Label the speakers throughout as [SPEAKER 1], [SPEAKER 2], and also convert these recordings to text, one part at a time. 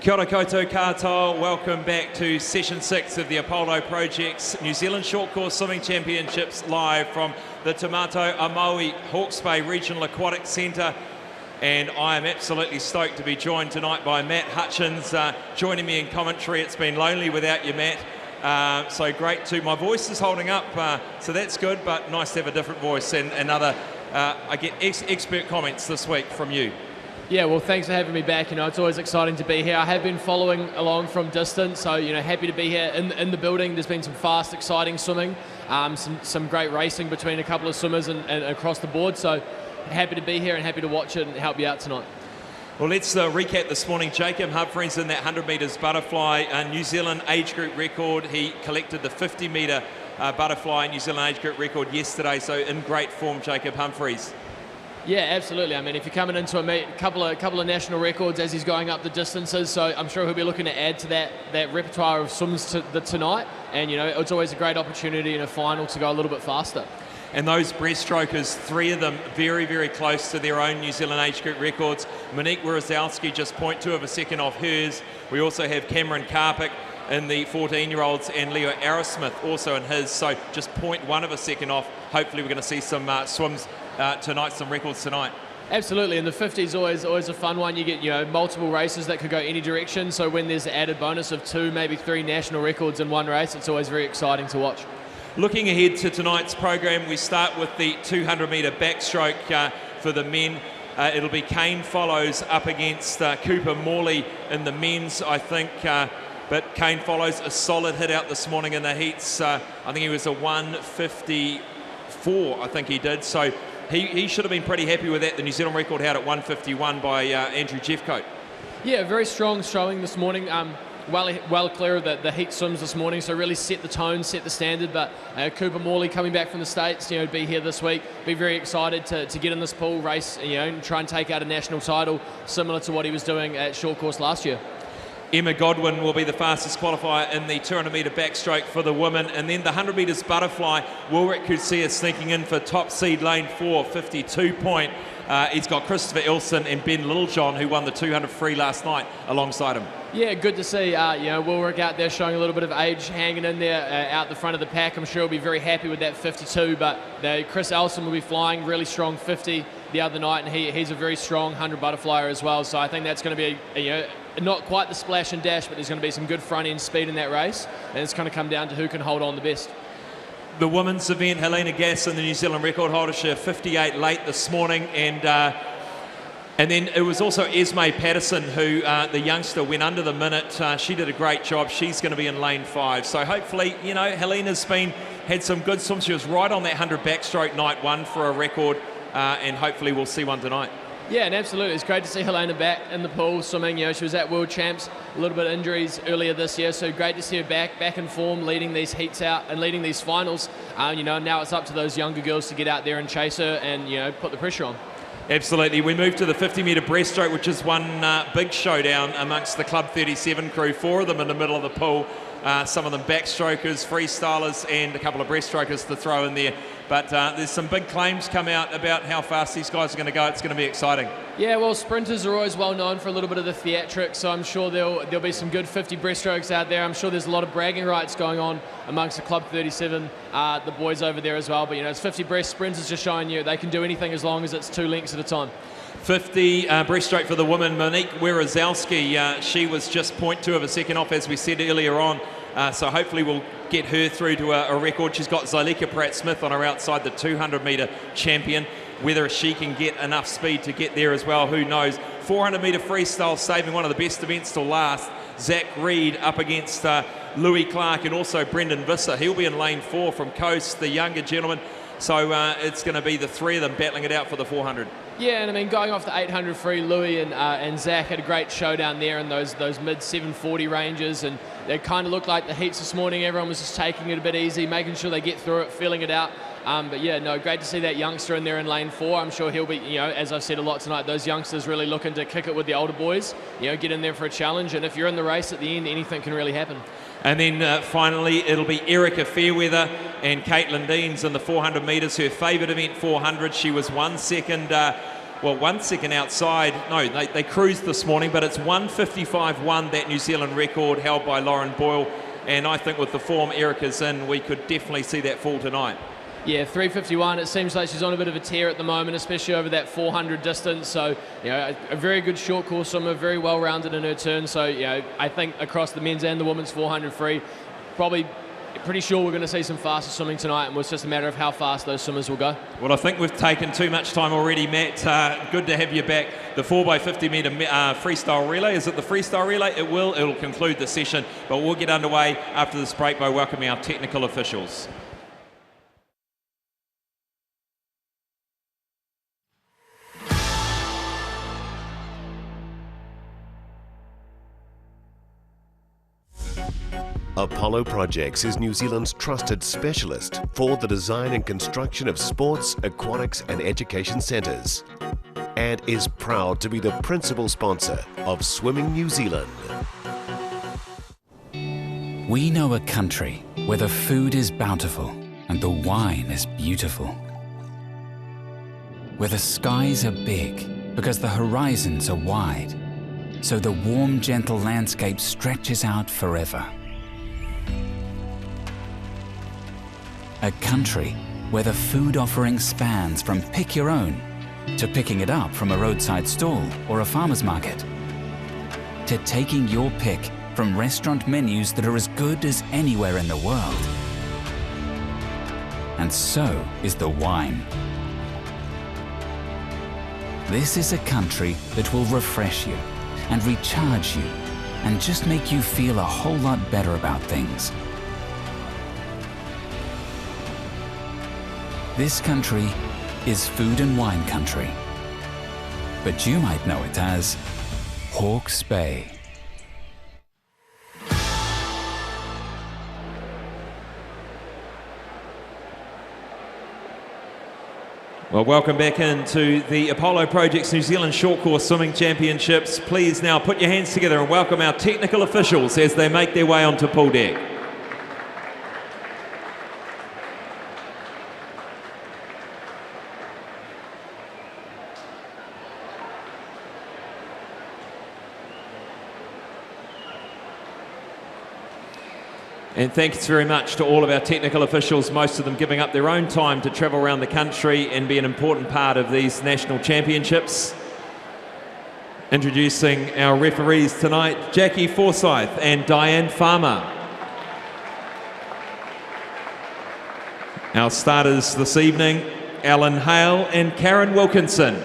[SPEAKER 1] Kia ora koutou katoa, welcome back to session 6 of the Apollo Project's New Zealand Short Course Swimming Championships live from the Te Mato Amaui Hawke's Bay Regional Aquatic Centre. And I am absolutely stoked to be joined tonight by Matt Hutchins, joining me in commentary. It's been lonely without you, Matt. So great to, my voice is holding up, so that's good, but nice to have a different voice and another, I get expert comments this week from you.
[SPEAKER 2] Yeah, well, thanks for having me back. It's always exciting to be here. I have been following along from distance, so happy to be here in the building. There's been some fast, exciting swimming, some great racing between a couple of swimmers and across the board. So happy to be here and happy to watch it and help you out tonight.
[SPEAKER 1] Well, let's recap this morning. Jacob Humphreys in that 100 metres butterfly, New Zealand age group record. He collected the 50 metre butterfly New Zealand age group record yesterday. So in great form, Jacob Humphreys.
[SPEAKER 2] Yeah, absolutely. I mean, if you're coming into a meet, a couple of national records as he's going up the distances, so I'm sure he'll be looking to add to that repertoire of swims tonight. And it's always a great opportunity in a final to go a little bit faster.
[SPEAKER 1] And those breaststrokers, 3 of them very, very close to their own New Zealand age group records. Monique Wierzowski just 0.2 of a second off hers. We also have Cameron Karpik in the 14-year-olds and Leo Arrowsmith also in his, so just 0.1 of a second off. Hopefully we're going to see some swims tonight, some records tonight.
[SPEAKER 2] Absolutely, and the 50 is always a fun one. You get multiple races that could go any direction, so when there's the added bonus of 2, maybe 3 national records in one race, it's always very exciting to watch.
[SPEAKER 1] Looking ahead to tonight's program, we start with the 200 metre backstroke for the men. It'll be Kane Follows up against Cooper Morley in the men's, I think. But Kane Follows a solid hit out this morning in the heats. I think he was a 1:54, I think he did. So he should have been pretty happy with that. The New Zealand record out at 1:51 by Andrew Jeffcoat.
[SPEAKER 2] Yeah, very strong showing this morning. Well clear of the heat swims this morning, so really set the tone, set the standard. But Cooper Morley coming back from the States, to be here this week, be very excited to get in this pool race, and try and take out a national title similar to what he was doing at short course last year.
[SPEAKER 1] Emma Godwin will be the fastest qualifier in the 200 metre backstroke for the women. And then the 100 metres butterfly, Wilrick Kusia sneaking in for top seed lane 4, 52 point. He's got Christopher Ilson and Ben Littlejohn, who won the 200 free last night, alongside him.
[SPEAKER 2] Yeah, good to see Wilrick out there showing a little bit of age, hanging in there out the front of the pack. I'm sure he'll be very happy with that 52, but Chris Elson will be flying really strong 50 the other night, and he's a very strong 100 butterflyer as well. So I think that's going to be not quite the splash and dash, but there's going to be some good front end speed in that race, and it's going to come down to who can hold on the best.
[SPEAKER 1] The women's event, Helena Gasson, the New Zealand record holder, she had 58 late this morning, and then it was also Esme Patterson who, the youngster, went under the minute. She did a great job. She's going to be in lane 5. So hopefully, Helena's had some good swims. She was right on that 100 backstroke night 1 for a record, and hopefully we'll see one tonight.
[SPEAKER 2] Yeah, and absolutely. It's great to see Helena back in the pool swimming. She was at World Champs, a little bit of injuries earlier this year, so great to see her back in form, leading these heats out and leading these finals. Now it's up to those younger girls to get out there and chase her and, put the pressure on.
[SPEAKER 1] Absolutely. We move to the 50 metre breaststroke, which is one big showdown amongst the Club 37 crew. 4 of them in the middle of the pool. Some of them backstrokers, freestylers, and a couple of breaststrokers to throw in there. But there's some big claims come out about how fast these guys are going to go. It's going to be exciting. Yeah,
[SPEAKER 2] well, sprinters are always well known for a little bit of the theatrics, so I'm sure there'll be some good 50 breaststrokes out there. I'm sure there's a lot of bragging rights going on amongst the Club 37, the boys over there as well. But, it's 50 breast sprinters just showing you they can do anything as long as it's 2 lengths at a time.
[SPEAKER 1] 50 breaststroke for the woman, Monique Wierzowski. She was just 0.2 of a second off, as we said earlier on. So hopefully we'll get her through to a record. She's got Zyleka Pratt-Smith on her outside, the 200 metre champion. Whether she can get enough speed to get there as well, who knows. 400 metre freestyle, saving one of the best events till last. Zach Reed up against Louis Clark and also Brendan Visser. He'll be in lane 4 from Coast, the younger gentleman. So it's going to be the 3 of them battling it out for the 400.
[SPEAKER 2] Yeah, and going off the 800 free, Louis and Zach had a great showdown there in those mid 740 ranges, and they kind of looked like the heats this morning. Everyone was just taking it a bit easy, making sure they get through it, feeling it out. But yeah, no, great to see that youngster in there in lane 4. I'm sure he'll be, as I've said a lot tonight, those youngsters really looking to kick it with the older boys, get in there for a challenge. And if you're in the race at the end, anything can really happen.
[SPEAKER 1] And then finally, it'll be Erica Fairweather and Caitlin Deans in the 400 metres. Her favourite event, 400. She was 1 second well, 1 second outside. No, they cruised this morning, but it's 1:55.1, that New Zealand record held by Lauren Boyle. And I think with the form Erica's in, we could definitely see that fall tonight.
[SPEAKER 2] Yeah, 3:51. It seems like she's on a bit of a tear at the moment, especially over that 400 distance. So, you know, a very good short course swimmer, very well rounded in her turn. So, you know, I think across the men's and the women's 400 free, probably pretty sure we're going to see some faster swimming tonight, and it's just a matter of how fast those swimmers will go.
[SPEAKER 1] Well, I think we've taken too much time already, Matt. Good to have you back. The 4x50 metre freestyle relay, is it the freestyle relay? It'll conclude the session, but we'll get underway after this break by welcoming our technical officials.
[SPEAKER 3] Apollo Projects is New Zealand's trusted specialist for the design and construction of sports, aquatics and education centres, and is proud to be the principal sponsor of Swimming New Zealand.
[SPEAKER 4] We know a country where the food is bountiful and the wine is beautiful, where the skies are big because the horizons are wide, so the warm, gentle landscape stretches out forever. A country where the food offering spans from pick your own to picking it up from a roadside stall or a farmer's market, to taking your pick from restaurant menus that are as good as anywhere in the world. And so is the wine. This is a country that will refresh you and recharge you and just make you feel a whole lot better about things. This country is food and wine country, but you might know it as Hawke's Bay.
[SPEAKER 1] Well, welcome back into the Apollo Projects New Zealand Short Course Swimming Championships. Please now put your hands together and welcome our technical officials as they make their way onto pool deck. And thanks very much to all of our technical officials, most of them giving up their own time to travel around the country and be an important part of these national championships. Introducing our referees tonight, Jackie Forsyth and Diane Farmer. Our starters this evening, Alan Hale and Karen Wilkinson.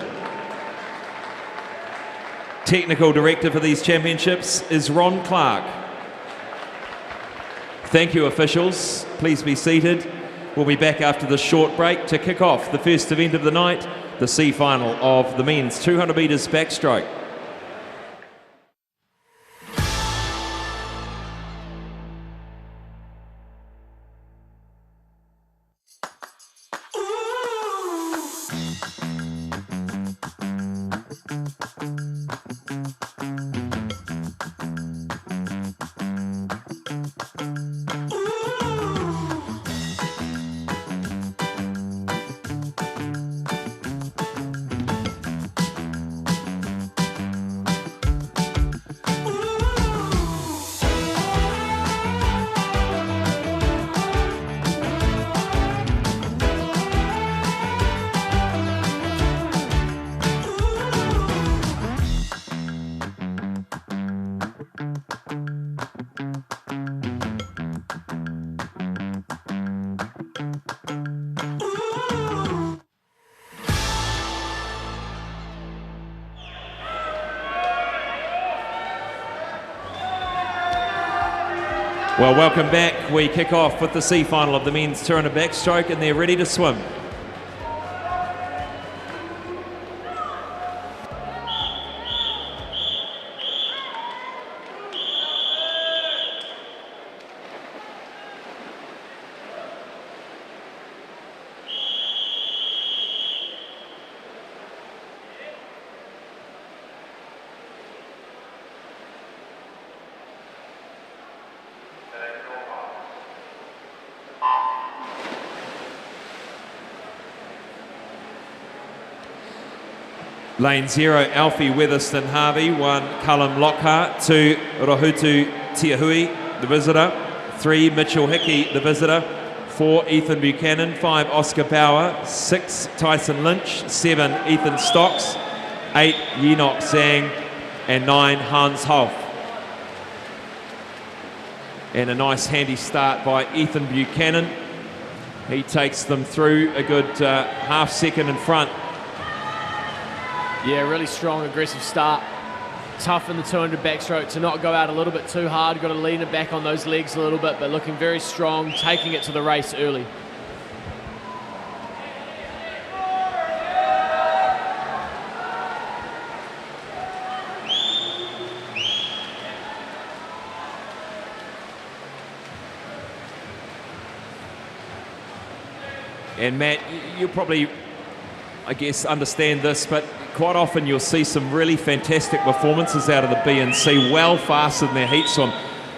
[SPEAKER 1] Technical director for these championships is Ron Clark. Thank you, officials. Please be seated. We'll be back after this short break to kick off the first event of the night, the C final of the men's 200 metres backstroke. Well, welcome back. We kick off with the C final of the men's 200 backstroke, and they're ready to swim. Lane 0, Alfie Weatherston Harvey. 1, Callum Lockhart. 2, Rohutu Tiahui, the visitor. 3, Mitchell Hickey, the visitor. 4, Ethan Buchanan. 5, Oscar Bauer. 6, Tyson Lynch. 7, Ethan Stocks. 8, Enoch Zhang. And 9, Hans Hoff. And a nice handy start by Ethan Buchanan. He takes them through a good half second in front.
[SPEAKER 2] Yeah, really strong, aggressive start. Tough in the 200 backstroke to not go out a little bit too hard. Got to lean it back on those legs a little bit, but looking very strong, taking it to the race early.
[SPEAKER 1] And Matt, you probably, I guess, understand this, but quite often you'll see some really fantastic performances out of the B and C, well faster than their heat swim.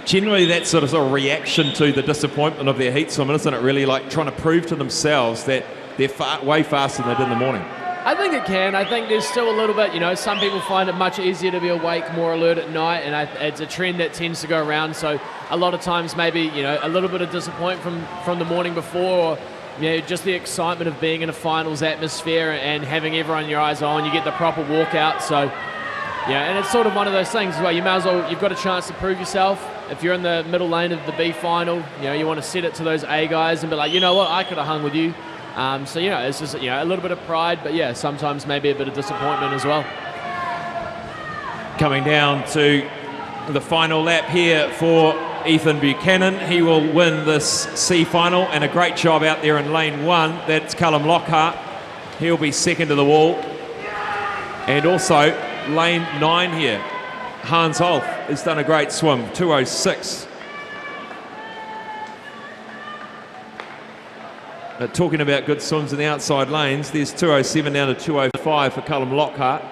[SPEAKER 1] Generally, that's sort of a reaction to the disappointment of their heat swim, isn't it? Really, like trying to prove to themselves that they're way faster than they did in the morning.
[SPEAKER 2] I think it can. I think there's still a little bit, you know, some people find it much easier to be awake, more alert at night, and it's a trend that tends to go around. So a lot of times maybe, you know, a little bit of disappointment from the morning before, or you know, just the excitement of being in a finals atmosphere and having everyone your eyes on. You get the proper walkout. So, yeah, and it's sort of one of those things as well. You may as well, you've got a chance to prove yourself. If you're in the middle lane of the B final, you know, you want to set it to those A guys and be like, you know what, I could have hung with you. So, you know, it's just, you know, a little bit of pride, but yeah, sometimes maybe a bit of disappointment as well.
[SPEAKER 1] Coming down to the final lap here for Ethan Buchanan. He will win this C final, and a great job out there in lane 1. That's Callum Lockhart. He'll be second to the wall. And also lane 9 here, Hans Holf has done a great swim, 2:06. Talking about good swims in the outside lanes, there's 2:07 down to 2:05 for Callum Lockhart.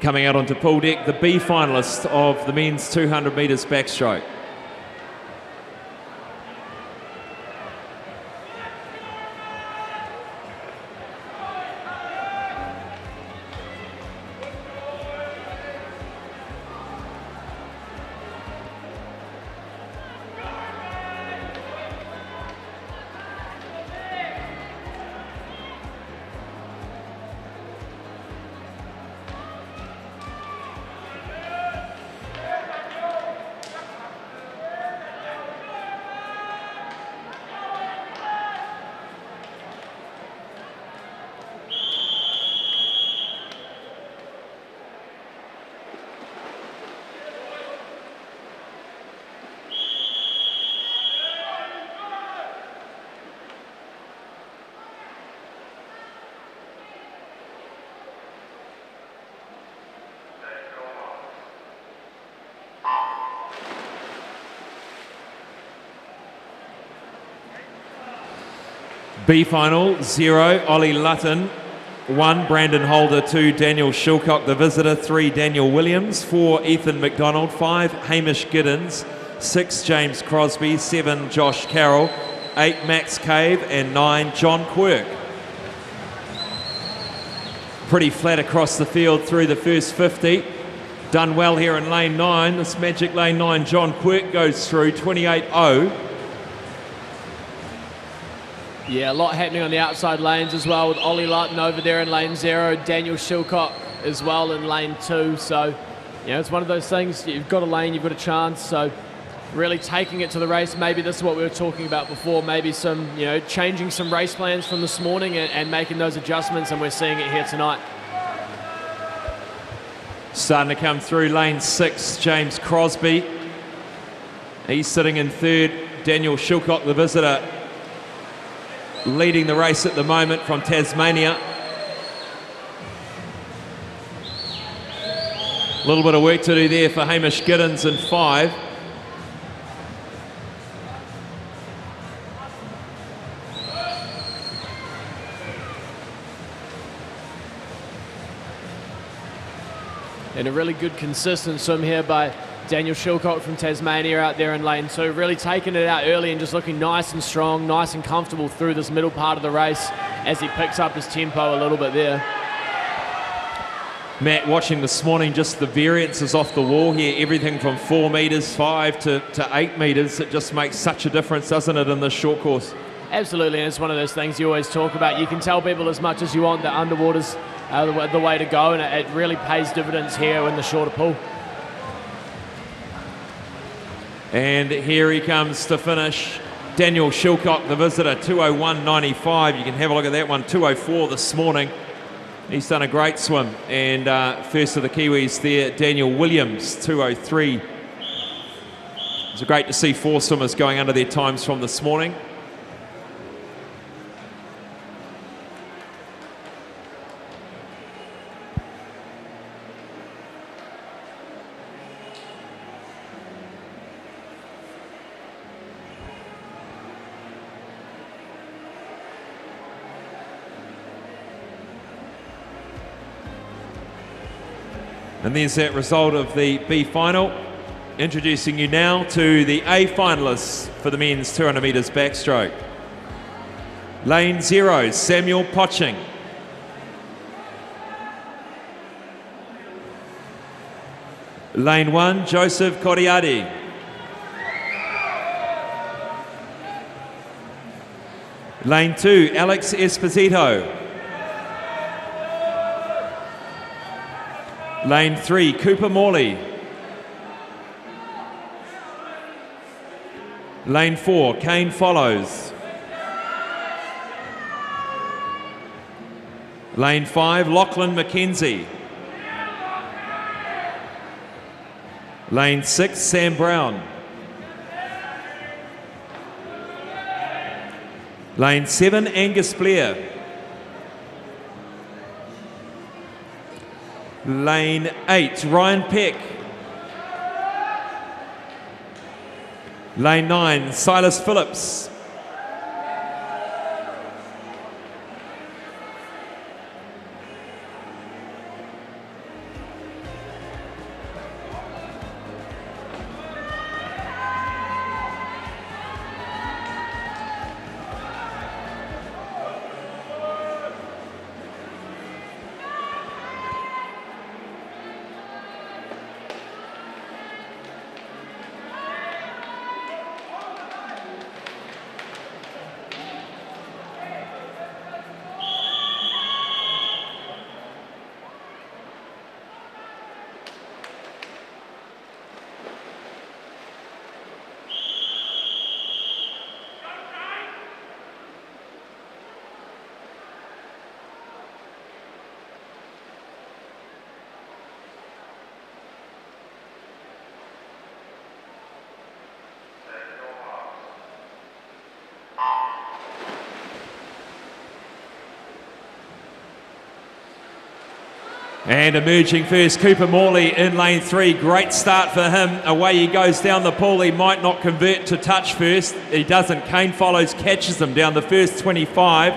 [SPEAKER 1] Coming out onto pool deck, the B finalist of the men's 200 metres backstroke. B final, 0, Ollie Lutton. 1, Brandon Holder. 2, Daniel Shilcock, the visitor. 3, Daniel Williams. 4, Ethan McDonald. 5, Hamish Giddens. 6, James Crosby. 7, Josh Carroll. 8, Max Cave. And 9, John Quirk. Pretty flat across the field through the first 50. Done well here in lane 9. This magic lane 9, John Quirk goes through 28.0.
[SPEAKER 2] Yeah, a lot happening on the outside lanes as well, with Ollie Lutton over there in lane 0, Daniel Shilcock as well in lane 2. So, you know, it's one of those things, you've got a lane, you've got a chance. So really taking it to the race, maybe this is what we were talking about before, maybe some, you know, changing some race plans from this morning and making those adjustments, and we're seeing it here tonight.
[SPEAKER 1] Starting to come through lane 6, James Crosby. He's sitting in 3rd. Daniel Shilcock, the visitor, leading the race at the moment from Tasmania. A little bit of work to do there for Hamish Giddens in 5.
[SPEAKER 2] And a really good consistent swim here by Daniel Shilcock from Tasmania out there in lane 2, really taking it out early and just looking nice and strong, nice and comfortable through this middle part of the race as he picks up his tempo a little bit there.
[SPEAKER 1] Matt, watching this morning, just the variances off the wall here, everything from 4 metres, 5 to 8 metres, it just makes such a difference, doesn't it, in this short course?
[SPEAKER 2] Absolutely, and it's one of those things you always talk about. You can tell people as much as you want that underwater's the way to go, and it really pays dividends here in the shorter pool.
[SPEAKER 1] And here he comes to finish. Daniel Shilcock, the visitor, 2:01.95. You can have a look at that one, 2:04 this morning. He's done a great swim. And first of the Kiwis there, Daniel Williams, 2:03. It's great to see 4 swimmers going under their times from this morning. And there's that result of the B final. Introducing you now to the A finalists for the men's 200 metres backstroke. Lane 0, Samuel Potching. Lane 1, Joseph Coriadi. Lane 2, Alex Esposito. Lane 3, Cooper Morley. Lane 4, Kane Follows. Lane 5, Lachlan McKenzie. Lane 6, Sam Brown. Lane 7, Angus Blair. Lane 8, Ryan Peck. Lane 9, Silas Phillips. And emerging first, Cooper Morley in lane 3. Great start for him. Away he goes down the pool. He might not convert to touch first. He doesn't. Kane Follows, catches him down the first 25.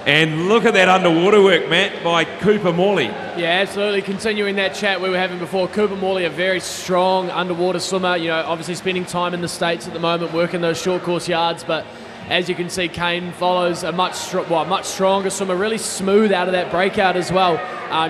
[SPEAKER 1] And look at that underwater work, Matt, by Cooper Morley.
[SPEAKER 2] Yeah, absolutely. Continuing that chat we were having before, Cooper Morley, a very strong underwater swimmer. You know, obviously spending time in the States at the moment, working those short course yards, but as you can see, Kane Follows, a much stronger swimmer, really smooth out of that breakout as well.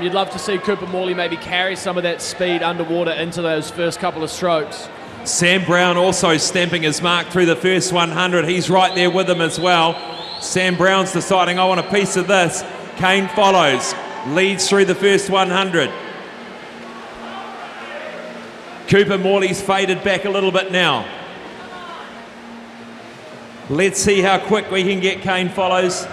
[SPEAKER 2] You'd love to see Cooper Morley maybe carry some of that speed underwater into those first couple of strokes.
[SPEAKER 1] Sam Brown also stamping his mark through the first 100. He's right there with him as well. Sam Brown's deciding, I want a piece of this. Kane Follows, leads through the first 100. Cooper Morley's faded back a little bit now. Let's see how quick we can get Kane Follows.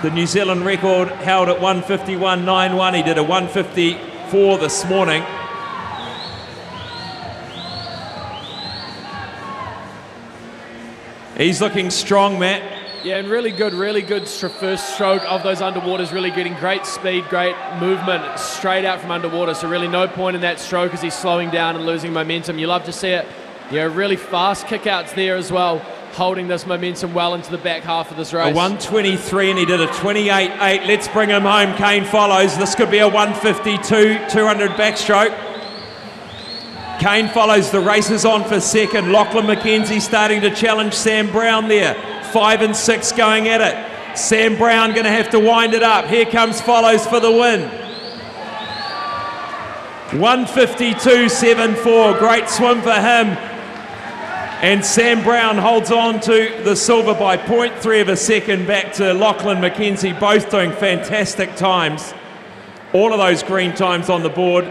[SPEAKER 1] The New Zealand record held at 151.91. He did a 154 this morning. He's looking strong, Matt.
[SPEAKER 2] Yeah, and really good first stroke of those underwaters, really getting great speed, great movement straight out from underwater. So really no point in that stroke as he's slowing down and losing momentum. You love to see it. Yeah, really fast kickouts there as well. holding this momentum well into the back half of this race.
[SPEAKER 1] A 1:23 and he did a 28.8. Let's bring him home. Kane follows. This could be a 1:52, 200 backstroke. Kane follows. The race is on for second. Lachlan McKenzie starting to challenge Sam Brown there. 5 and 6 going at it. Sam Brown going to have to wind it up. Here comes Follows for the win. 1:52.74. Great swim for him. And Sam Brown holds on to the silver by 0.3 of a second back to Lachlan McKenzie, both doing fantastic times. All of those green times on the board.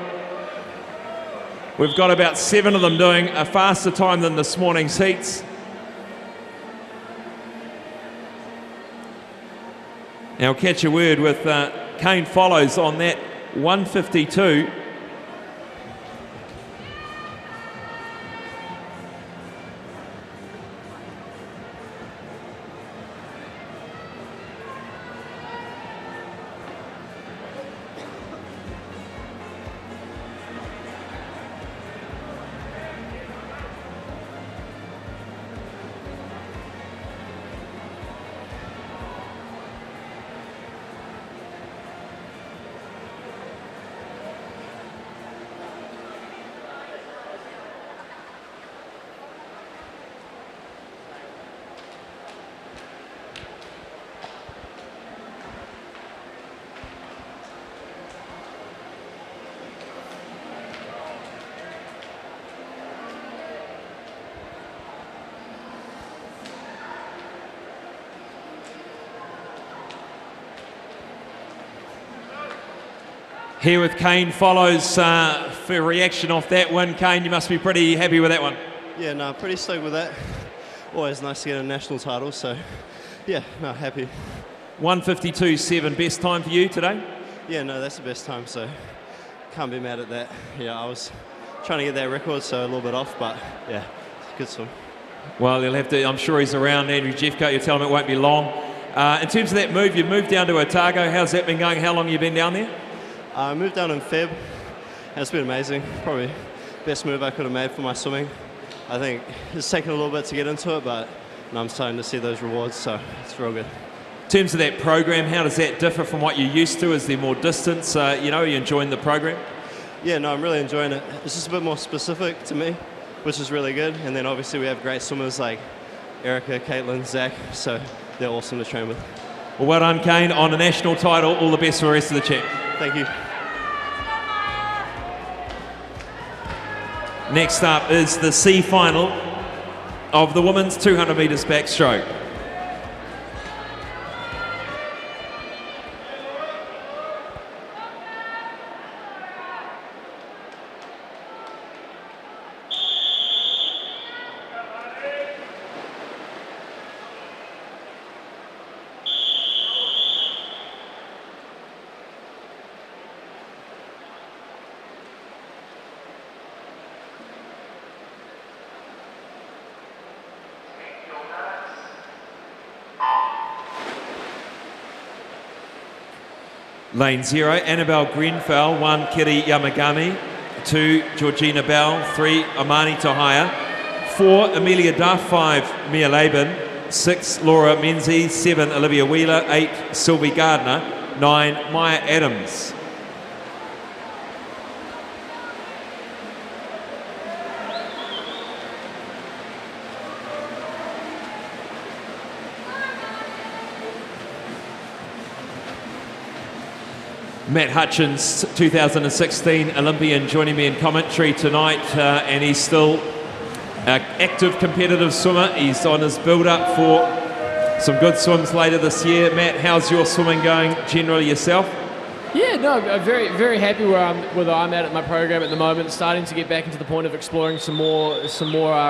[SPEAKER 1] We've got about 7 of them doing a faster time than this morning's heats. Now I'll catch a word with Kane Follows on that 1:52. Here with Kane Follows for reaction off that win. Kane, you must be pretty happy with that one.
[SPEAKER 5] Yeah, no, pretty stoked with that. Always nice to get a national title, so yeah, no, happy.
[SPEAKER 1] 1:52.7, best time for you today?
[SPEAKER 5] Yeah, no, that's the best time, so can't be mad at that. Yeah, I was trying to get that record, so a little bit off, but yeah, good swim.
[SPEAKER 1] Well, he'll have to, I'm sure he's around. Andrew Jeffcoat, you tell him it won't be long. In terms of that move, you've moved down to Otago. How's that been going? How long have you been down there?
[SPEAKER 5] I moved down in Feb. It's been amazing. Probably best move I could have made for my swimming. I think it's taken a little bit to get into it, but I'm starting to see those rewards, so it's real good.
[SPEAKER 1] In terms of that program, how does that differ from what you're used to? Is there more distance? Are you enjoying the program?
[SPEAKER 5] Yeah, no, I'm really enjoying it. It's just a bit more specific to me, which is really good. And then obviously we have great swimmers like Erica, Caitlin, Zach, so they're awesome to train with.
[SPEAKER 1] Well done, Kane, on a national title. All the best for the rest of the champ.
[SPEAKER 5] Thank you.
[SPEAKER 1] Next up is the C final of the women's 200 metres backstroke. Lane 0, Annabelle Grenfell, 1, Kiri Yamagami, 2, Georgina Bell, 3, Amani Tohaya, 4, Amelia Duff, 5, Mia Laban, 6, Laura Menzies, 7, Olivia Wheeler, 8, Sylvie Gardner, 9, Maya Adams. Matt Hutchins, 2016 Olympian, joining me in commentary tonight, and he's still an active competitive swimmer. He's on his build-up for some good swims later this year. Matt, how's your swimming going generally yourself?
[SPEAKER 2] Yeah, no, I'm very, very happy where I'm at my program at the moment. Starting to get back into the point of exploring some more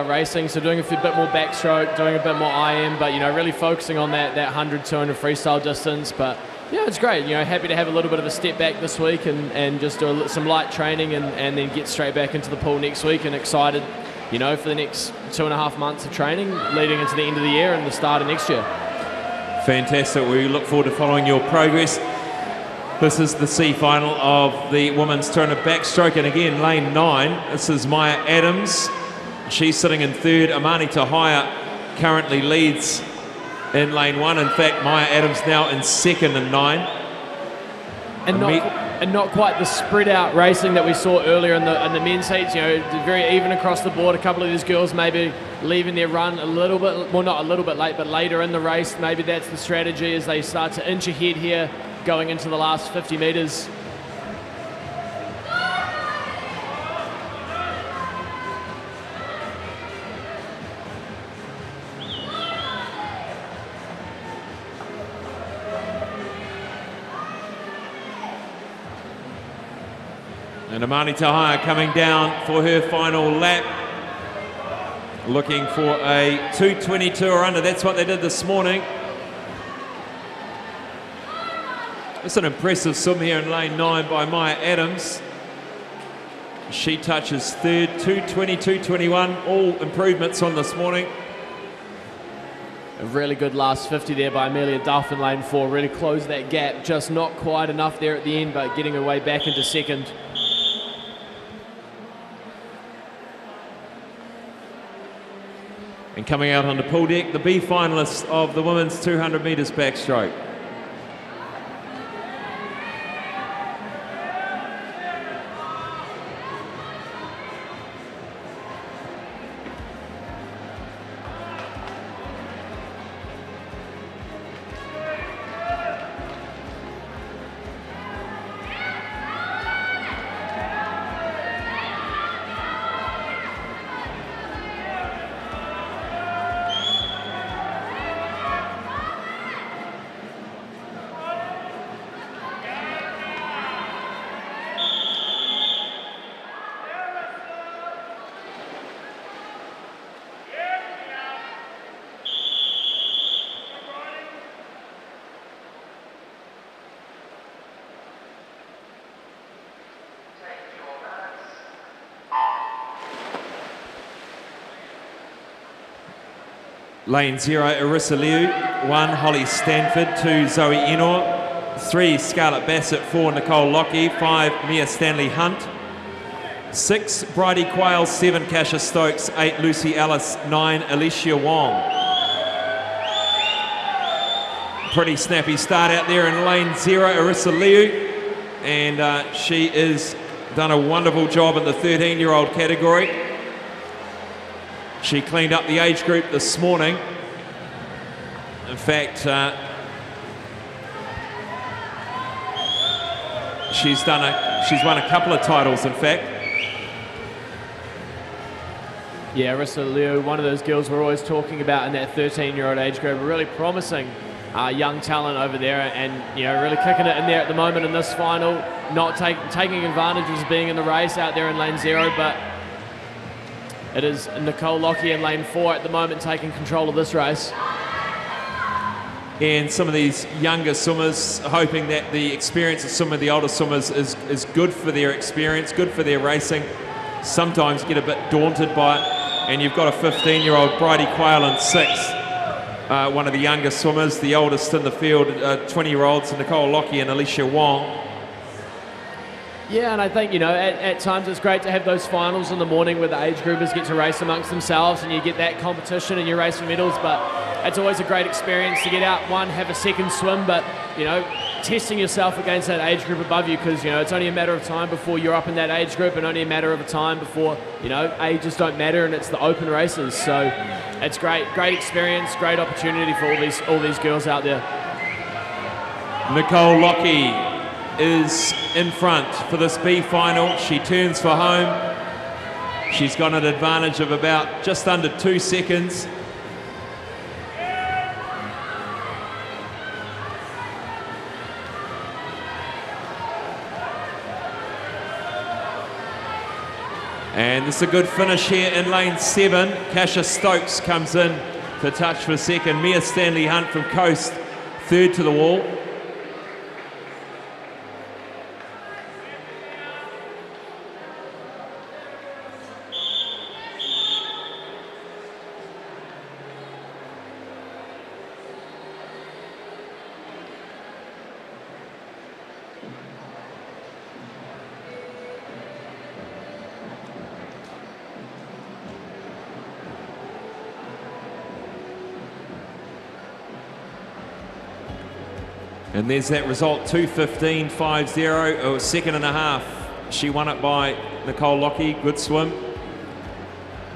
[SPEAKER 2] racing. So doing a bit more backstroke, doing a bit more IM, but really focusing on that 100, 200 freestyle distance. But yeah, it's great. Happy to have a little bit of a step back this week and just do some light training and then get straight back into the pool next week, and excited, for the next 2.5 months of training leading into the end of the year and the start of next year.
[SPEAKER 1] Fantastic. We look forward to following your progress. This is the C final of the women's 200 backstroke, and again, lane 9. This is Maya Adams. She's sitting in third. Amani Tohaya currently leads in lane 1. In fact, Maya Adams now in second in 9.
[SPEAKER 2] And not quite the spread out racing that we saw earlier in the men's heats. You know, very even across the board. A couple of these girls maybe leaving their run a little bit, well, not a little bit late, but later in the race. Maybe that's the strategy as they start to inch ahead here going into the last 50 metres.
[SPEAKER 1] And Amani Tahaya coming down for her final lap, looking for a 2:22 or under. That's what they did this morning. It's an impressive swim here in lane 9 by Maya Adams. She touches third, 2:22.21, all improvements on this morning.
[SPEAKER 2] A really good last 50 there by Amelia Duff in lane 4. Really closed that gap, just not quite enough there at the end, but getting her way back into second.
[SPEAKER 1] And coming out on the pool deck, the B finalists of the women's 200 metres backstroke. Lane 0, Arissa Liu. 1, Holly Stanford. 2, Zoe Enor. 3, Scarlett Bassett. 4, Nicole Lockie. 5, Mia Stanley Hunt. 6, Bridie Quayle. 7, Kasia Stokes. 8, Lucy Ellis. 9, Alicia Wong. Pretty snappy start out there in lane 0, Arissa Liu. And she has done a wonderful job in the 13-year-old category. She cleaned up the age group this morning. In fact, she's won a couple of titles, in fact.
[SPEAKER 2] Yeah, Arissa Liu, one of those girls we're always talking about in that 13-year-old age group. A really promising young talent over there, and really kicking it in there at the moment in this final. Not taking advantage of being in the race out there in lane 0, but it is Nicole Lockie in lane 4 at the moment taking control of this race.
[SPEAKER 1] And some of these younger swimmers hoping that the experience of some of the older swimmers is good for their experience, good for their racing. Sometimes get a bit daunted by it. And you've got a 15-year-old Bridie Quayle in 6th, one of the younger swimmers, the oldest in the field, 20-year-olds, Nicole Lockie and Alicia Wong.
[SPEAKER 2] Yeah, and I think, at times it's great to have those finals in the morning where the age groupers get to race amongst themselves and you get that competition and you race for medals, but it's always a great experience to get out, have a second swim, but, testing yourself against that age group above you, because, it's only a matter of time before you're up in that age group, and only a matter of time before, ages don't matter, and it's the open races. So it's great experience, great opportunity for all these girls out there.
[SPEAKER 1] Nicole Lockie is in front for this B final. She turns for home. She's got an advantage of about just under 2 seconds. And this is a good finish here in lane 7. Kasia Stokes comes in to touch for second. Mia Stanley Hunt from Coast, third to the wall. And there's that result, 2:15.50, oh, second and a half. She won it by Nicole Lockie, good swim.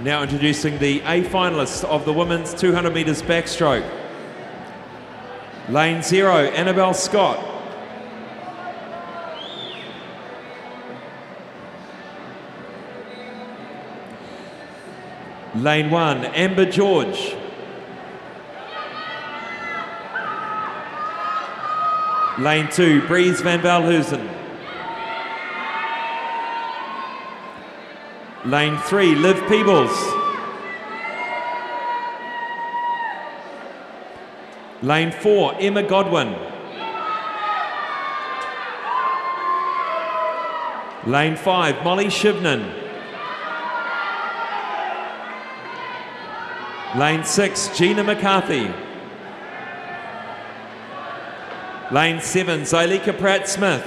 [SPEAKER 1] Now introducing the A finalists of the women's 200 metres backstroke. Lane 0, Annabelle Scott. Lane 1, Amber George. Lane 2, Breeze van Valhuizen. Lane 3, Liv Peebles. Lane 4, Emma Godwin. Lane 5, Molly Shivnan. Lane 6, Gina McCarthy. Lane 7, Zyleka Pratt-Smith.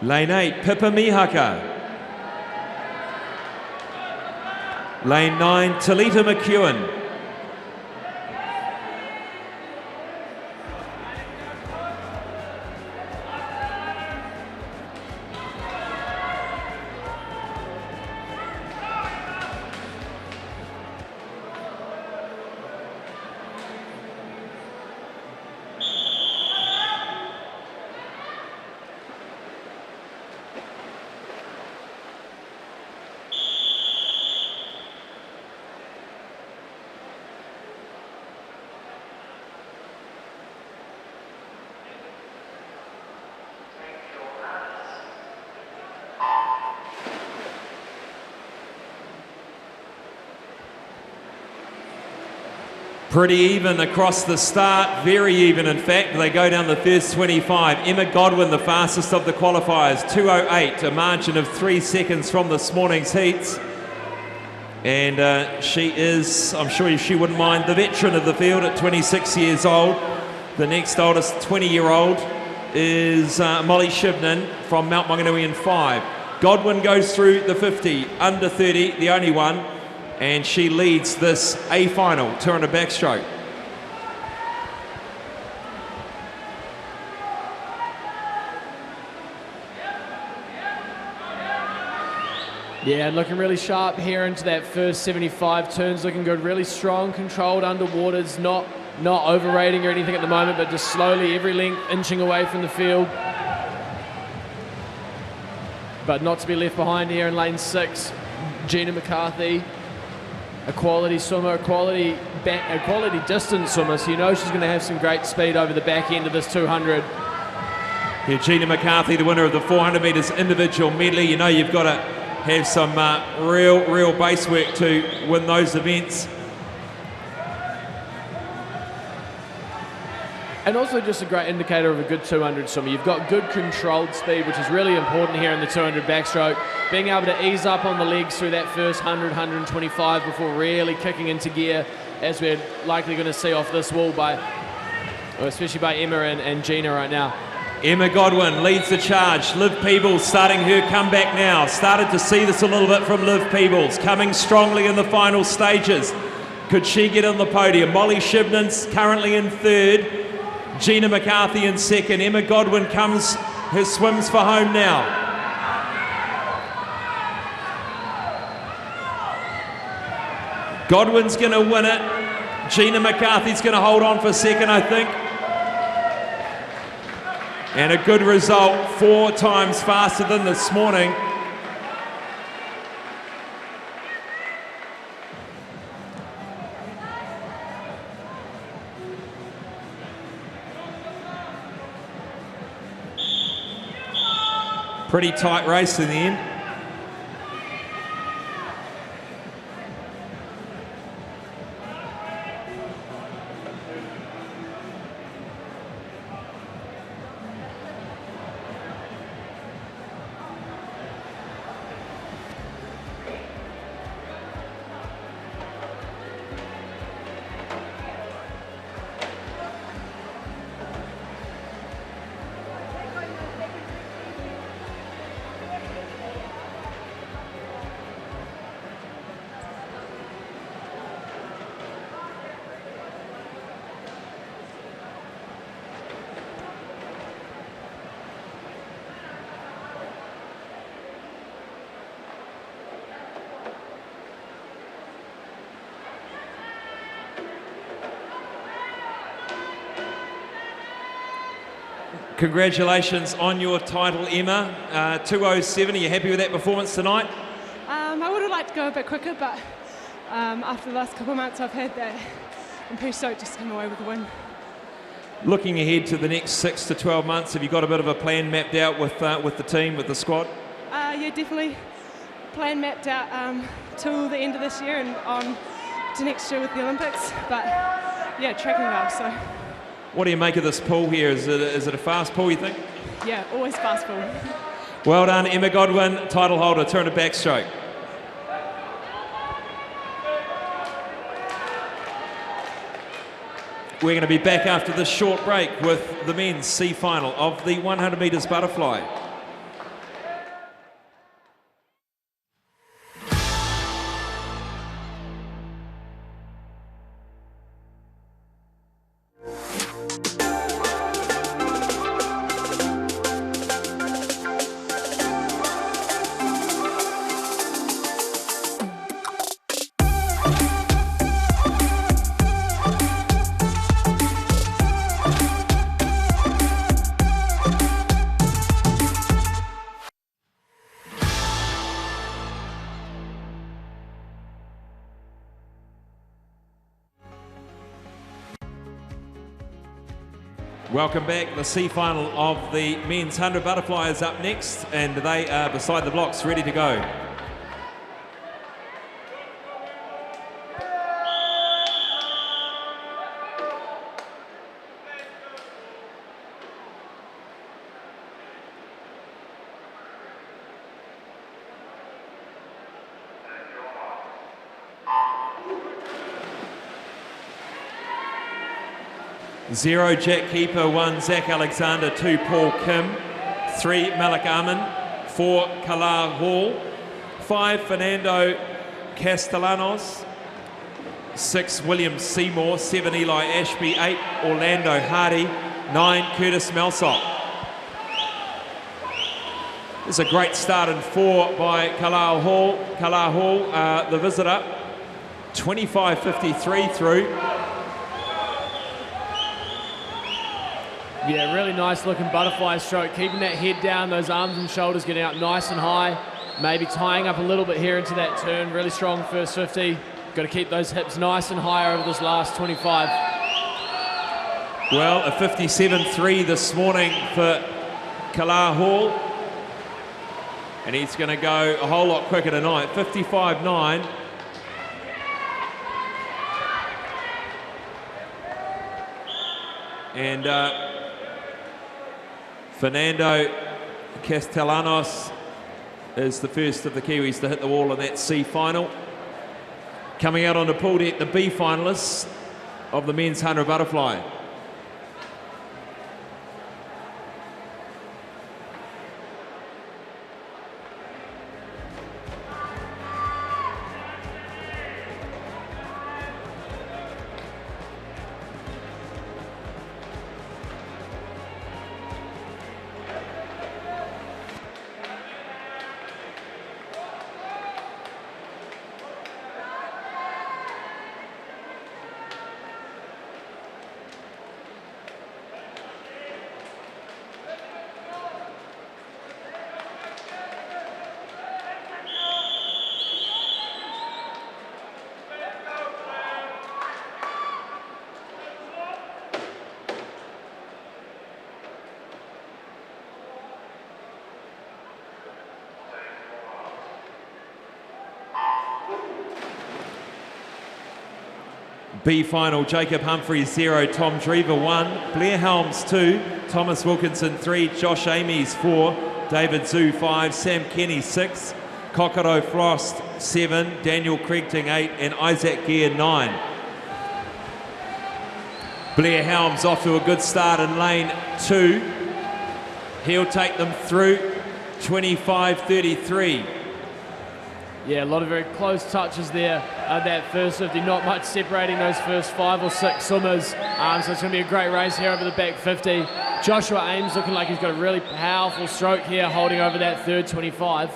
[SPEAKER 1] Lane 8, Pippa Mihaka. Lane 9, Talita McEwen. Pretty even across the start, very even in fact. They go down the first 25. Emma Godwin, the fastest of the qualifiers, 2:08, a margin of 3 seconds from this morning's heats. And she is, I'm sure she wouldn't mind, the veteran of the field at 26 years old. The next oldest 20-year-old is Molly Shivnan from Mount Maunganui in 5. Godwin goes through the 50, under 30, the only one. And she leads this A final, 200 backstroke.
[SPEAKER 2] Yeah, looking really sharp here into that first 75 turns, looking good, really strong, controlled underwaters, not overrating or anything at the moment, but just slowly, every length, inching away from the field. But not to be left behind here in lane 6, Gina McCarthy. A quality swimmer, a quality distance swimmer, so you know she's going to have some great speed over the back end of this 200.
[SPEAKER 1] Yeah, Gina McCarthy, the winner of the 400 metres individual medley. You know you've got to have some real base work to win those events.
[SPEAKER 2] And also just a great indicator of a good 200 swimmer. You've got good controlled speed, which is really important here in the 200 backstroke. Being able to ease up on the legs through that first 100, 125 before really kicking into gear, as we're likely going to see off this wall especially by Emma and Gina right now.
[SPEAKER 1] Emma Godwin leads the charge. Liv Peebles starting her comeback now. Started to see this a little bit from Liv Peebles, coming strongly in the final stages. Could she get on the podium? Molly Shivnan's currently in 3rd. Gina McCarthy in 2nd. Emma Godwin her swims for home now. Godwin's going to win it. Gina McCarthy's going to hold on for 2nd, I think. And a good result, 4 times faster than this morning. Pretty tight race in the end. Congratulations on your title, Emma. 2:07, are you happy with that performance tonight?
[SPEAKER 6] I would have liked to go a bit quicker, but after the last couple of months I've had that, I'm pretty stoked just to come away with the win.
[SPEAKER 1] Looking ahead to the next 6 to 12 months, have you got a bit of a plan mapped out with the team, with the squad?
[SPEAKER 6] Yeah, definitely. Plan mapped out till the end of this year and on to next year with the Olympics, but yeah, tracking well, so.
[SPEAKER 1] What do you make of this pool here? Is it a fast pool, you think?
[SPEAKER 6] Yeah, always fast ball.
[SPEAKER 1] Well done, Emma Godwin, title holder, 200 backstroke. We're going to be back after this short break with the men's C final of the 100 metres butterfly. Welcome back. The C final of the men's 100 butterfly is up next, and they are beside the blocks, ready to go. Zero, Jack Keeper. 1, Zach Alexander. 2, Paul Kim. 3, Malik Amin. 4, Kalar Hall. 5, Fernando Castellanos. 6, William Seymour. 7, Eli Ashby. 8, Orlando Hardy. 9, Curtis Melsop. This is a great start in 4 by Kalar Hall. Kalar Hall, the visitor. 25.53 through.
[SPEAKER 2] Yeah, really nice looking butterfly stroke, keeping that head down, those arms and shoulders getting out nice and high, maybe tying up a little bit here into that turn. Really strong first 50. Got to keep those hips nice and high over this last 25.
[SPEAKER 1] Well, a 57.3 this morning for Kalar Hall, and he's going to go a whole lot quicker tonight. 55.9. And Fernando Castellanos is the first of the Kiwis to hit the wall in that C final. Coming out on the pool deck, the B finalists of the men's 100 butterfly. B final, Jacob Humphreys 0, Tom Drever 1, Blair Helms 2, Thomas Wilkinson 3, Josh Amies 4, David Zhu 5, Sam Kenny 6, Kokoro Frost 7, Daniel Craigting 8, and Isaac Gear 9. Blair Helms off to a good start in lane 2. He'll take them through 25.33.
[SPEAKER 2] Yeah, a lot of very close touches there. That first 50, not much separating those first 5 or 6 swimmers. So it's going to be a great race here over the back 50. Joshua Ames looking like he's got a really powerful stroke here, holding over that third 25.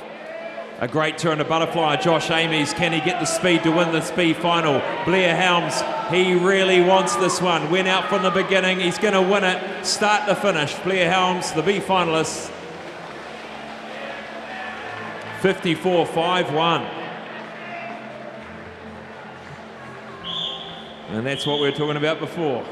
[SPEAKER 1] A great turn to butterfly, Josh Amies. Can he get the speed to win the speed final? Blair Helms He really wants this one. Went out from the beginning. He's going to win it. Start to finish. Blair Helms, the B finalists. 54.51. And that's what we were talking about before.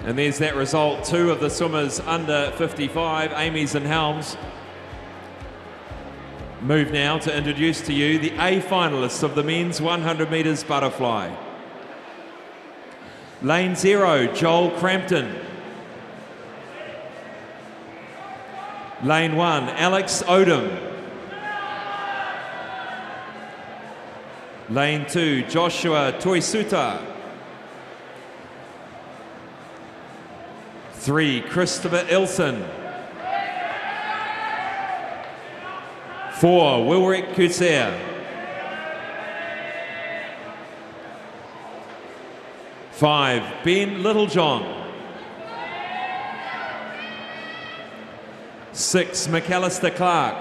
[SPEAKER 1] And there's that result. 2 of the swimmers under 55, Amy's and Helms. Move now to introduce to you the A finalists of the men's 100 metres butterfly. Lane 0, Joel Crampton. Lane 1, Alex Odom. Lane 2, Joshua Toisuta. 3, Christopher Ilson. 4, Wilrick Kutser. 5, Ben Littlejohn. 6, McAllister Clark.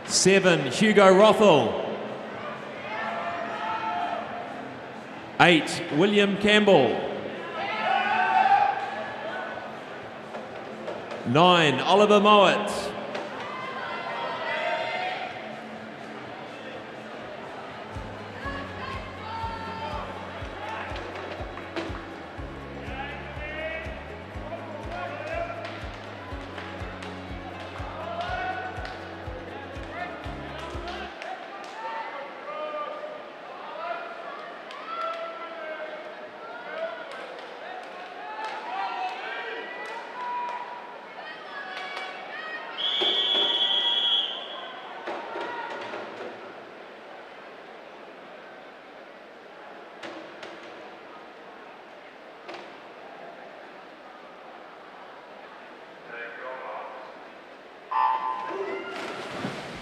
[SPEAKER 1] 7, Hugo Rothel. 8, William Campbell. 9, Oliver Mowat.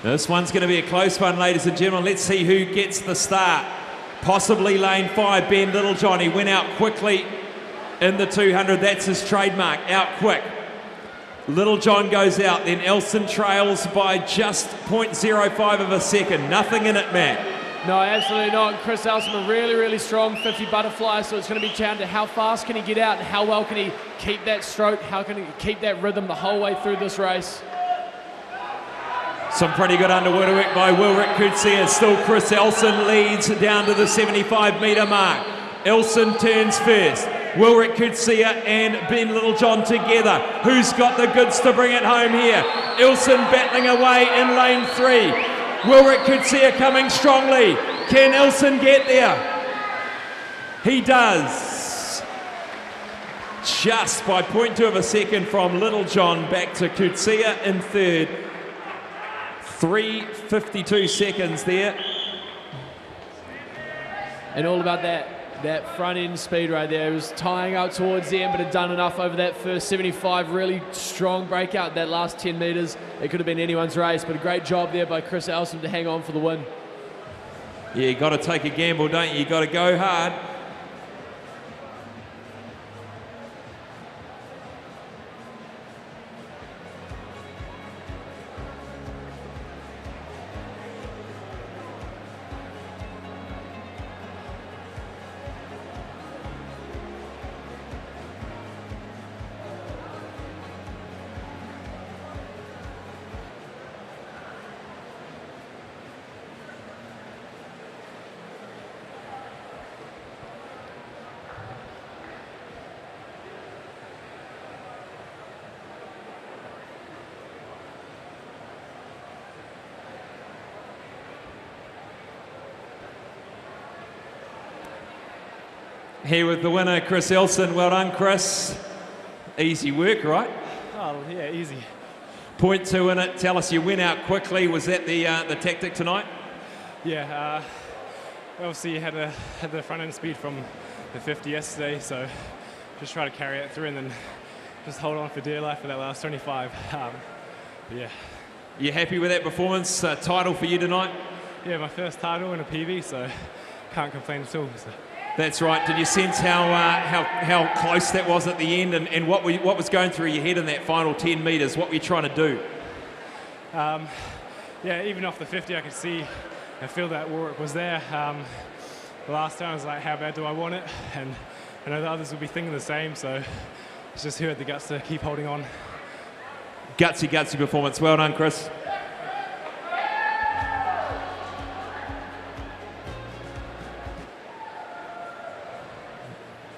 [SPEAKER 1] 'This one's going to be a close one, ladies and gentlemen. Let's see who gets the start. Possibly lane 5, Ben Littlejohn. He went out quickly in the 200. That's his trademark, out quick. Littlejohn goes out, then Elson trails by just 0.05 of a second. Nothing in it, Matt.
[SPEAKER 2] No, absolutely not. Chris Elson, a really, really strong 50 butterfly, so it's going to be down to how fast can he get out and how well can he keep that stroke, how can he keep that rhythm the whole way through this race.
[SPEAKER 1] Some pretty good underwater work by Wilrick Kutsia. Still Chris Elson leads down to the 75-metre mark. Elson turns first. Wilrick Kutsia and Ben Littlejohn together. Who's got the goods to bring it home here? Elson battling away in lane 3. Wilrick Kutsia coming strongly. Can Elson get there? He does. Just by 0.2 of a second from Littlejohn back to Kutsia in third. 3:52 seconds there.
[SPEAKER 2] And all about that front end speed right there. It was tying up towards the end, but had done enough over that first 75. Really strong breakout that last 10 metres. It could have been anyone's race, but a great job there by Chris Elson to hang on for the win.
[SPEAKER 1] Yeah, you got to take a gamble, don't you? You got to go hard. Here with the winner, Chris Elson. Well done, Chris. Easy work, right?
[SPEAKER 7] Oh, yeah, easy.
[SPEAKER 1] 0.2 in it. Tell us, you went out quickly. Was that the tactic tonight?
[SPEAKER 7] Yeah, obviously you had the front end speed from the 50 yesterday, so just try to carry it through and then just hold on for dear life for that last 25. Yeah.
[SPEAKER 1] You happy with that performance? Title for you tonight?
[SPEAKER 7] Yeah, my first title in a PB, so can't complain at all. So.
[SPEAKER 1] That's right. Did you sense how close that was at the end, and what was going through your head in that final 10 metres? What were you trying to do?
[SPEAKER 7] Yeah, even off the 50, I could see and feel that Warwick was there. The last time I was like, how bad do I want it? And I know the others will be thinking the same, so it's just who had the guts to keep holding on.
[SPEAKER 1] Gutsy performance. Well done, Chris.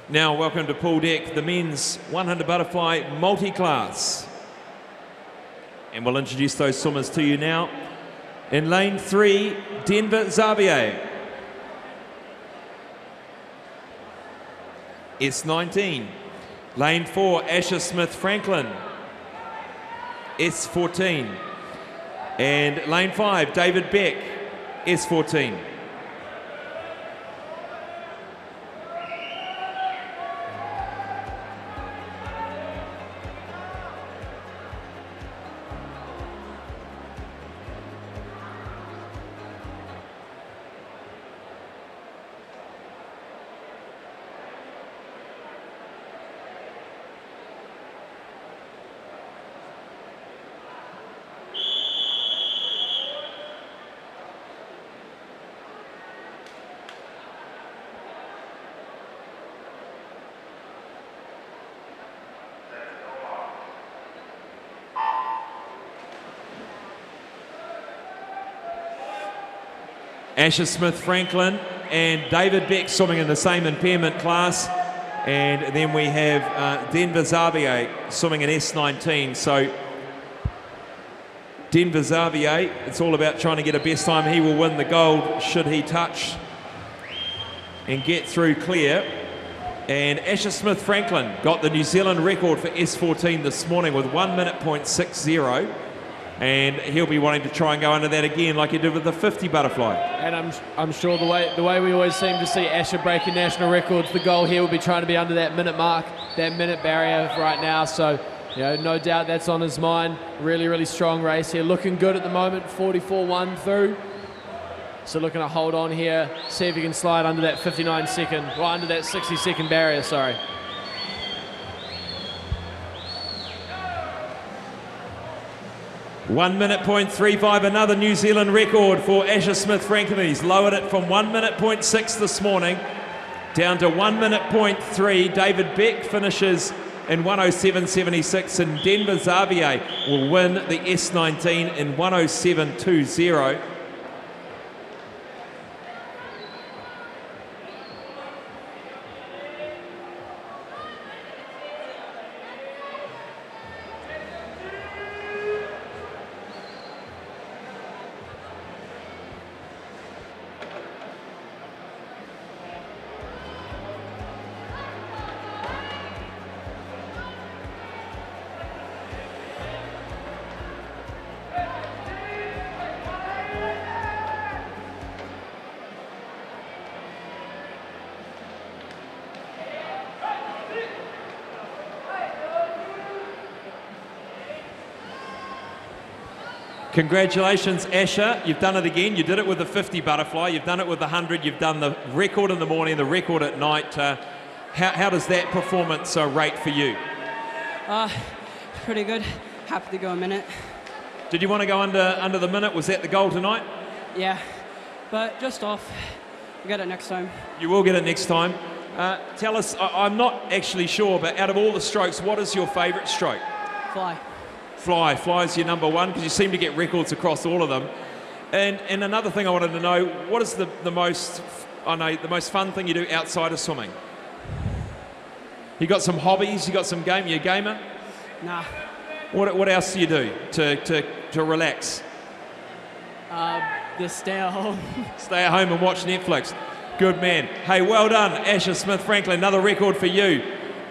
[SPEAKER 1] Now, welcome to pool deck, the men's 100 butterfly multi-class. And we'll introduce those swimmers to you now. In lane 3, Denver Xavier. S19. Lane 4, Asher Smith-Franklin. S14. And lane 5, David Beck. S14. Asher Smith-Franklin and David Beck swimming in the same impairment class. And then we have Denver Xavier swimming in S19. So Denver Xavier, it's all about trying to get a best time. He will win the gold should he touch and get through clear. And Asher Smith-Franklin got the New Zealand record for S14 this morning with 1 minute .60. And he'll be wanting to try and go under that again like he did with the 50 butterfly. And
[SPEAKER 2] I'm sure the way we always seem to see Asher breaking national records, the goal here will be trying to be under that minute mark, that minute barrier right now. So, no doubt that's on his mind. Really, really strong race here. Looking good at the moment, 44-1 through. So looking to hold on here, see if he can slide under that 59-second, or under that 60-second barrier, sorry.
[SPEAKER 1] 1 minute .35, another New Zealand record for Asher Smith-Franklin. He's lowered it from 1 minute .6 this morning down to 1 minute .3. David Beck finishes in 107.76 and Denver Xavier will win the S19 in 107.20. Congratulations, Asher. You've done it again. You did it with the 50 butterfly. You've done it with the 100. You've done the record in the morning, the record at night. How does that performance rate for you?
[SPEAKER 8] Pretty good. Happy to go a minute.
[SPEAKER 1] Did you want to go under the minute? Was that the goal tonight?
[SPEAKER 8] Yeah, but just off. We'll get it next time.
[SPEAKER 1] You will get it next time. Tell us, I'm not actually sure, but out of all the strokes, what is your favourite stroke?
[SPEAKER 8] Fly.
[SPEAKER 1] Fly is your number one because you seem to get records across all of them. And another thing I wanted to know, what is the most fun thing you do outside of swimming? You got some hobbies? You got some game? You a gamer?
[SPEAKER 8] Nah.
[SPEAKER 1] What else do you do to relax?
[SPEAKER 8] Just stay at home.
[SPEAKER 1] Stay at home and watch Netflix. Good man. Hey, well done, Asher Smith-Franklin. Another record for you.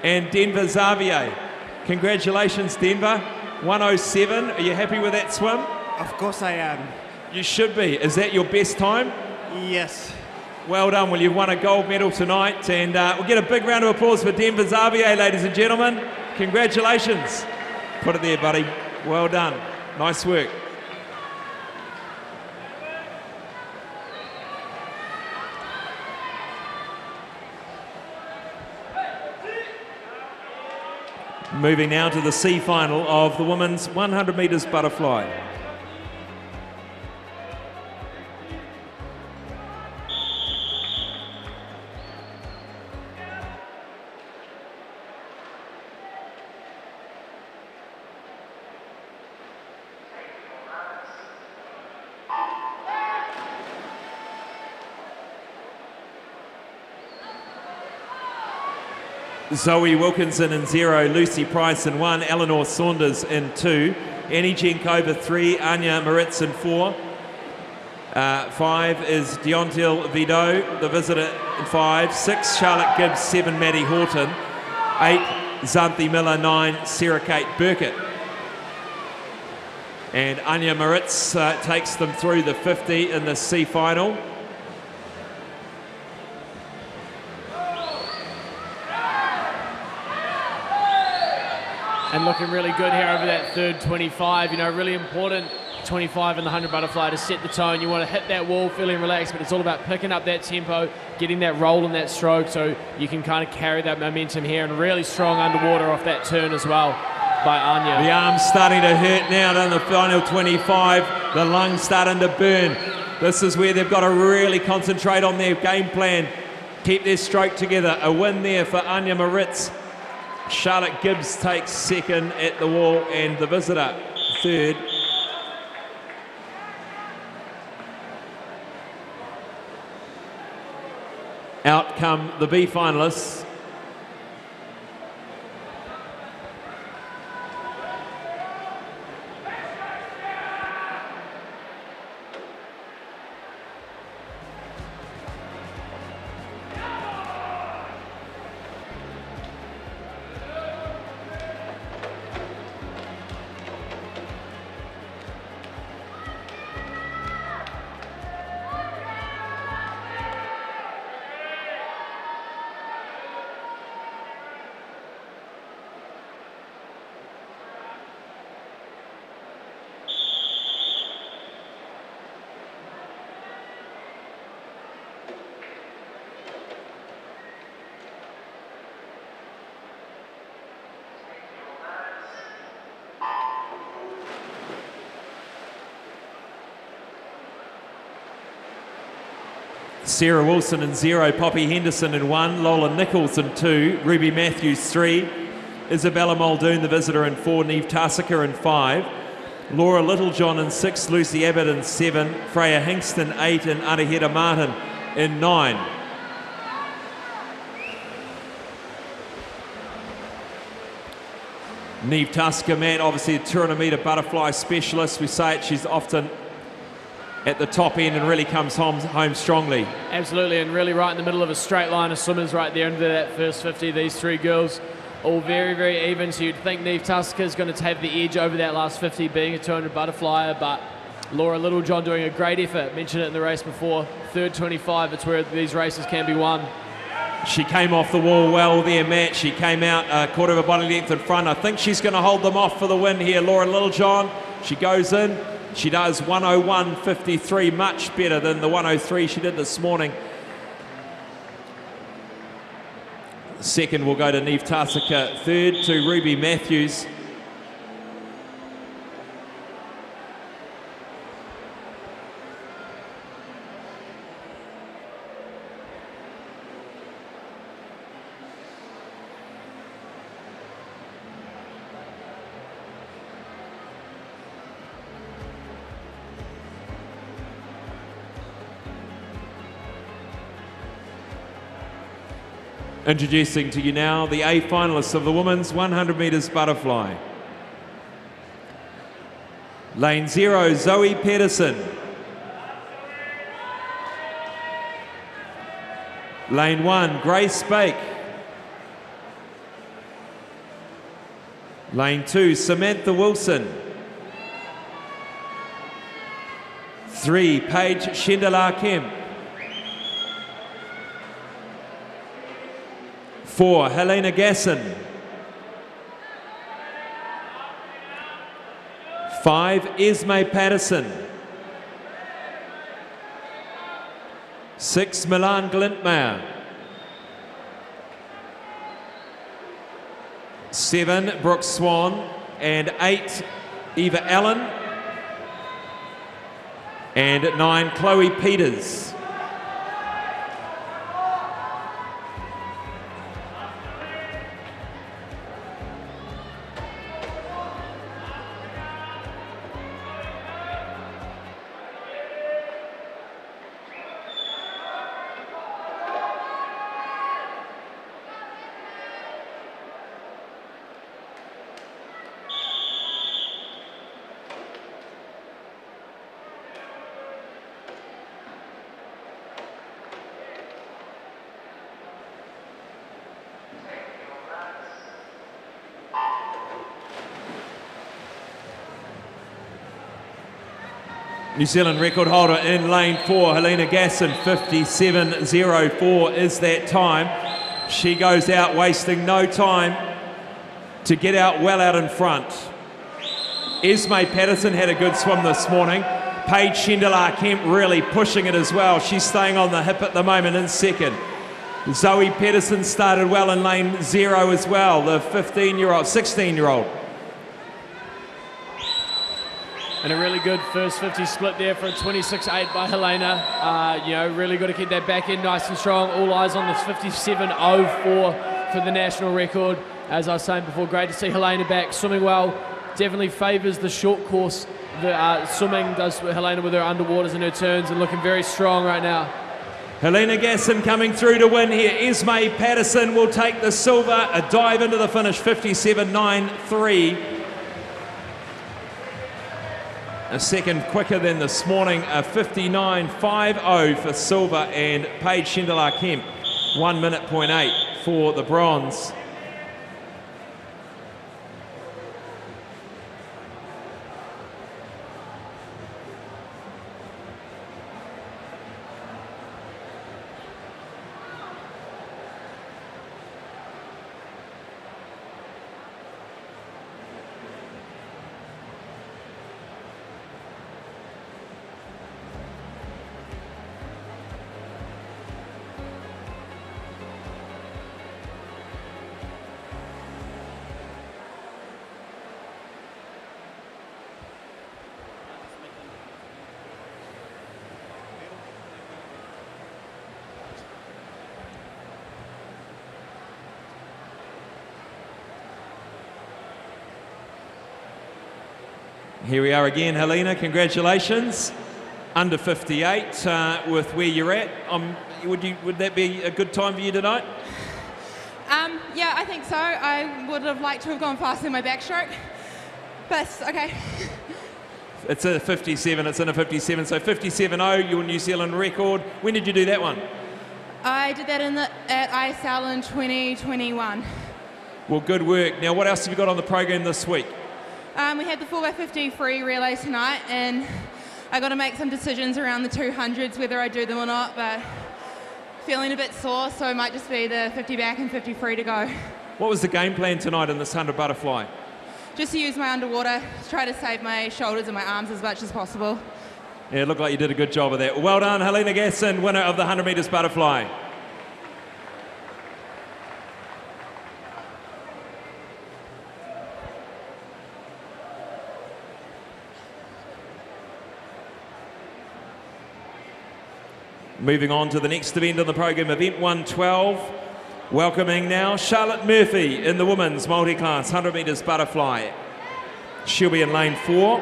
[SPEAKER 1] And Denver Xavier. Congratulations, Denver. 107. Are you happy with that swim?
[SPEAKER 9] Of course I am.
[SPEAKER 1] You should be. Is that your best time?
[SPEAKER 9] Yes.
[SPEAKER 1] Well done. Well, you've won a gold medal tonight, and we'll get a big round of applause for Denver Xavier, ladies and gentlemen. Congratulations. Put it there, buddy. Well done. Nice work. Moving now to the C final of the women's 100 metres butterfly. Zoe Wilkinson in 0, Lucy Price in 1, Eleanor Saunders in 2, Annie Jenkova 3, Anya Moritz in 4. 5 is Deontil Vido, the visitor in 5. 6, Charlotte Gibbs. 7, Maddie Horton. 8, Xanthi Miller. 9, Sarah Kate Burkett. And Anya Moritz takes them through the 50 in the C final.
[SPEAKER 2] And looking really good here over that third 25. You know, really important 25 in the 100 butterfly to set the tone. You want to hit that wall feeling relaxed, but it's all about picking up that tempo, getting that roll in that stroke so you can kind of carry that momentum here, and really strong underwater off that turn as well by Anya.
[SPEAKER 1] The arm's starting to hurt now down the final 25. The lungs starting to burn. This is where they've got to really concentrate on their game plan. Keep their stroke together. A win there for Anya Moritz. Charlotte Gibbs takes second at the wall, and the visitor third. Out come the B finalists. Sarah Wilson in 0, Poppy Henderson in 1, Lola Nichols in 2, Ruby Matthews 3, Isabella Muldoon, the visitor, in 4, Neve Tarsika in 5, Laura Littlejohn in 6, Lucy Abbott in 7, Freya Hingston 8, and Ariheta Martin in 9. Neve Tarsika, Matt, obviously a 200-metre butterfly specialist. We say it, she's often at the top end and really comes home strongly.
[SPEAKER 2] Absolutely, and really right in the middle of a straight line of swimmers right there into that first 50. These three girls all very, very even, so you'd think Neve Tarsika is going to have the edge over that last 50, being a 200 butterflyer, but Laura Littlejohn doing a great effort. Mentioned it in the race before, third 25, it's where these races can be won.
[SPEAKER 1] She came off the wall well there, Matt. She came out a quarter of a body length in front. I think she's going to hold them off for the win here, Laura Littlejohn. She goes in. She does 101.53, much better than the 103 she did this morning. Second will go to Neve Tarsika. Third to Ruby Matthews. Introducing to you now the A finalists of the women's 100 metres butterfly. Lane 0, Zoe Pedersen. Lane 1, Grace Bake. Lane 2, Samantha Wilson. 3, Paige Shendalar Kemp. 4, Helena Gasson. 5, Esme Patterson. 6, Milan Glintmeyer. 7, Brooke Swan. And 8, Eva Allen. And 9, Chloe Peters. New Zealand record holder in lane 4, Helena Gasson, 57.04 is that time. She goes out wasting no time to get out well out in front. Esme Patterson had a good swim this morning. Paige Schindelar-Kemp really pushing it as well. She's staying on the hip at the moment in second. Zoe Pedersen started well in lane 0 as well, the 16-year-old.
[SPEAKER 2] And a really good first 50 split there for a 26.8 by Helena. You know, really got to keep that back end nice and strong. All eyes on this 57.04 for the national record. As I was saying before, great to see Helena back, swimming well. Definitely favours the short course. The swimming does Helena with her underwaters and her turns and looking very strong right now.
[SPEAKER 1] Helena Gasson coming through to win here. Esme Patterson will take the silver. A dive into the finish, 57.93. A second quicker than this morning, a 59.50 for silver, and Paige Schindelar-Kemp, 1 minute .8 for the bronze. Here we are again, Helena, congratulations. Under 58 with where you're at. Would that be a good time for you tonight?
[SPEAKER 9] Yeah, I think so. I would have liked to have gone faster in my backstroke, but okay.
[SPEAKER 1] It's a 57, it's in a 57, so 57.0, your New Zealand record. When did you do that one?
[SPEAKER 9] I did that at ISL in 2021.
[SPEAKER 1] Well, good work. Now, what else have you got on the program this week?
[SPEAKER 9] We had the 4x50 free relay tonight, and I got to make some decisions around the 200s, whether I do them or not, but feeling a bit sore, so it might just be the 50 back and 50 free to go.
[SPEAKER 1] What was the game plan tonight in this 100 butterfly?
[SPEAKER 9] Just to use my underwater, try to save my shoulders and my arms as much as possible.
[SPEAKER 1] Yeah, it looked like you did a good job of that. Well done, Helena Gasson, winner of the 100 metres butterfly. Moving on to the next event on the program, event 112. Welcoming now Charlotte Murphy in the women's multi-class 100 metres butterfly. She'll be in lane 4.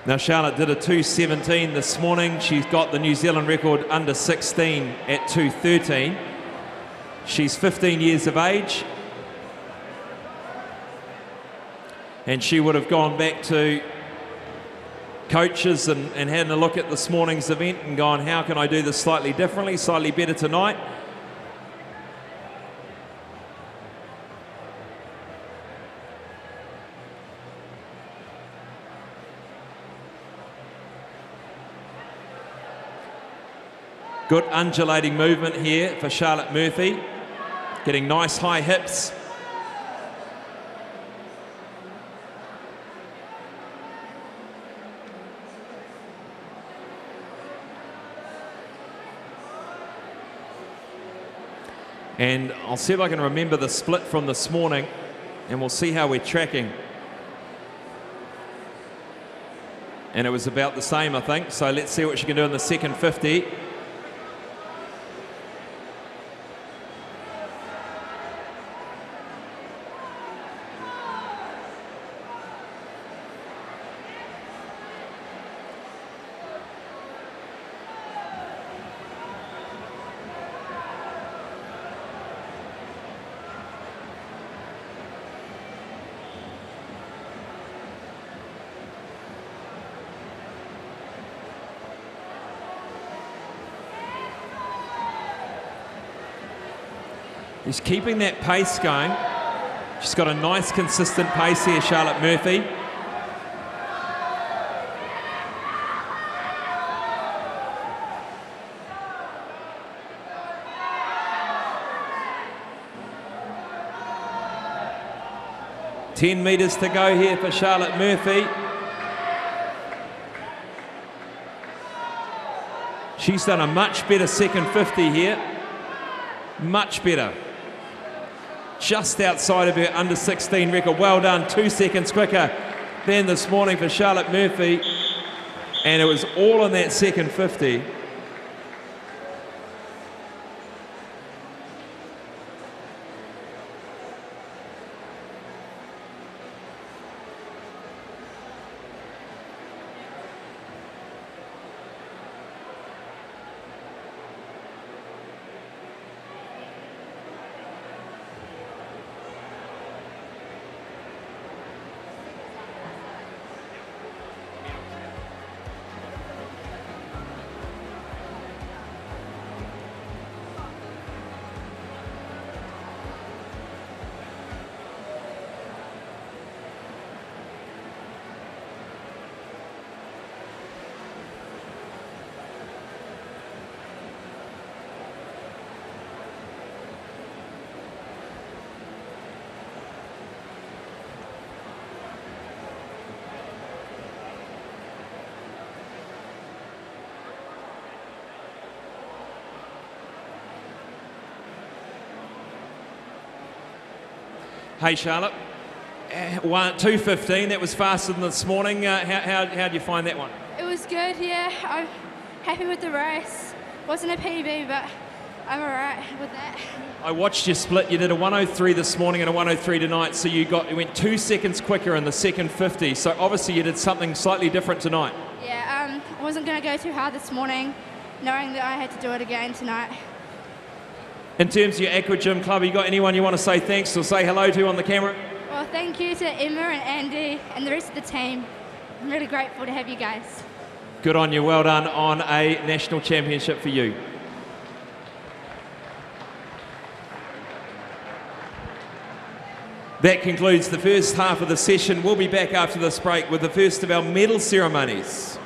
[SPEAKER 1] Now Charlotte did a 2:17 this morning. She's got the New Zealand record under 16 at 2:13. She's 15 years of age. And she would have gone back to coaches and had a look at this morning's event and gone, how can I do this slightly differently, slightly better tonight? Good undulating movement here for Charlotte Murphy, getting nice high hips. And I'll see if I can remember the split from this morning, and we'll see how we're tracking. And it was about the same, I think, so let's see what she can do in the second 50. She's keeping that pace going. She's got a nice consistent pace here, Charlotte Murphy. Ten metres to go here for Charlotte Murphy. She's done a much better second 50 here. Much better. Just outside of her under 16 record. Well done, 2 seconds quicker than this morning for Charlotte Murphy. And it was all in that second 50. Hey Charlotte, 2:15, that was faster than this morning. How did you find that one?
[SPEAKER 10] It was good, yeah. I'm happy with the race. Wasn't a PB, but I'm all right with that.
[SPEAKER 1] I watched your split. You did a 1:03 this morning and a 1:03 tonight, so you went 2 seconds quicker in the second 50. So obviously you did something slightly different tonight.
[SPEAKER 10] Yeah, I wasn't going to go too hard this morning, knowing that I had to do it again tonight.
[SPEAKER 1] In terms of your Aqua Gym Club, you got anyone you want to say thanks or say hello to on the camera?
[SPEAKER 10] Well, thank you to Emma and Andy and the rest of the team. I'm really grateful to have you guys.
[SPEAKER 1] Good on you. Well done on a national championship for you. That concludes the first half of the session. We'll be back after this break with the first of our medal ceremonies.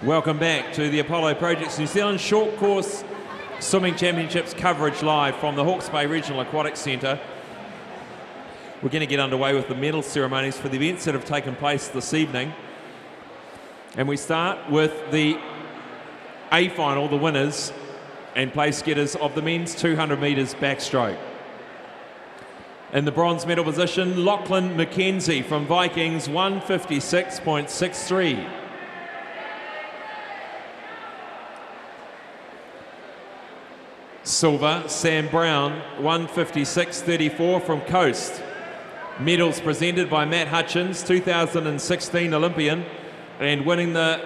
[SPEAKER 1] Welcome back to the Apollo Projects New Zealand Short Course Swimming Championships coverage live from the Hawke's Bay Regional Aquatic Centre. We're going to get underway with the medal ceremonies for the events that have taken place this evening. And we start with the A final, the winners and place getters of the men's 200 metres backstroke. In the bronze medal position, Lachlan McKenzie from Vikings, 156.63. Silver, Sam Brown, 156.34 from Coast. Medals presented by Matt Hutchins, 2016 Olympian, and winning the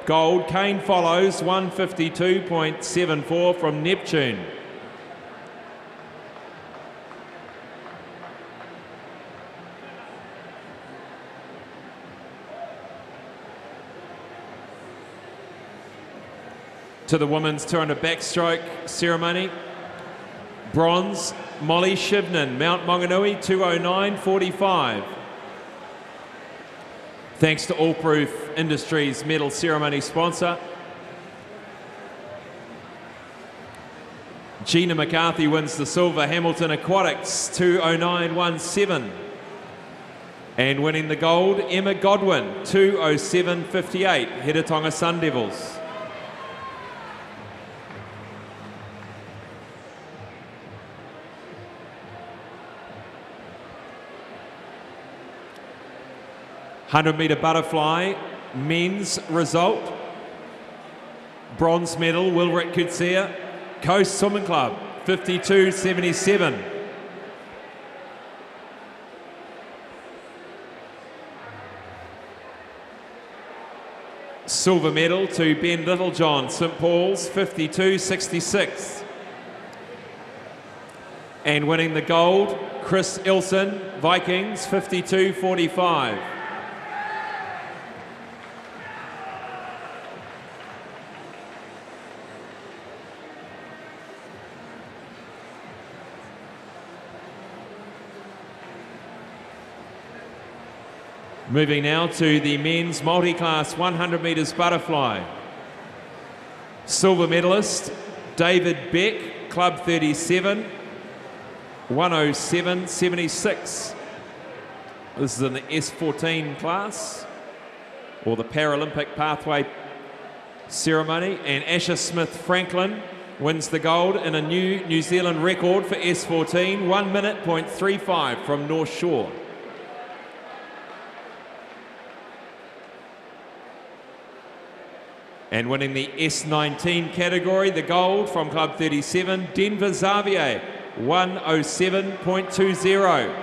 [SPEAKER 1] gold, Kane Follows, 152.74 from Neptune. To the women's 200 backstroke ceremony. Bronze, Molly Shivnan, Mount Maunganui, 209.45. Thanks to All Proof Industries medal ceremony sponsor. Gina McCarthy wins the silver, Hamilton Aquatics, 209.17. And winning the gold, Emma Godwin, 207.58, Hedatonga Sun Devils. Hundred-metre butterfly, men's result. Bronze medal, Wilrick Kutzea, Coast Swimming Club, 52.77. Silver medal to Ben Littlejohn, St Paul's, 52.66. And winning the gold, Chris Ilson, Vikings, 52.45. Moving now to the men's multi-class 100 metres butterfly. Silver medalist, David Beck, Club 37, 107.76. This is in the S14 class, or the Paralympic pathway ceremony. And Asher Smith Franklin wins the gold in a new New Zealand record for S14, 1 minute .35 from North Shore. And winning the S19 category, the gold from Club 37, Denver Xavier, 107.20.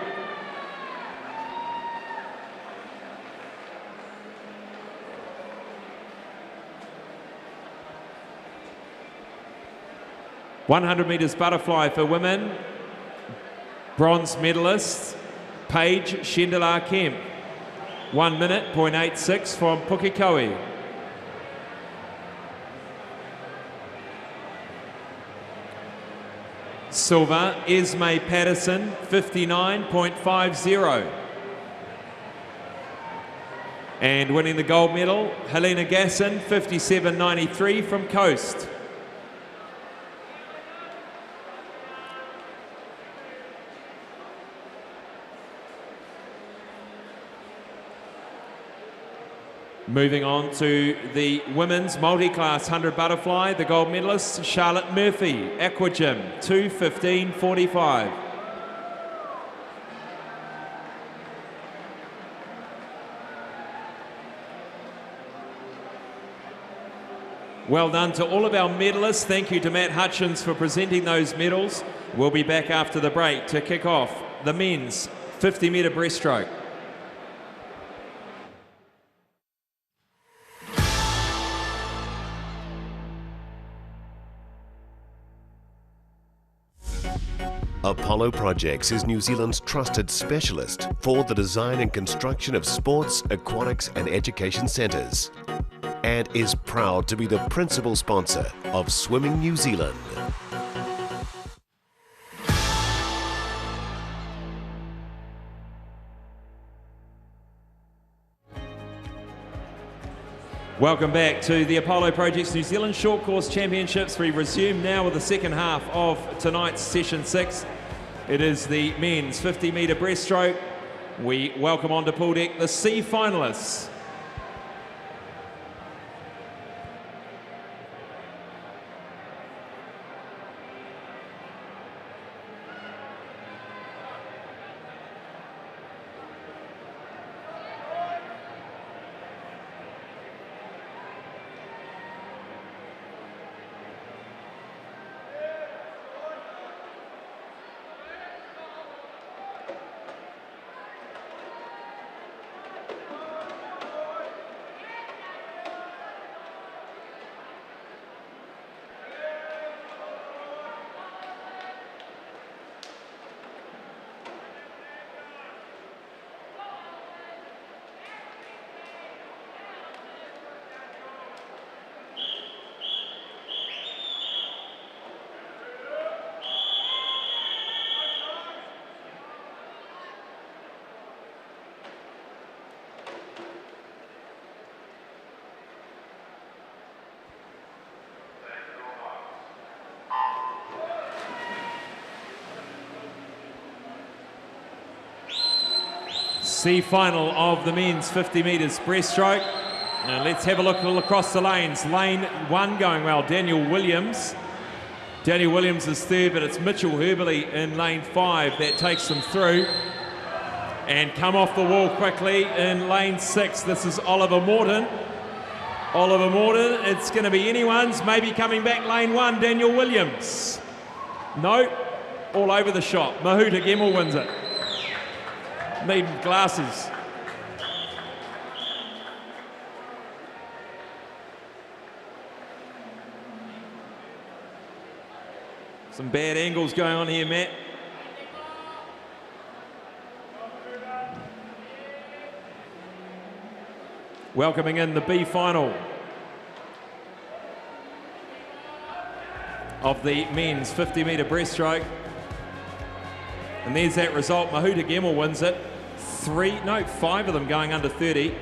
[SPEAKER 1] .100 metres butterfly for women, bronze medalist, Paige Shendelar Kemp, 1 minute .86 from Pukekohe. Silver, Esme Patterson, 59.50. And winning the gold medal, Helena Gasson, 57.93 from Coast. Moving on to the women's multi-class 100 butterfly, the gold medalist, Charlotte Murphy, Aquagym, 2:15.45. Well done to all of our medalists. Thank you to Matt Hutchins for presenting those medals. We'll be back after the break to kick off the men's 50-metre breaststroke.
[SPEAKER 3] Apollo Projects is New Zealand's trusted specialist for the design and construction of sports, aquatics and education centres, and is proud to be the principal sponsor of Swimming New Zealand.
[SPEAKER 1] Welcome back to the Apollo Projects New Zealand Short Course Championships. We resume now with the second half of tonight's session 6. It is the men's 50-metre breaststroke. We welcome onto pool deck the C finalists. C final of the men's 50 metres breaststroke. Now let's have a look across the lanes. Lane 1 going well, Daniel Williams. Daniel Williams is third, but it's Mitchell Herberley in lane 5 that takes them through. And come off the wall quickly in lane 6. This is Oliver Morton. Oliver Morton, it's going to be anyone's, maybe coming back lane 1, Daniel Williams. No, all over the shop. Mahuta Gemmell wins it. Need glasses. Some bad angles going on here, Matt. Welcoming in the B final of the men's 50-metre breaststroke. And there's that result. Mahuta Gemmell wins it. 5 of them going under 30.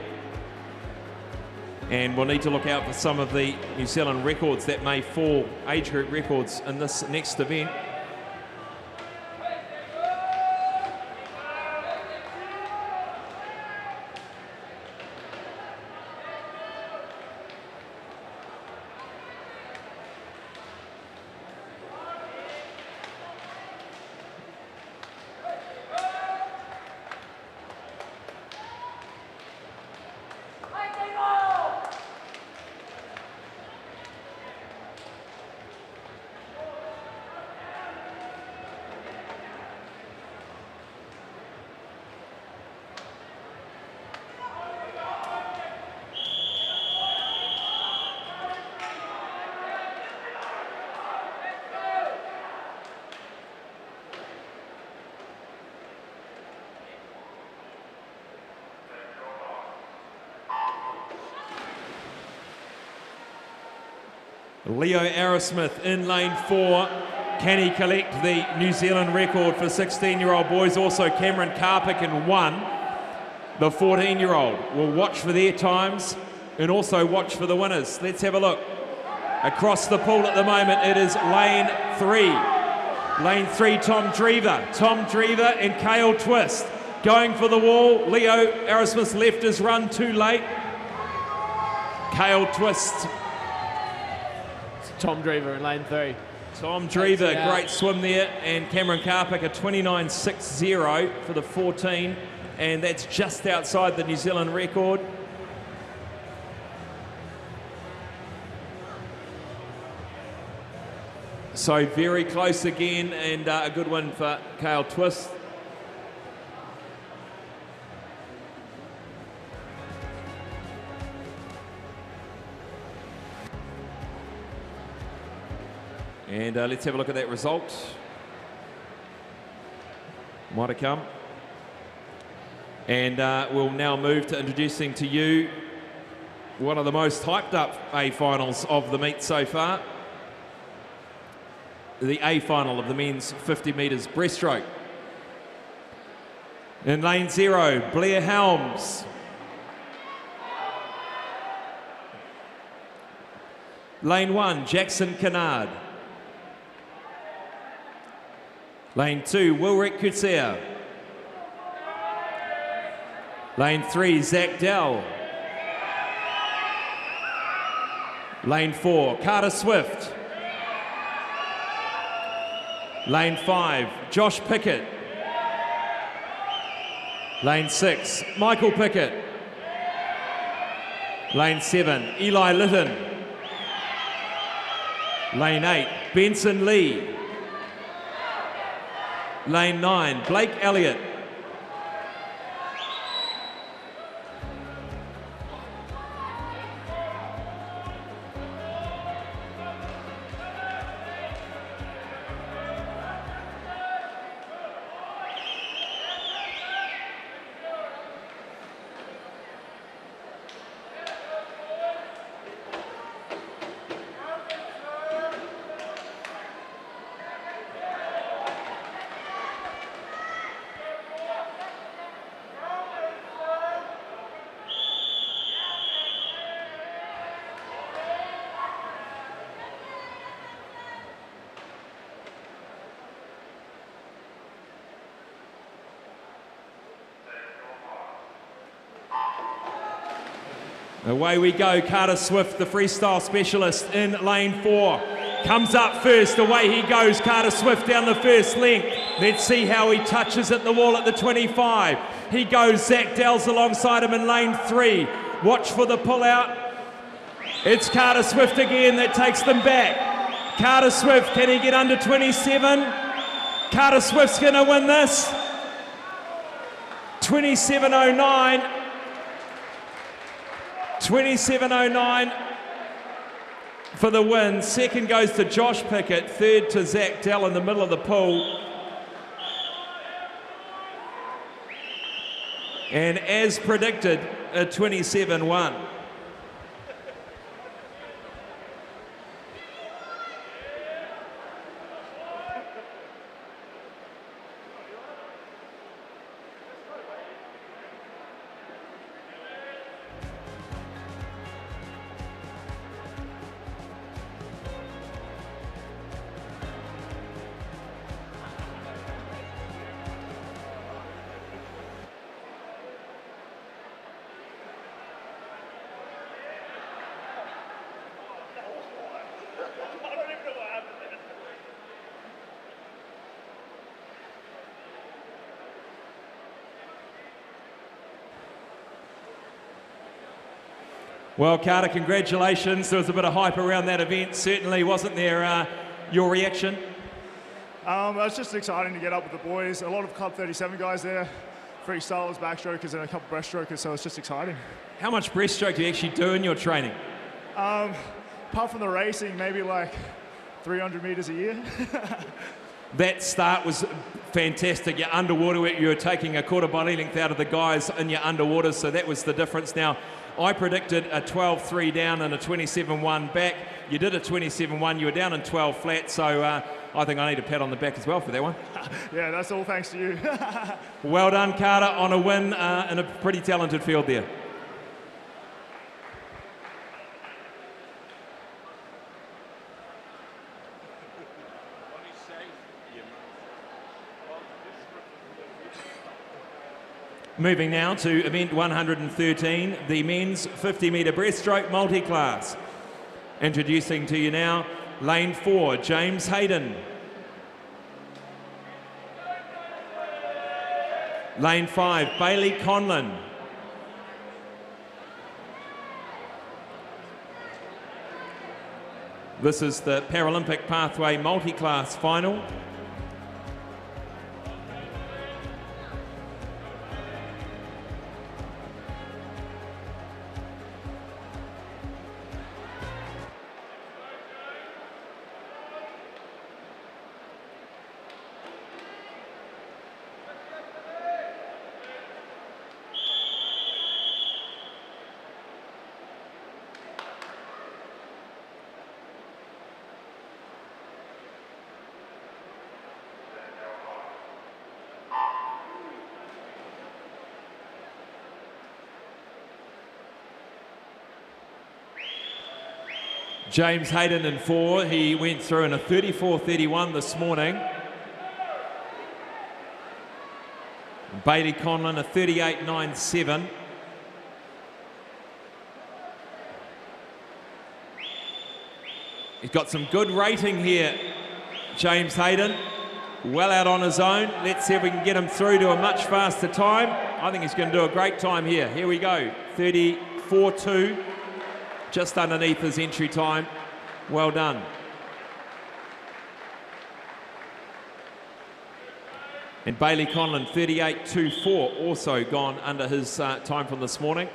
[SPEAKER 1] And we'll need to look out for some of the New Zealand records that may fall, age group records, in this next event. Leo Arrowsmith in lane 4. Can he collect the New Zealand record for 16-year-old boys? Also Cameron Karpik in 1. The 14-year-old. We'll watch for their times and also watch for the winners. Let's have a look. Across the pool at the moment, it is lane 3. Lane 3, Tom Drever. Tom Drever and Cale Twist going for the wall. Leo Arrowsmith's left his run too late. Cale Twist.
[SPEAKER 2] Tom Drever in lane 3.
[SPEAKER 1] Tom Drever, great swim there, and Cameron Karpik a 29.60 for the 14, and that's just outside the New Zealand record. So very close again, and a good win for Cale Twist. And let's have a look at that result. Might have come. And we'll now move to introducing to you one of the most hyped up A finals of the meet so far. The A final of the men's 50 metres breaststroke. In lane 0, Blair Helms. Lane 1, Jackson Kennard. Lane 2, Wilrick Kutsia. Lane 3, Zach Dell. Lane 4, Carter Swift. Lane 5, Josh Pickett. Lane 6, Michael Pickett. Lane 7, Eli Litton. Lane 8, Benson Lee. Lane 9, Blake Elliott. Away we go, Carter Swift, the freestyle specialist in lane 4. Comes up first, away he goes, Carter Swift down the first length. Let's see how he touches at the wall at the 25. He goes, Zach Dell's alongside him in lane 3. Watch for the pull-out. It's Carter Swift again that takes them back. Carter Swift, can he get under 27? Carter Swift's gonna win this. 27.09. 27.09 for the win. Second goes to Josh Pickett. Third to Zach Dell in the middle of the pool. And as predicted, a 27-1. Well, Carter, congratulations. There was a bit of hype around that event. Certainly, wasn't there? Your reaction?
[SPEAKER 11] It was just exciting to get up with the boys. A lot of Club 37 guys there, freestylers, backstrokers, and a couple breaststrokers, so it's just exciting.
[SPEAKER 1] How much breaststroke do you actually do in your training?
[SPEAKER 11] Apart from the racing, maybe like 300 meters a year.
[SPEAKER 1] That start was fantastic. You're underwater, you were taking a quarter body length out of the guys in your underwater, so that was the difference. Now, I predicted a 12.3 down and a 27.1 back. You did a 27.1, you were down in 12 flat, so I think I need a pat on the back as well for that one.
[SPEAKER 11] Yeah, that's all thanks to you.
[SPEAKER 1] Well done, Carter, on a win in a pretty talented field there. Moving now to event 113, the men's 50-metre breaststroke multi-class. Introducing to you now, lane 4, James Hayden. Lane 5, Bailey Conlon. This is the Paralympic Pathway multi-class final. James Hayden in 4. He went through in a 34.31 this morning. Bailey Conlon, a 38.97. He's got some good rating here, James Hayden. Well out on his own. Let's see if we can get him through to a much faster time. I think he's going to do a great time here. Here we go, 34.2, just underneath his entry time. Well done. And Bailey Conlon, 38.24, also gone under his time from this morning.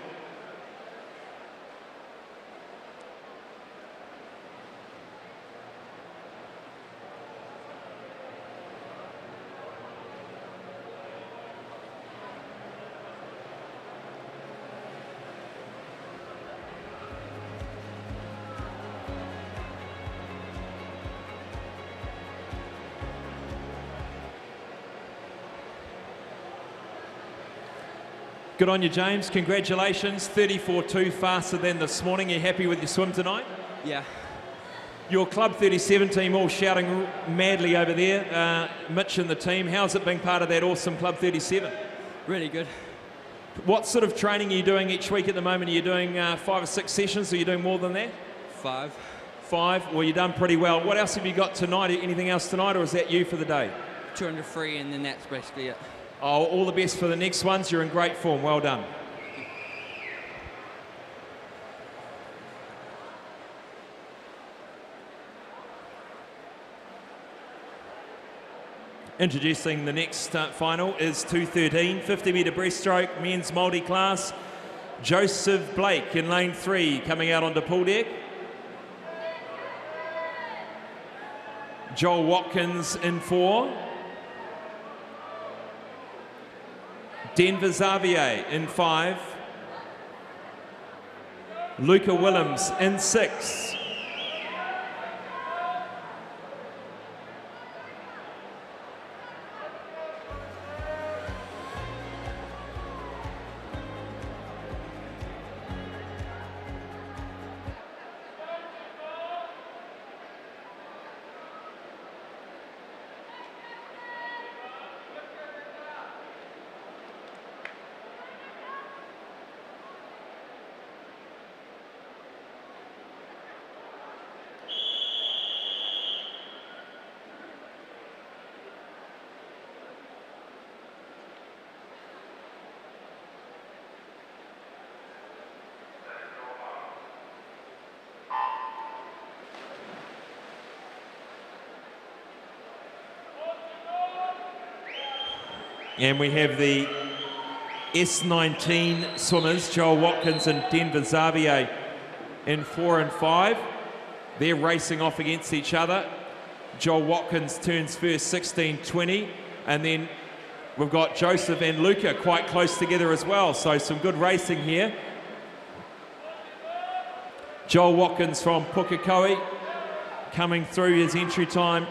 [SPEAKER 1] Good on you, James. Congratulations. 34.2 faster than this morning. You happy with your swim tonight?
[SPEAKER 12] Yeah.
[SPEAKER 1] Your Club 37 team all shouting madly over there. Mitch and the team. How's it being part of that awesome Club 37?
[SPEAKER 12] Really good.
[SPEAKER 1] What sort of training are you doing each week at the moment? Are you doing 5 or 6 sessions, or are you doing more than that?
[SPEAKER 12] 5.
[SPEAKER 1] 5? Well, you've done pretty well. What else have you got tonight? Anything else tonight, or is that you for the day?
[SPEAKER 12] 200 free, and then that's basically it.
[SPEAKER 1] Oh, all the best for the next ones. You're in great form. Well done. Introducing the next final is 2:13, 50-metre breaststroke, men's multi-class. Joseph Blake in lane 3 coming out onto pool deck. Joel Watkins in 4. Denver Xavier in 5. Luca Willems in 6. And we have the S19 swimmers, Joel Watkins and Denver Xavier in 4 and 5. They're racing off against each other. Joel Watkins turns first, 16.20, and then we've got Joseph and Luca quite close together as well, so some good racing here. Joel Watkins from Pukekohe coming through his entry time,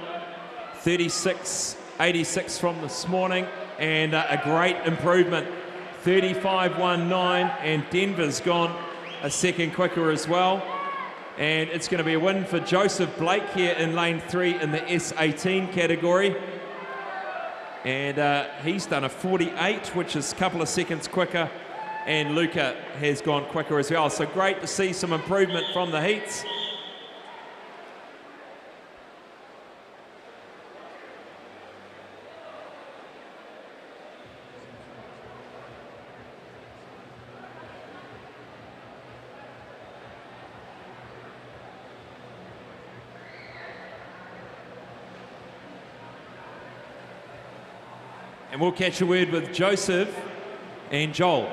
[SPEAKER 1] 36.86 from this morning. And a great improvement, 35.19, and Denver's gone a second quicker as well. And it's going to be a win for Joseph Blake here in lane 3 in the S18 category. And he's done a 48, which is a couple of seconds quicker, and Luca has gone quicker as well. So great to see some improvement from the heats. And we'll catch a word with Joseph and Joel.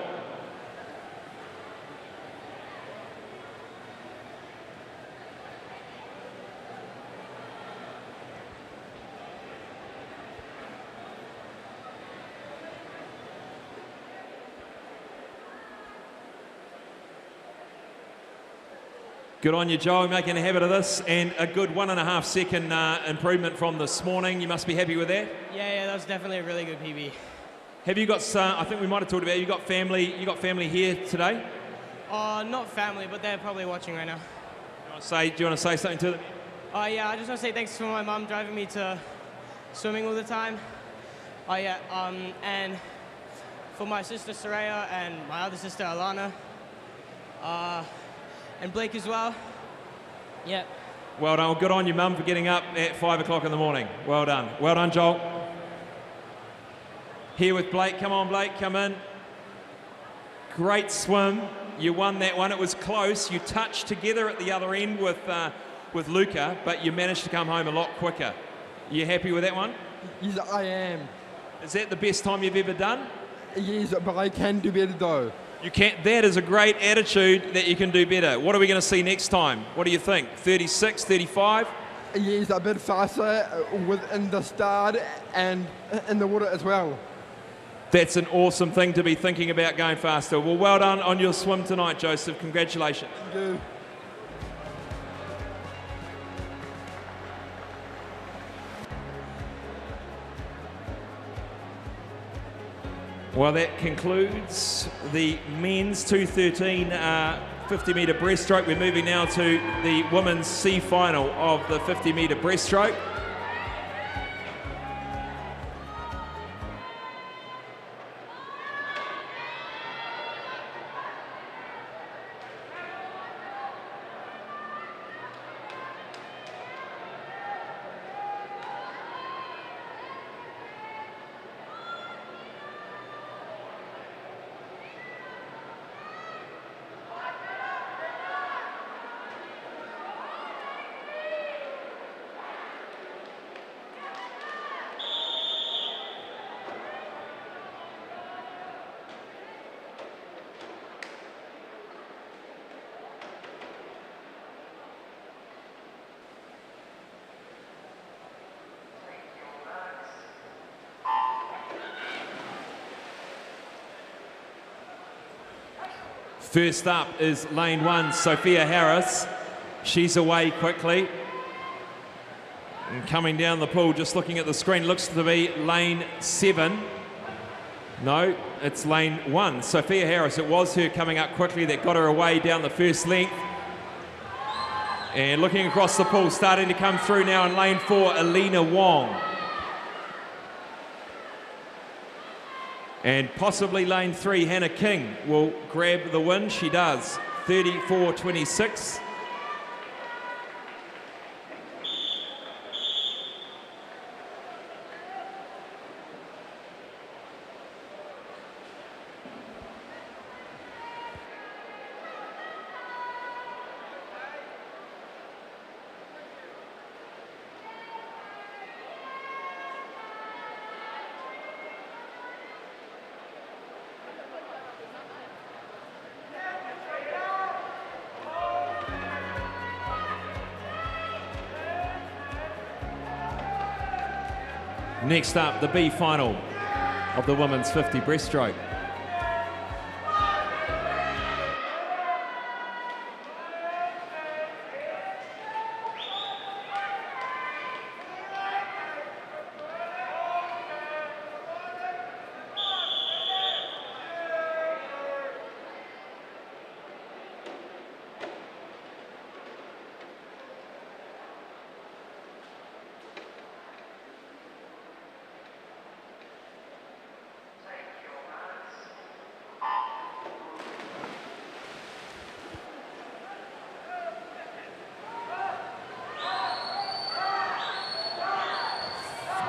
[SPEAKER 1] Good on you, Joel, making a habit of this, and a good 1.5 second improvement from this morning. You must be happy with that?
[SPEAKER 13] Yeah, that was definitely a really good PB.
[SPEAKER 1] Have you got, I think we might have talked about, you got family here today?
[SPEAKER 13] Not family, but they're probably watching right now.
[SPEAKER 1] Do you want to say something to them?
[SPEAKER 13] Yeah, I just want to say thanks for my mum driving me to swimming all the time. And for my sister Soraya and my other sister Alana, and Blake as well. Yeah.
[SPEAKER 1] Well done. Well, good on your mum for getting up at 5 o'clock in the morning. Well done. Well done, Joel. Here with Blake. Come on, Blake, come in. Great swim. You won that one. It was close. You touched together at the other end with Luca, but you managed to come home a lot quicker. You happy with that one?
[SPEAKER 14] Yes, I am.
[SPEAKER 1] Is that the best time you've ever done?
[SPEAKER 14] Yes, but I can do better though.
[SPEAKER 1] You can. That is a great attitude that you can do better. What are we going to see next time? What do you think? 36, 35?
[SPEAKER 14] Yes, a bit faster within the start and in the water as well.
[SPEAKER 1] That's an awesome thing to be thinking about, going faster. Well, well done on your swim tonight, Joseph. Congratulations.
[SPEAKER 14] Thank you.
[SPEAKER 1] Well, that concludes the men's 213 50-metre breaststroke. We're moving now to the women's C final of the 50-metre breaststroke. First up is lane 1, Sophia Harris. She's away quickly. And coming down the pool, just looking at the screen, looks to be lane 7. No, it's lane 1. Sophia Harris, it was her coming up quickly that got her away down the first length. And looking across the pool, starting to come through now in lane 4, Alina Wong. And possibly lane 3, Hannah King will grab the win. She does. 34.26. Next up, the B final of the women's 50 breaststroke.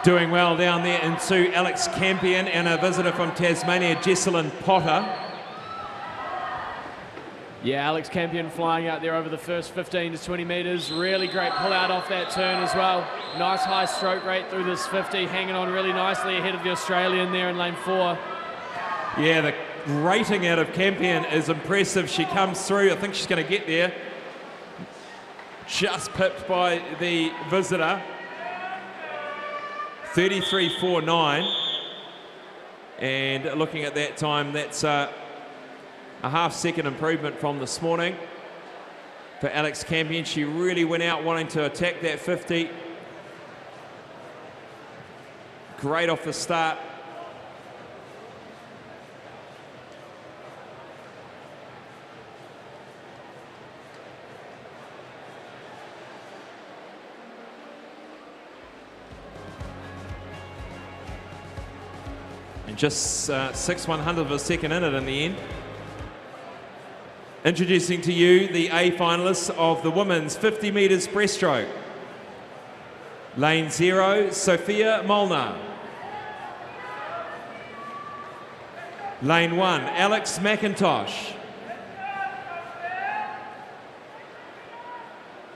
[SPEAKER 1] Doing well down there into Alex Campion and a visitor from Tasmania, Jesselyn Potter.
[SPEAKER 2] Yeah, Alex Campion flying out there over the first 15 to 20 metres. Really great pull out off that turn as well. Nice high stroke rate through this 50, hanging on really nicely ahead of the Australian there in lane 4.
[SPEAKER 1] Yeah, the rating out of Campion is impressive. She comes through. I think she's going to get there. Just pipped by the visitor. 33.49, and looking at that time, that's a half-second improvement from this morning for Alex Campion. She really went out wanting to attack that 50. Great off the start. Just 6/100 of a second in it in the end. Introducing to you the A finalists of the women's 50 metres breaststroke. Lane 0, Sophia Molnar. Lane 1, Alex McIntosh.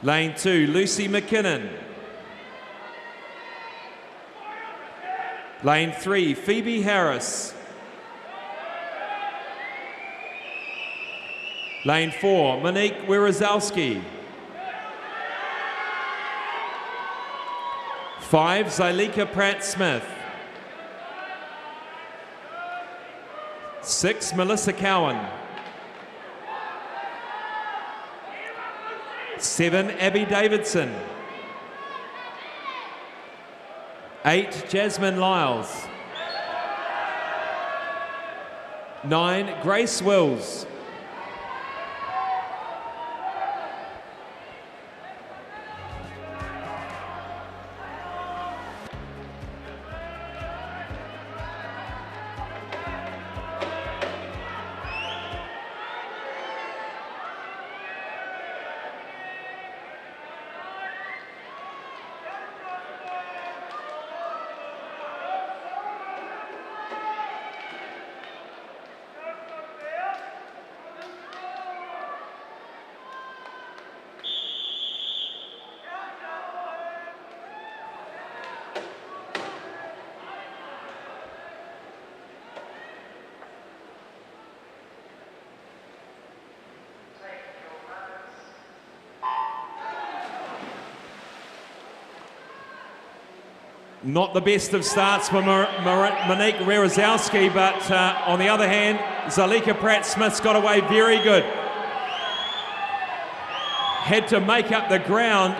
[SPEAKER 1] Lane 2, Lucy McKinnon. Lane 3, Phoebe Harris. Lane 4, Monique Wierzowski. 5, Zyleka Pratt-Smith. 6, Melissa Cowan. 7, Abby Davidson. 8, Jasmine Lyles. 9, Grace Wills. Not the best of starts for Monique Wierzowski, but on the other hand, Zyleka Pratt-Smith's got away very good. Had to make up the ground.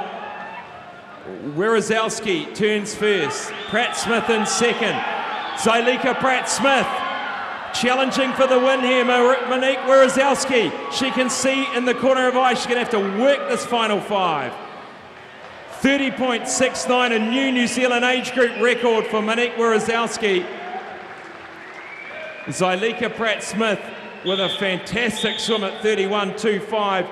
[SPEAKER 1] Wierzowski turns first. Pratt-Smith in second. Zyleka Pratt-Smith challenging for the win here. Monique Wierzowski. She can see in the corner of eye she's going to have to work this final 5. 30.69, a New Zealand age group record for Monique Wierzowski. Zyleka Pratt-Smith with a fantastic swim at 31.25,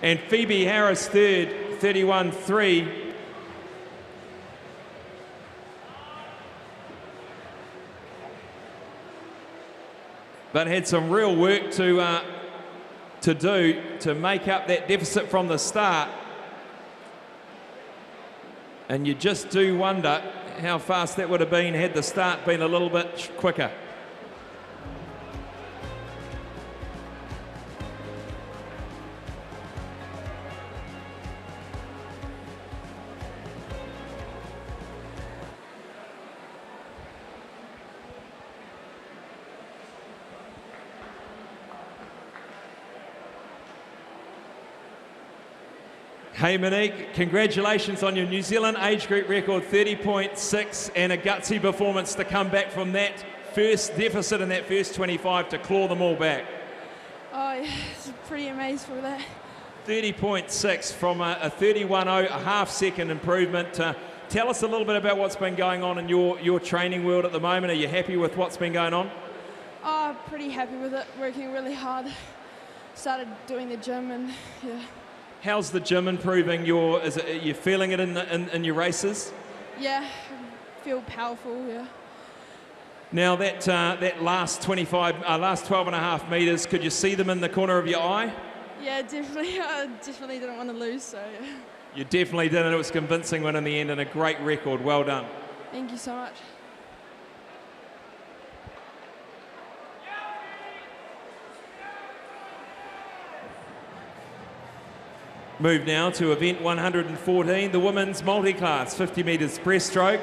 [SPEAKER 1] and Phoebe Harris third, 31.3. But had some real work to do to make up that deficit from the start. And you just do wonder how fast that would have been had the start been a little bit quicker. Hey Monique, congratulations on your New Zealand age group record, 30.6, and a gutsy performance to come back from that first deficit in that first 25 to claw them all back.
[SPEAKER 10] Oh, yeah, it's pretty amazed for that.
[SPEAKER 1] 30.6 from a 31.0, a half-second improvement. Tell us a little bit about what's been going on in your training world at the moment. Are you happy with what's been going on?
[SPEAKER 10] Oh, pretty happy with it, working really hard. Started doing the gym and yeah.
[SPEAKER 1] How's the gym improving? Are you feeling it in your races?
[SPEAKER 10] Yeah, I feel powerful, yeah.
[SPEAKER 1] Now that last 12 and a half metres, could you see them in the corner of your eye?
[SPEAKER 10] Yeah, definitely. I definitely didn't want to lose, so yeah.
[SPEAKER 1] You definitely did, and it was a convincing one in the end and a great record. Well done.
[SPEAKER 10] Thank you so much.
[SPEAKER 1] Move now to event 114, the women's multi-class 50 metres breaststroke.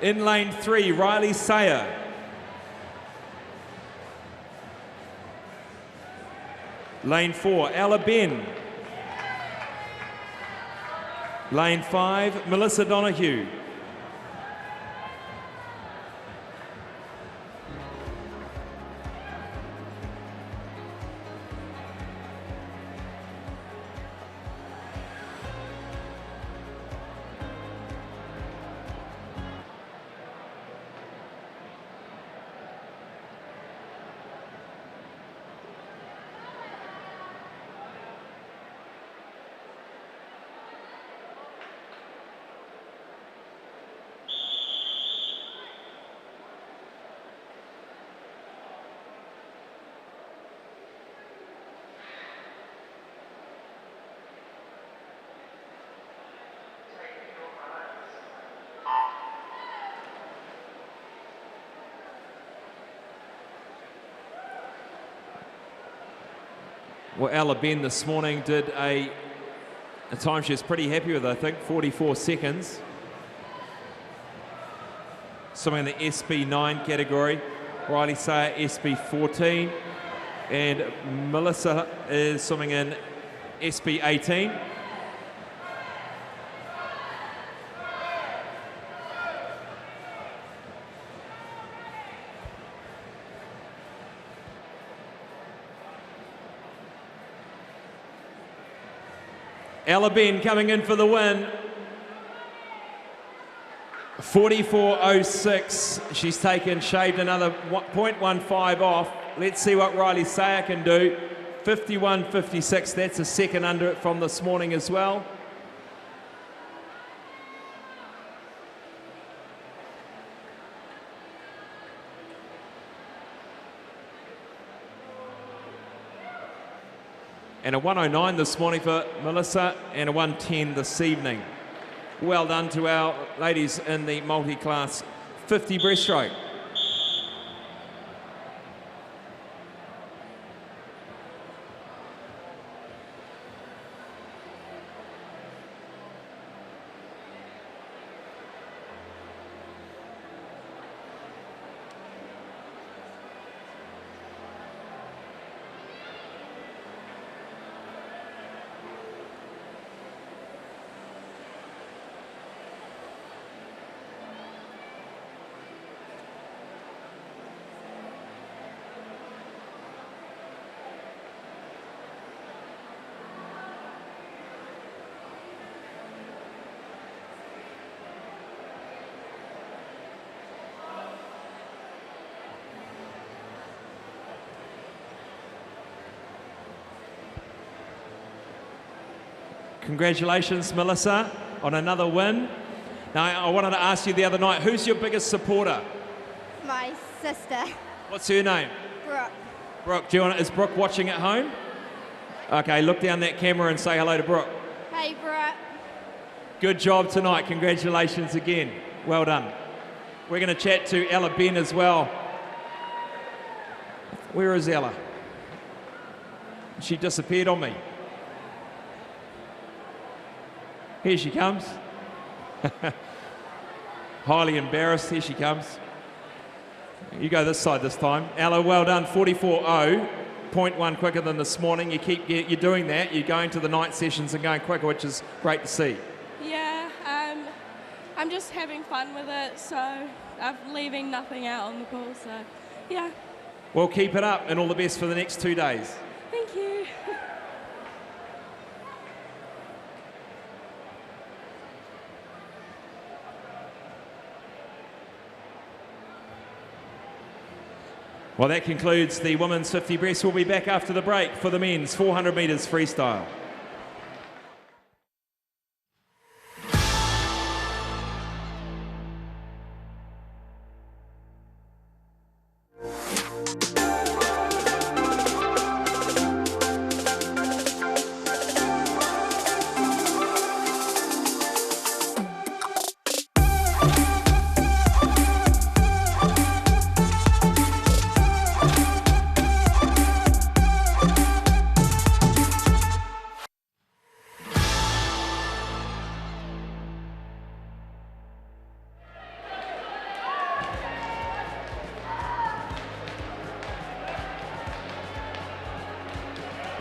[SPEAKER 1] In lane 3, Riley Sayer. Lane 4, Ella Ben. Lane 5, Melissa Donoghue. Well, Ella Ben this morning did a time she was pretty happy with, I think, 44 seconds. Swimming in the SB9 category. Riley Sayer, SB14. And Melissa is swimming in SB18. Ella Ben coming in for the win. 44.06. She's shaved another 0.15 off. Let's see what Riley Sayer can do. 51.56. That's a second under it from this morning as well. And a 109 this morning for Melissa, and a 110 this evening. Well done to our ladies in the multi-class 50 breaststroke. Congratulations, Melissa, on another win. Now, I wanted to ask you the other night, who's your biggest supporter?
[SPEAKER 10] My sister.
[SPEAKER 1] What's her name?
[SPEAKER 10] Brooke.
[SPEAKER 1] Brooke. Is Brooke watching at home? Okay, look down that camera and say hello to Brooke.
[SPEAKER 10] Hey, Brooke.
[SPEAKER 1] Good job tonight. Congratulations again. Well done. We're going to chat to Ella Ben as well. Where is Ella? She disappeared on me. Here she comes. Highly embarrassed. Here she comes. You go this side this time. Ella, well done. 44.0. 0.1 quicker than this morning. You're doing that. You're going to the night sessions and going quicker, which is great to see.
[SPEAKER 15] Yeah, I'm just having fun with it, so I'm leaving nothing out on the pool, so yeah.
[SPEAKER 1] Well, keep it up and all the best for the next 2 days.
[SPEAKER 15] Thank you.
[SPEAKER 1] Well, that concludes the women's 50 breast. We'll be back after the break for the men's 400 metres freestyle.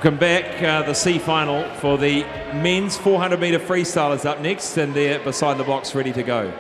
[SPEAKER 1] Welcome back. The C final for the men's 400 metre freestyle is up next, and they're beside the box ready to go.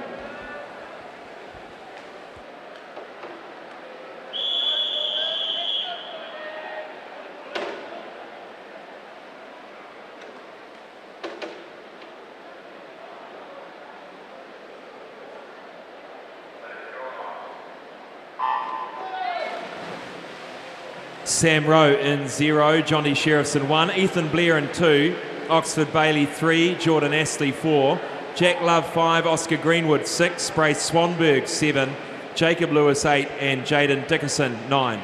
[SPEAKER 1] Sam Rowe in 0, Johnny Sheriffs in 1, Ethan Blair in 2, Oxford Bailey 3, Jordan Astley 4, Jack Love 5, Oscar Greenwood 6, Brace Swanberg 7, Jacob Lewis 8 and Jaden Dickerson 9.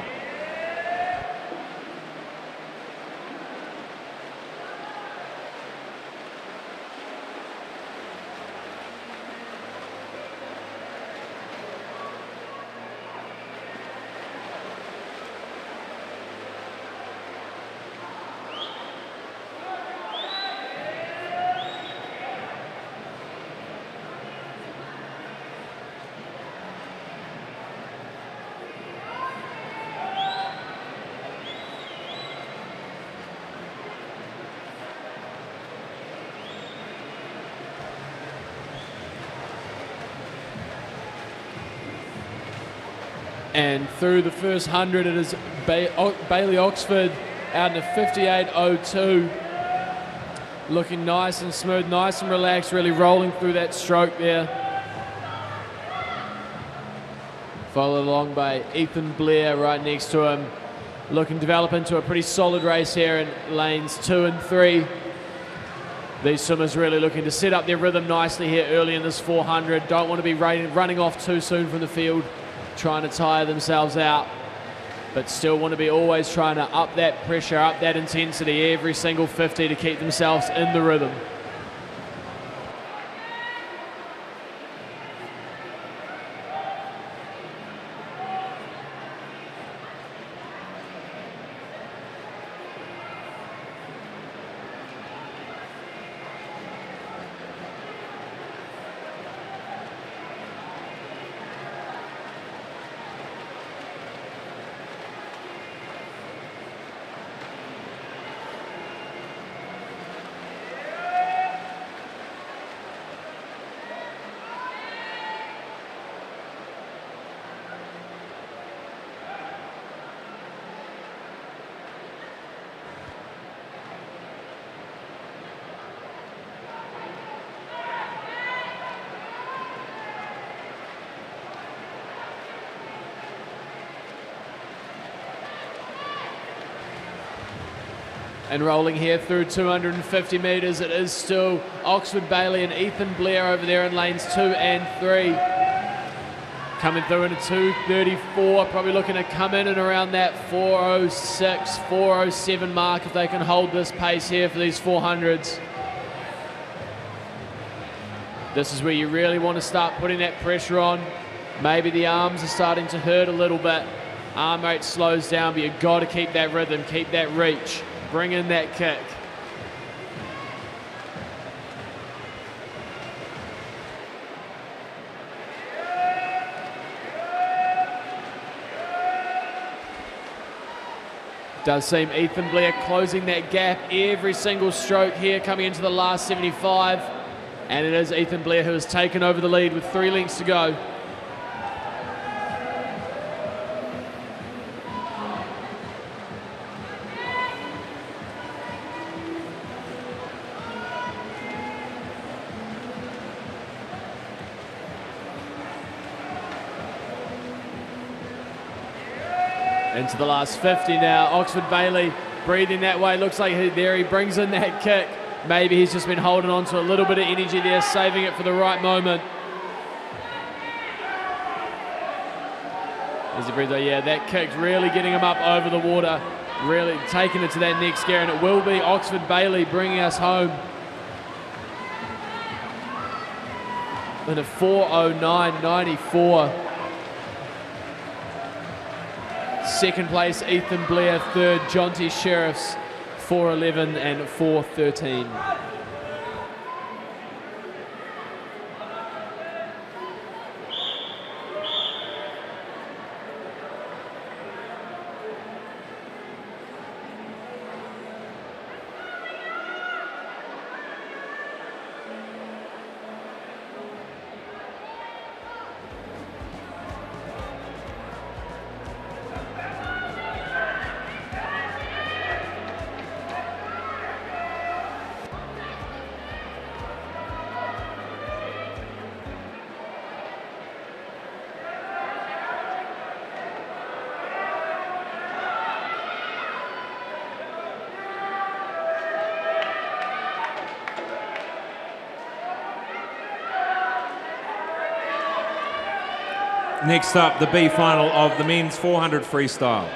[SPEAKER 2] And through the first 100, it is Bailey Oxford out in a 58.02. Looking nice and smooth, nice and relaxed, really rolling through that stroke there. Followed along by Ethan Blair right next to him. Looking to develop into a pretty solid race here in lanes 2 and 3. These swimmers really looking to set up their rhythm nicely here early in this 400. Don't want to be running off too soon from the field, trying to tire themselves out, but still want to be always trying to up that pressure, up that intensity every single 50 to keep themselves in the rhythm. And rolling here through 250 metres, it is still Oxford Bailey and Ethan Blair over there in lanes 2 and 3. Coming through in a 2:34, probably looking to come in and around that 4:06, 4:07 mark if they can hold this pace here for these 400s. This is where you really want to start putting that pressure on. Maybe the arms are starting to hurt a little bit. Arm rate slows down, but you've got to keep that rhythm, keep that reach. Bring in that kick. Does seem Ethan Blair closing that gap every single stroke here, coming into the last 75. And it is Ethan Blair who has taken over the lead with 3 lengths to go. Into the last 50 now. Oxford Bailey breathing that way. Looks like there he brings in that kick. Maybe he's just been holding on to a little bit of energy there, saving it for the right moment. As he breathes out, yeah, that kick's really getting him up over the water, really taking it to that next gear, and it will be Oxford Bailey bringing us home in a 4:09.94. Second place, Ethan Blair. Third, Jonty Sheriffs, 4:11 and 4:13.
[SPEAKER 1] Next up, the B final of the men's 400 freestyle.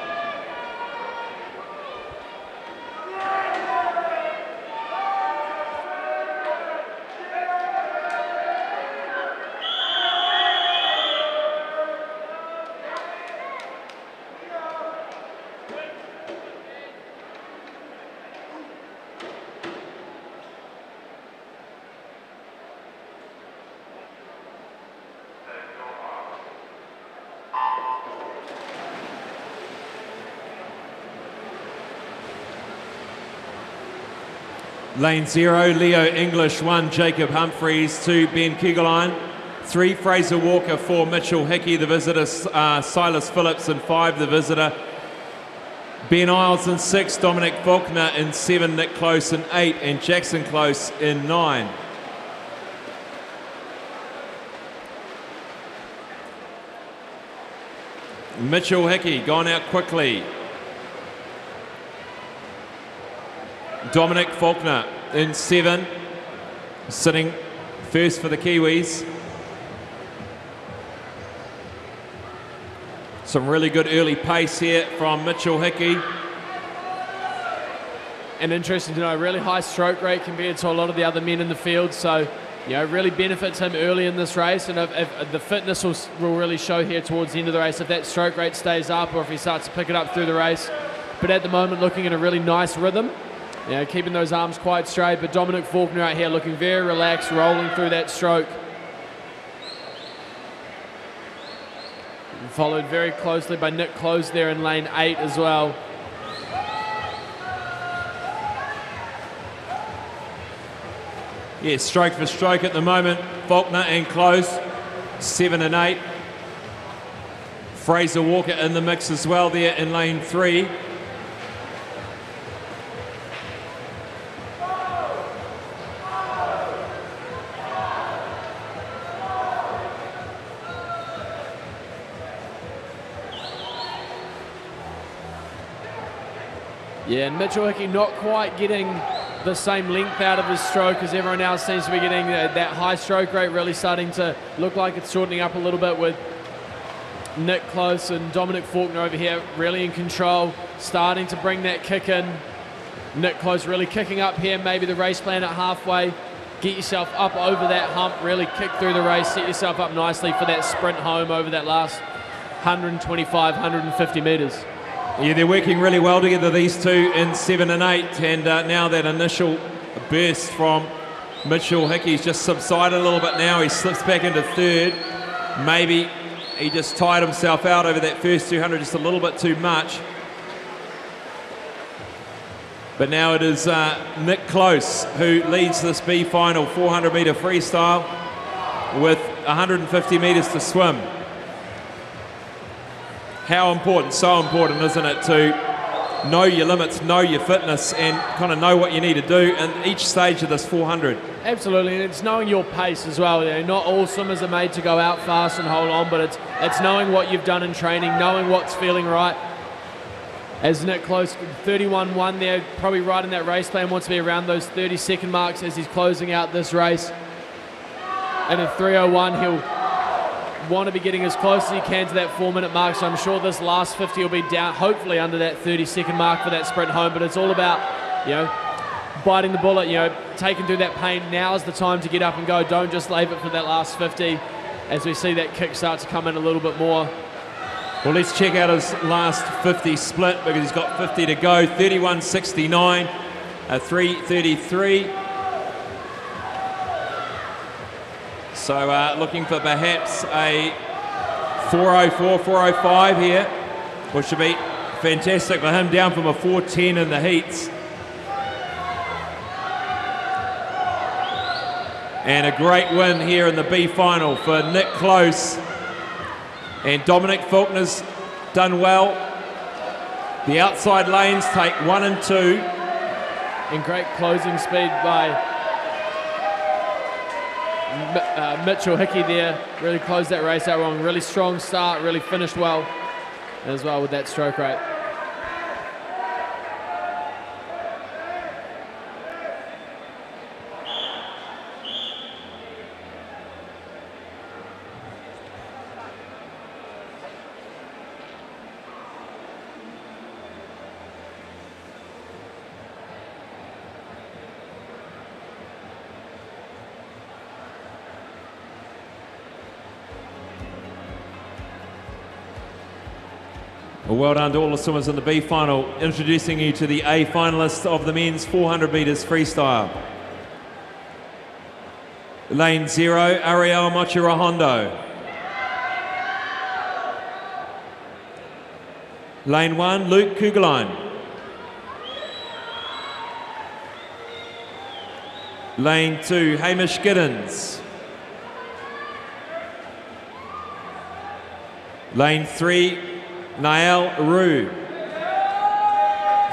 [SPEAKER 1] Lane 0, Leo English, 1, Jacob Humphreys, 2, Ben Kegeline. 3 Fraser Walker, 4 Mitchell Hickey, the visitor Silas Phillips in 5, the visitor Ben Isles in 6, Dominic Faulkner in 7, Nick Close in 8, and Jackson Close in 9. Mitchell Hickey gone out quickly. Dominic Faulkner in 7, sitting first for the Kiwis. Some really good early pace here from Mitchell Hickey.
[SPEAKER 2] And interesting to know, really high stroke rate compared to a lot of the other men in the field. So, you know, really benefits him early in this race. And if the fitness will really show here towards the end of the race, if that stroke rate stays up or if he starts to pick it up through the race. But at the moment, looking in a really nice rhythm. You know, keeping those arms quite straight. But Dominic Faulkner out here looking very relaxed, rolling through that stroke. Followed very closely by Nick Close there in lane 8 as well.
[SPEAKER 1] Yeah, stroke for stroke at the moment. Faulkner and Close, 7 and 8. Fraser Walker in the mix as well there in lane 3.
[SPEAKER 2] Yeah, and Mitchell Hickey not quite getting the same length out of his stroke as everyone else seems to be getting. That high stroke rate really starting to look like it's shortening up a little bit with Nick Close and Dominic Faulkner over here really in control, starting to bring that kick in. Nick Close really kicking up here, maybe the race plan at halfway. Get yourself up over that hump, really kick through the race, set yourself up nicely for that sprint home over that last 125, 150 metres.
[SPEAKER 1] Yeah, they're working really well together, these two, in 7 and 8. And now that initial burst from Mitchell Hickey's just subsided a little bit now. He slips back into 3rd. Maybe he just tired himself out over that first 200 just a little bit too much. But now it is Nick Close who leads this B final, 400 metre freestyle with 150 metres to swim. How important, so important, isn't it, to know your limits, know your fitness, and kind of know what you need to do in each stage of this 400.
[SPEAKER 2] Absolutely, and it's knowing your pace as well. You know, not all swimmers are made to go out fast and hold on, but it's knowing what you've done in training, knowing what's feeling right. As Nick Close, 31.1 there, probably right in that race plan, wants to be around those 30-second marks as he's closing out this race. And at 3:01, he'll want to be getting as close as he can to that 4-minute mark, so I'm sure this last 50 will be down, hopefully under that 30-second mark for that sprint home. But it's all about, you know, biting the bullet, you know, taking through that pain. Now is the time to get up and go. Don't just leave it for that last 50 as we see that kick start to come in a little bit more.
[SPEAKER 1] Well, let's check out his last 50 split because he's got 50 to go. 31.69, 3:33. So looking for perhaps a 4:04, 4:05 here, which should be fantastic for him, down from a 4:10 in the heats. And a great win here in the B final for Nick Close. And Dominic Faulkner's done well. The outside lanes take 1 and 2.
[SPEAKER 2] And great closing speed by Mitchell Hickey there. Really closed that race out wrong. Really strong start, really finished well as well with that stroke rate.
[SPEAKER 1] Well done to all the swimmers in the B final. Introducing you to the A finalists of the men's 400 metres freestyle. Lane 0, Ariel Mochirahondo. Lane 1, Luke Kugelheim. Lane 2, Hamish Giddens. Lane 3, Nael Rue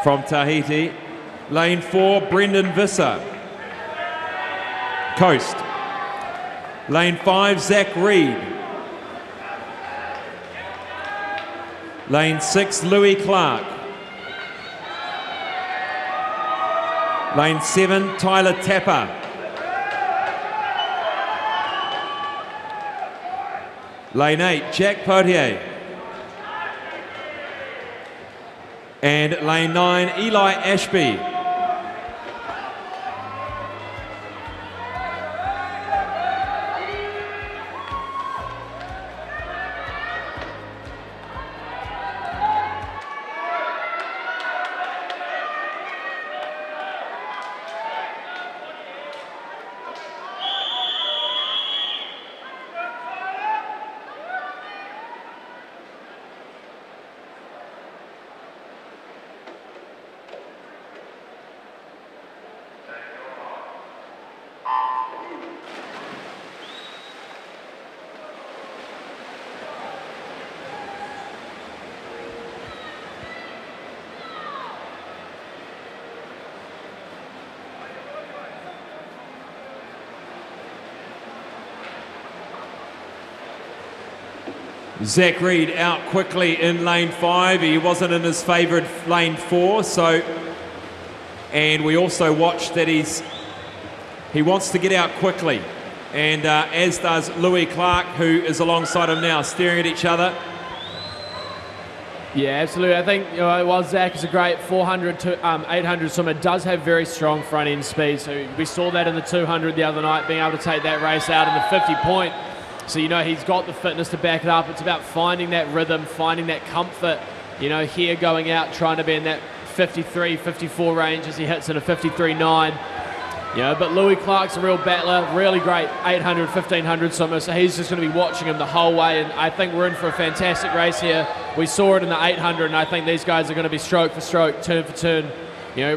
[SPEAKER 1] from Tahiti. Lane 4, Brendan Visser, Coast. Lane 5, Zach Reed. Lane 6, Louis Clark. Lane 7, Tyler Tapper. Lane 8, Jack Potier. And lane 9, Eli Ashby. Zach Reed out quickly in lane 5. He wasn't in his favourite lane 4, so, and we also watched that he wants to get out quickly, and as does Louis Clark, who is alongside him now, staring at each other.
[SPEAKER 2] Yeah, absolutely. I think while Zach is a great 400 to 800 swimmer, does have very strong front end speed. So we saw that in the 200 the other night, being able to take that race out in the 50 point. So he's got the fitness to back it up. It's about finding that rhythm, finding that comfort. Here going out, trying to be in that 53, 54 range as he hits in a 53.9. But Louis Clark's a real battler, really great 800, 1500 swimmer, so he's just going to be watching him the whole way, and I think we're in for a fantastic race here. We saw it in the 800, and I think these guys are going to be stroke for stroke, turn for turn,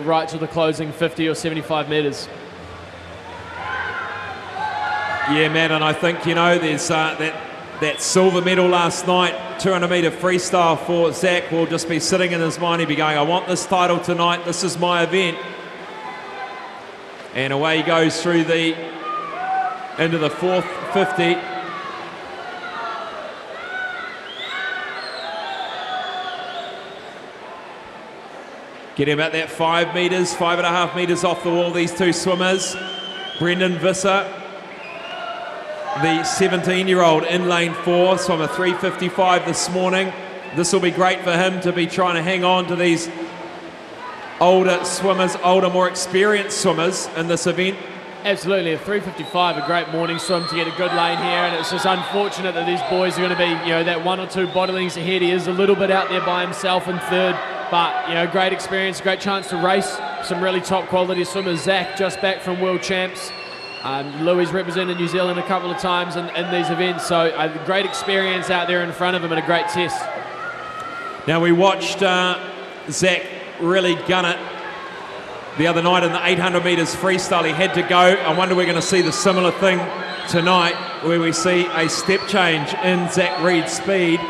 [SPEAKER 2] right to the closing 50 or 75 metres.
[SPEAKER 1] Yeah, man, and I think, there's that silver medal last night, 200 metre freestyle for Zach will just be sitting in his mind. He'll be going, I want this title tonight, this is my event. And away he goes through into the fourth 50. Getting about that 5 metres, 5.5 metres off the wall, these two swimmers. Brendan Visser, the 17-year-old in lane 4, swam a 3:55 this morning. This will be great for him to be trying to hang on to these older swimmers, more experienced swimmers in this event.
[SPEAKER 2] Absolutely, a 3:55, a great morning swim to get a good lane here, and it's just unfortunate that these boys are going to be, that 1 or 2 body lengths ahead. He is a little bit out there by himself in third, but, great experience, great chance to race some really top quality swimmers. Zach just back from World Champs. Louis represented New Zealand a couple of times in these events, so a great experience out there in front of him and a great test.
[SPEAKER 1] Now we watched Zach really gun it the other night in the 800 metres freestyle. He had to go. I wonder we're going to see the similar thing tonight, where we see a step change in Zach Reed's speed.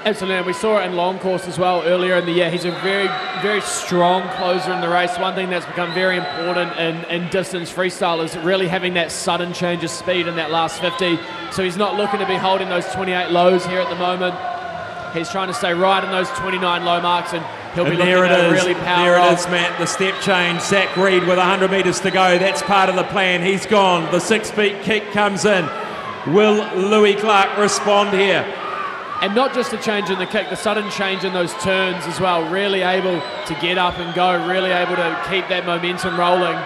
[SPEAKER 2] Absolutely, and we saw it in long course as well earlier in the year. He's a very, very strong closer in the race. One thing that's become very important in distance freestyle is really having that sudden change of speed in that last 50. So he's not looking to be holding those 28 lows here at the moment. He's trying to stay right in those 29 low marks, and he'll be looking to really power
[SPEAKER 1] There it
[SPEAKER 2] off.
[SPEAKER 1] is, Matt, the step change. Zach Reed with 100 metres to go. That's part of the plan. He's gone. The 6-beat kick comes in. Will Louis Clark respond here?
[SPEAKER 2] And not just the change in the kick, the sudden change in those turns as well. Really able to get up and go, really able to keep that momentum rolling.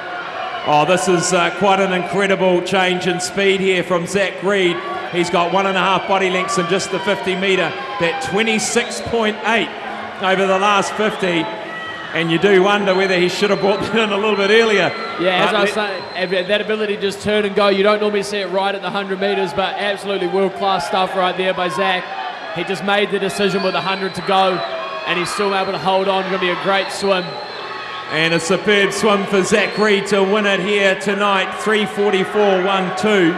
[SPEAKER 1] Oh, this is quite an incredible change in speed here from Zach Reed. He's got 1.5 body lengths in just the 50 metre. That 26.8 over the last 50. And you do wonder whether he should have brought that in a little bit earlier.
[SPEAKER 2] Yeah, as I was saying, that ability to just turn and go, you don't normally see it right at the 100 metres, but absolutely world-class stuff right there by Zach. He just made the decision with 100 to go, and he's still able to hold on. It's going to be a great swim.
[SPEAKER 1] And a superb swim for Zach Reed to win it here tonight, 3:44.12.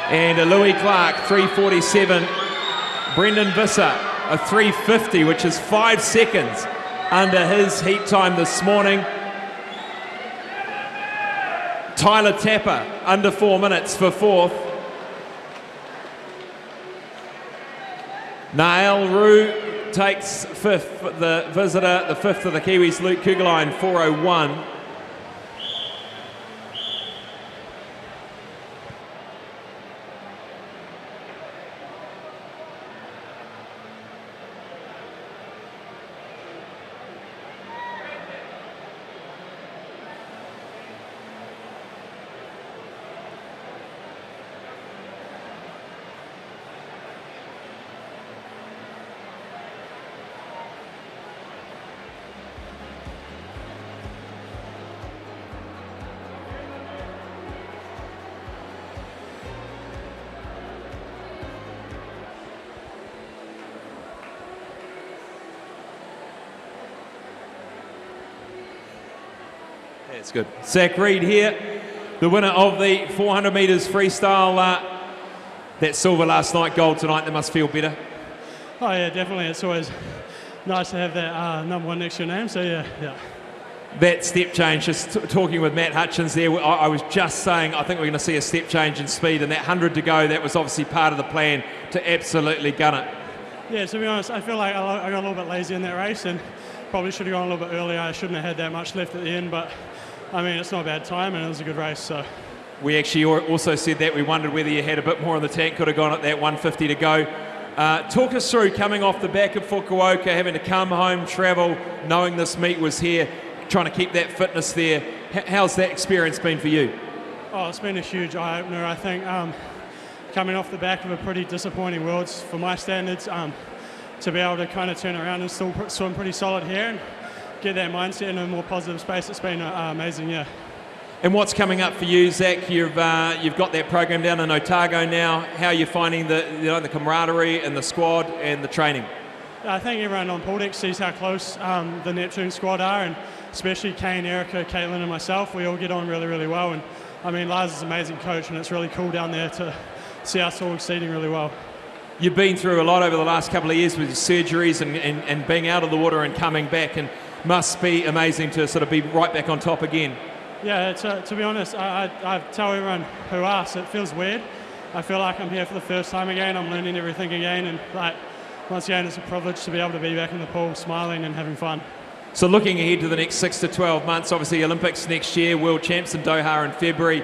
[SPEAKER 1] And a Louis Clark, 3:47. Brendan Visser, a 3:50, which is 5 seconds under his heat time this morning. Tyler Tapper, under 4 minutes for fourth. Nael Roux takes fifth, the visitor, the fifth of the Kiwis, Luke Kugelheim, 4:01. That's good. Zach Reid here, the winner of the 400 metres freestyle. That silver last night, gold tonight, they must feel better.
[SPEAKER 16] Oh yeah, definitely. It's always nice to have that number one next to your name, so yeah.
[SPEAKER 1] That step change, just talking with Matt Hutchins there, I was just saying I think we're going to see a step change in speed, and that 100 to go, that was obviously part of the plan to absolutely gun it.
[SPEAKER 16] Yeah, to be honest, I feel like I got a little bit lazy in that race and probably should have gone a little bit earlier. I shouldn't have had that much left at the end, but I mean, it's not a bad time and it was a good race. So
[SPEAKER 1] we actually also said that we wondered whether you had a bit more in the tank, could have gone at that 150 to go. Talk us through coming off the back of Fukuoka, having to come home, travel, knowing this meet was here, trying to keep that fitness there. How's that experience been for you?
[SPEAKER 16] Oh, it's been a huge eye-opener, I think. Coming off the back of a pretty disappointing Worlds for my standards, to be able to kind of turn around and still swim pretty solid here and get that mindset in a more positive space, it's been amazing, yeah.
[SPEAKER 1] And what's coming up for you, Zach? You've got that program down in Otago now. How are you finding the camaraderie and the squad and the training?
[SPEAKER 16] I think everyone on pool deck sees how close the Neptune squad are, and especially Kane, Erica, Caitlin and myself, we all get on really, really well. And I mean, Lars is an amazing coach and it's really cool down there to see us all exceeding really well.
[SPEAKER 1] You've been through a lot over the last couple of years with your surgeries and being out of the water and coming back, and must be amazing to sort of be right back on top again.
[SPEAKER 16] Yeah, to be honest, I tell everyone who asks, it feels weird. I feel like I'm here for the first time again, I'm learning everything again, and like, once again, it's a privilege to be able to be back in the pool, smiling and having fun.
[SPEAKER 1] So looking ahead to the next 6 to 12 months, obviously Olympics next year, World Champs in Doha in February.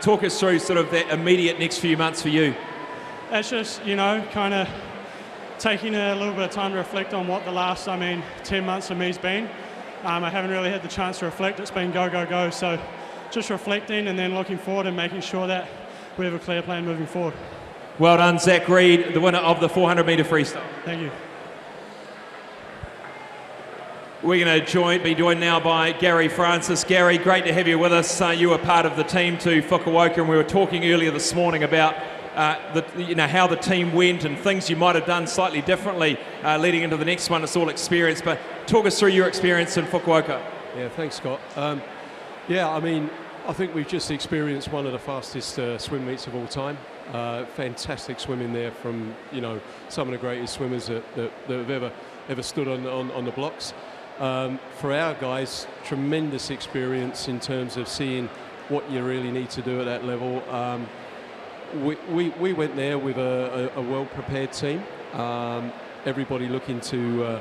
[SPEAKER 1] Talk us through sort of that immediate next few months for you.
[SPEAKER 16] It's just, you know, kind of taking a little bit of time to reflect on what the last, 10 months for me's been. I haven't really had the chance to reflect. It's been go, go, go. So just reflecting and then looking forward and making sure that we have a clear plan moving forward.
[SPEAKER 1] Well done, Zach Reid, the winner of the 400 metre freestyle.
[SPEAKER 16] Thank you.
[SPEAKER 1] We're going to be joined now by Gary Francis. Gary, great to have you with us. You were part of the team to Fukuoka, and we were talking earlier this morning about how the team went and things you might have done slightly differently leading into the next one. It's all experience, but talk us through your experience in Fukuoka.
[SPEAKER 17] Yeah, thanks, Scott. I think we've just experienced one of the fastest swim meets of all time. Fantastic swimming there from some of the greatest swimmers that have ever stood on the blocks. For our guys, tremendous experience in terms of seeing what you really need to do at that level. We went there with a well-prepared team. Everybody looking to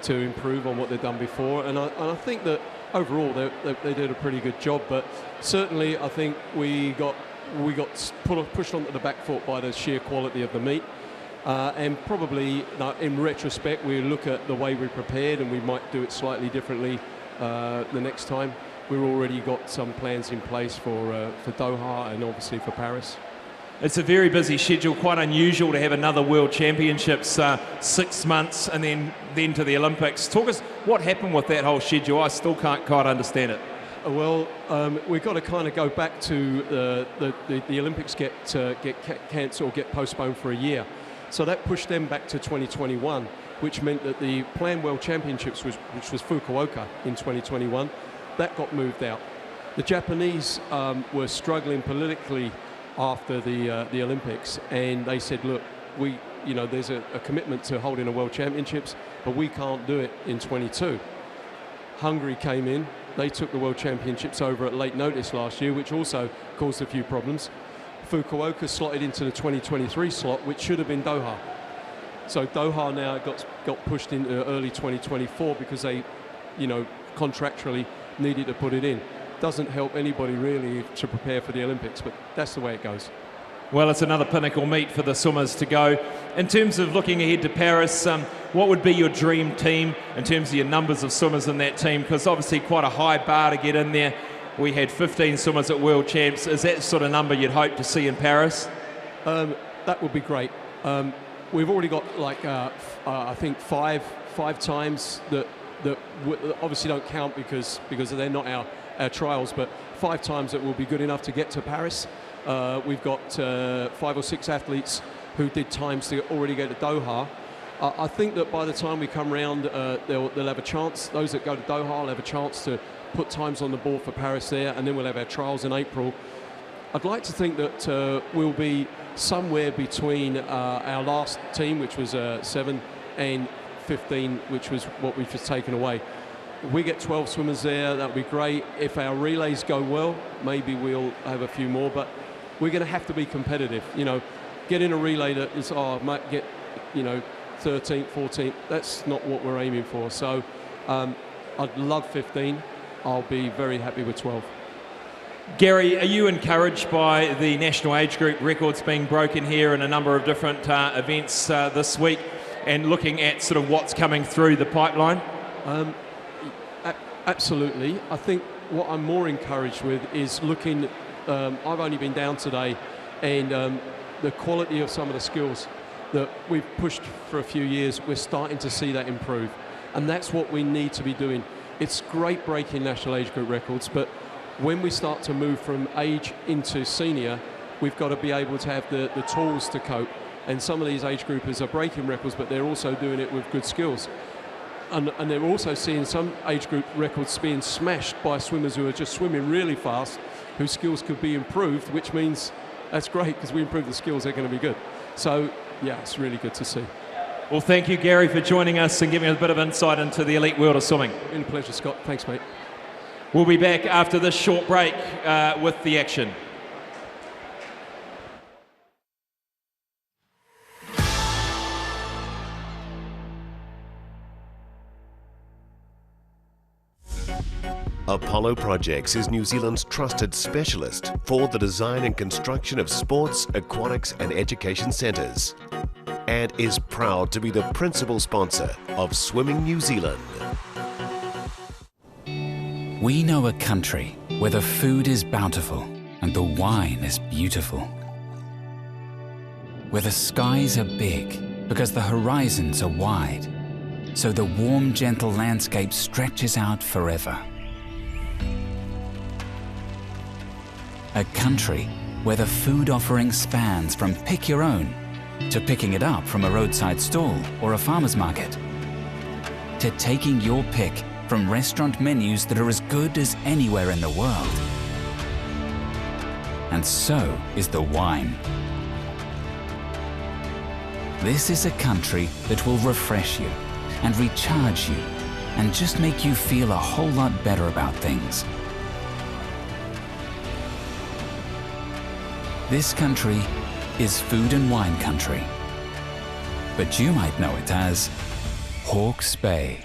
[SPEAKER 17] improve on what they've done before, and I think that overall they did a pretty good job. But certainly, I think we got pushed onto the back foot by the sheer quality of the meet. And probably, in retrospect, we look at the way we prepared and we might do it slightly differently the next time. We've already got some plans in place for Doha and obviously for Paris.
[SPEAKER 1] It's a very busy schedule, quite unusual to have another World Championships 6 months and then to the Olympics. Talk us, what happened with that whole schedule? I still can't quite understand it.
[SPEAKER 17] Well, we've got to kind of go back to the Olympics get cancelled or get postponed for a year. So that pushed them back to 2021, which meant that the planned World Championships, which was Fukuoka in 2021, that got moved out. The Japanese were struggling politically after the Olympics, and they said, look, there's a commitment to holding a World Championships, but we can't do it in 22. Hungary came in. They took the World Championships over at late notice last year, which also caused a few problems. Fukuoka slotted into the 2023 slot, which should have been Doha. So Doha now got pushed into early 2024 because they, contractually needed to put it in. Doesn't help anybody really to prepare for the Olympics, but that's the way it goes.
[SPEAKER 1] Well, it's another pinnacle meet for the swimmers to go. In terms of looking ahead to Paris, what would be your dream team in terms of your numbers of swimmers in that team? Because obviously quite a high bar to get in there. We had 15 swimmers at World Champs. Is that the sort of number you'd hope to see in Paris?
[SPEAKER 17] That would be great. We've already got I think five times that obviously don't count because they're not our trials, but 5 times that will be good enough to get to Paris. We've got 5 or 6 athletes who did times to already go to Doha. I think that by the time we come round, they'll have a chance. Those that go to Doha will have a chance to put times on the board for Paris there, and then we'll have our trials in April. I'd like to think that we'll be somewhere between our last team, which was 7, and 15, which was what we've just taken away. If we get 12 swimmers there, that would be great. If our relays go well, maybe we'll have a few more, but we're going to have to be competitive. Get in a relay that is, might get, 13th, 14th. That's not what we're aiming for. So I'd love 15. I'll be very happy with 12.
[SPEAKER 1] Gary, are you encouraged by the national age group records being broken here in a number of different events this week, and looking at sort of what's coming through the pipeline?
[SPEAKER 17] Absolutely. I think what I'm more encouraged with is looking, I've only been down today, and the quality of some of the skills that we've pushed for a few years, we're starting to see that improve. And that's what we need to be doing. It's great breaking national age group records, but when we start to move from age into senior, we've got to be able to have the tools to cope. And some of these age groupers are breaking records, but they're also doing it with good skills. And they're also seeing some age group records being smashed by swimmers who are just swimming really fast, whose skills could be improved, which means that's great because we improve the skills, they're going to be good. So, yeah, it's really good to see.
[SPEAKER 1] Well, thank you, Gary, for joining us and giving us a bit of insight into the elite world of swimming.
[SPEAKER 17] Been a pleasure, Scott. Thanks, mate.
[SPEAKER 1] We'll be back after this short break with the action.
[SPEAKER 3] Apollo Projects is New Zealand's trusted specialist for the design and construction of sports, aquatics and education centres, and is proud to be the principal sponsor of Swimming New Zealand.
[SPEAKER 4] We know a country where the food is bountiful and the wine is beautiful, where the skies are big because the horizons are wide, so the warm, gentle landscape stretches out forever. A country where the food offering spans from pick your own to picking it up from a roadside stall or a farmer's market, to taking your pick from restaurant menus that are as good as anywhere in the world. And so is the wine. This is a country that will refresh you and recharge you and just make you feel a whole lot better about things. This country is food and wine country, but you might know it as Hawke's Bay.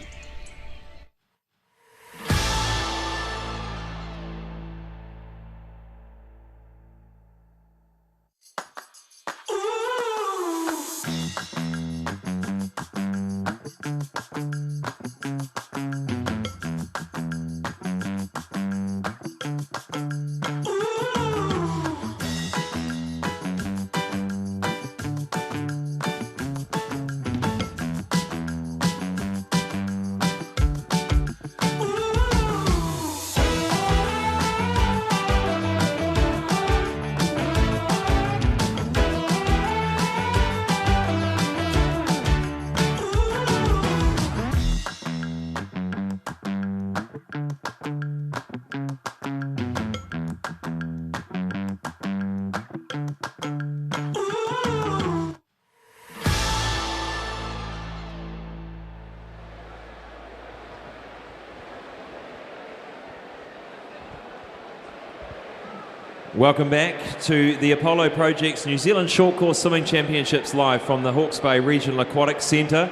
[SPEAKER 1] Welcome back to the Apollo Project's New Zealand Short Course Swimming Championships live from the Hawke's Bay Regional Aquatic Centre.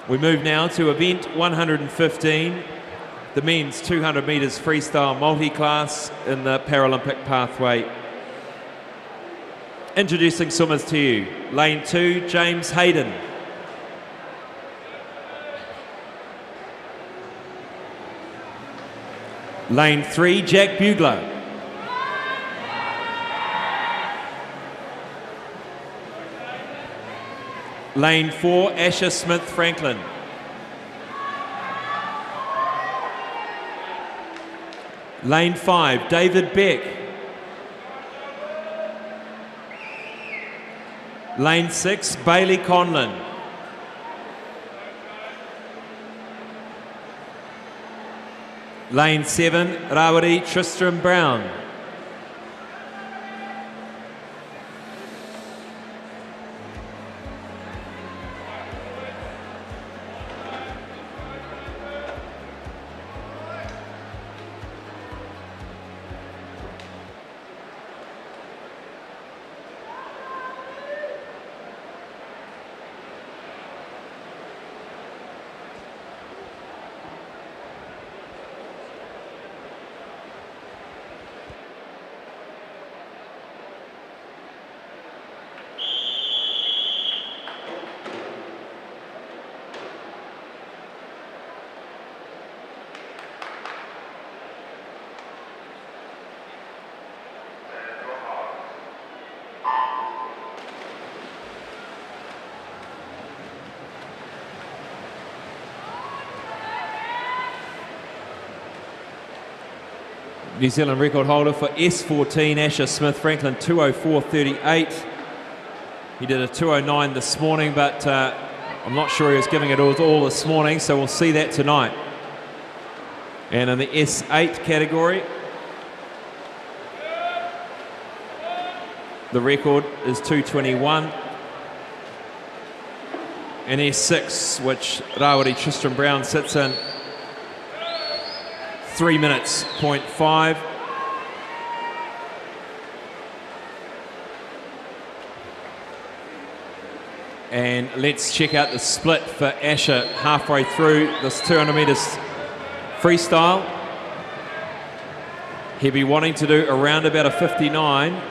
[SPEAKER 1] We move now to event 115, the men's 200 metres freestyle multi-class in the Paralympic pathway. Introducing swimmers to you. Lane 2, James Hayden. Lane 3, Jack Bugler. Lane 4, Asher Smith-Franklin. Lane 5, David Beck. Lane 6, Bailey Conlon. Lane 7, Rawiri Tristram Brown. New Zealand record holder for S14, Asher Smith-Franklin, 2:04.38. He did a 2:09 this morning, but I'm not sure he was giving it all this morning, so we'll see that tonight. And in the S8 category, the record is 2:21. And S6, which Rawiri Tristram Brown sits in, 3 minutes, 0.5. And let's check out the split for Asher halfway through this 200 metres freestyle. He'll be wanting to do around about a 59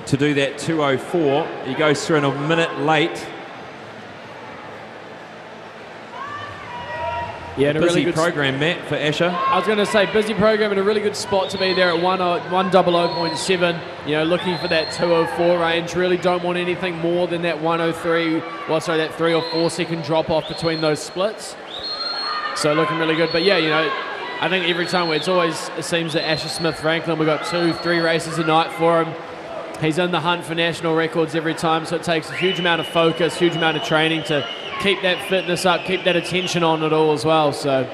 [SPEAKER 1] to do that 2:04. He goes through in a minute late.
[SPEAKER 2] Yeah, and a
[SPEAKER 1] busy
[SPEAKER 2] really good
[SPEAKER 1] program, Matt, for Asher.
[SPEAKER 2] I was going to say busy program and a really good spot to be there at 1:00.7. You know, looking for that 2:04 range. Really don't want anything more than that 1:03. Well, sorry, that 3 or 4 second drop off between those splits. So looking really good. But yeah, you know, I think every time it seems that Asher Smith-Franklin, we've got 2-3 races a night for him. He's in the hunt for national records every time, so it takes a huge amount of focus, huge amount of training to keep that fitness up, keep that attention on it all as well. So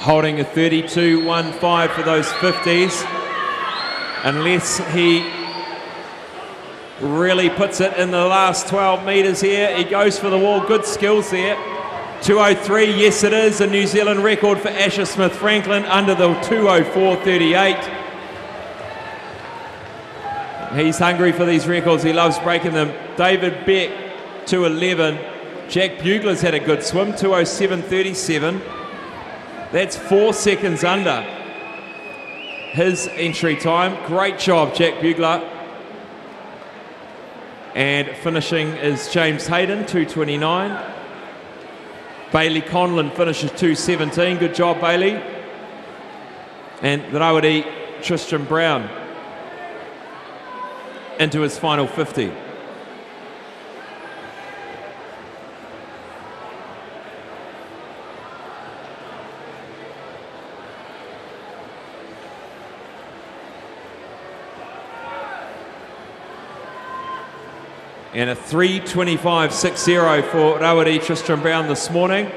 [SPEAKER 1] holding a 32.15 for those 50s, unless he really puts it in the last 12 metres here. He goes for the wall, good skills there. 2:03, yes it is, a New Zealand record for Asher Smith-Franklin under the 2:04.38. He's hungry for these records, he loves breaking them. David Beck, 2:11. Jack Bugler's had a good swim, 2:07.37. That's 4 seconds under his entry time. Great job, Jack Bugler. And finishing is James Hayden, 2:29. Bailey Conlon finishes 2:17. Good job, Bailey. And Rawiri Tristram Brown into his final 50. And a 3:25.60 for Rawiri Tristram Brown this morning.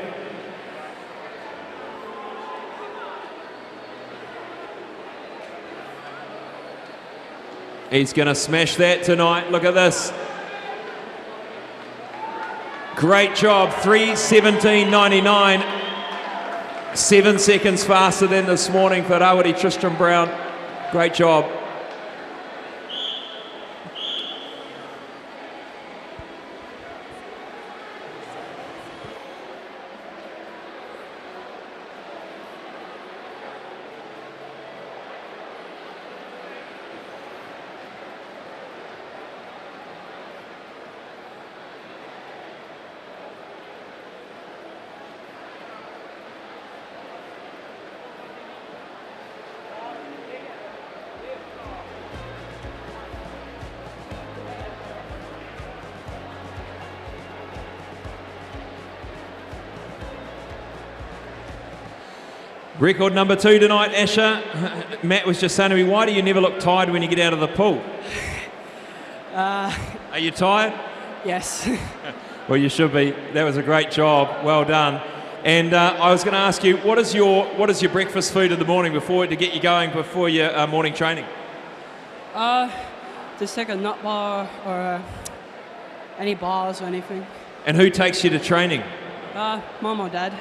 [SPEAKER 1] He's going to smash that tonight. Look at this. Great job, 3:17.99. 7 seconds faster than this morning for Rawiri Tristram Brown. Great job. Record number 2 tonight, Asher. Matt was just saying to me, why do you never look tired when you get out of the pool? Are you tired?
[SPEAKER 8] Yes.
[SPEAKER 1] Well, you should be. That was a great job. Well done. And I was going to ask you, what is your breakfast food in the morning to get you going before your morning training?
[SPEAKER 8] Just take a nut bar or any bars or anything.
[SPEAKER 1] And who takes you to training?
[SPEAKER 8] Mom or dad.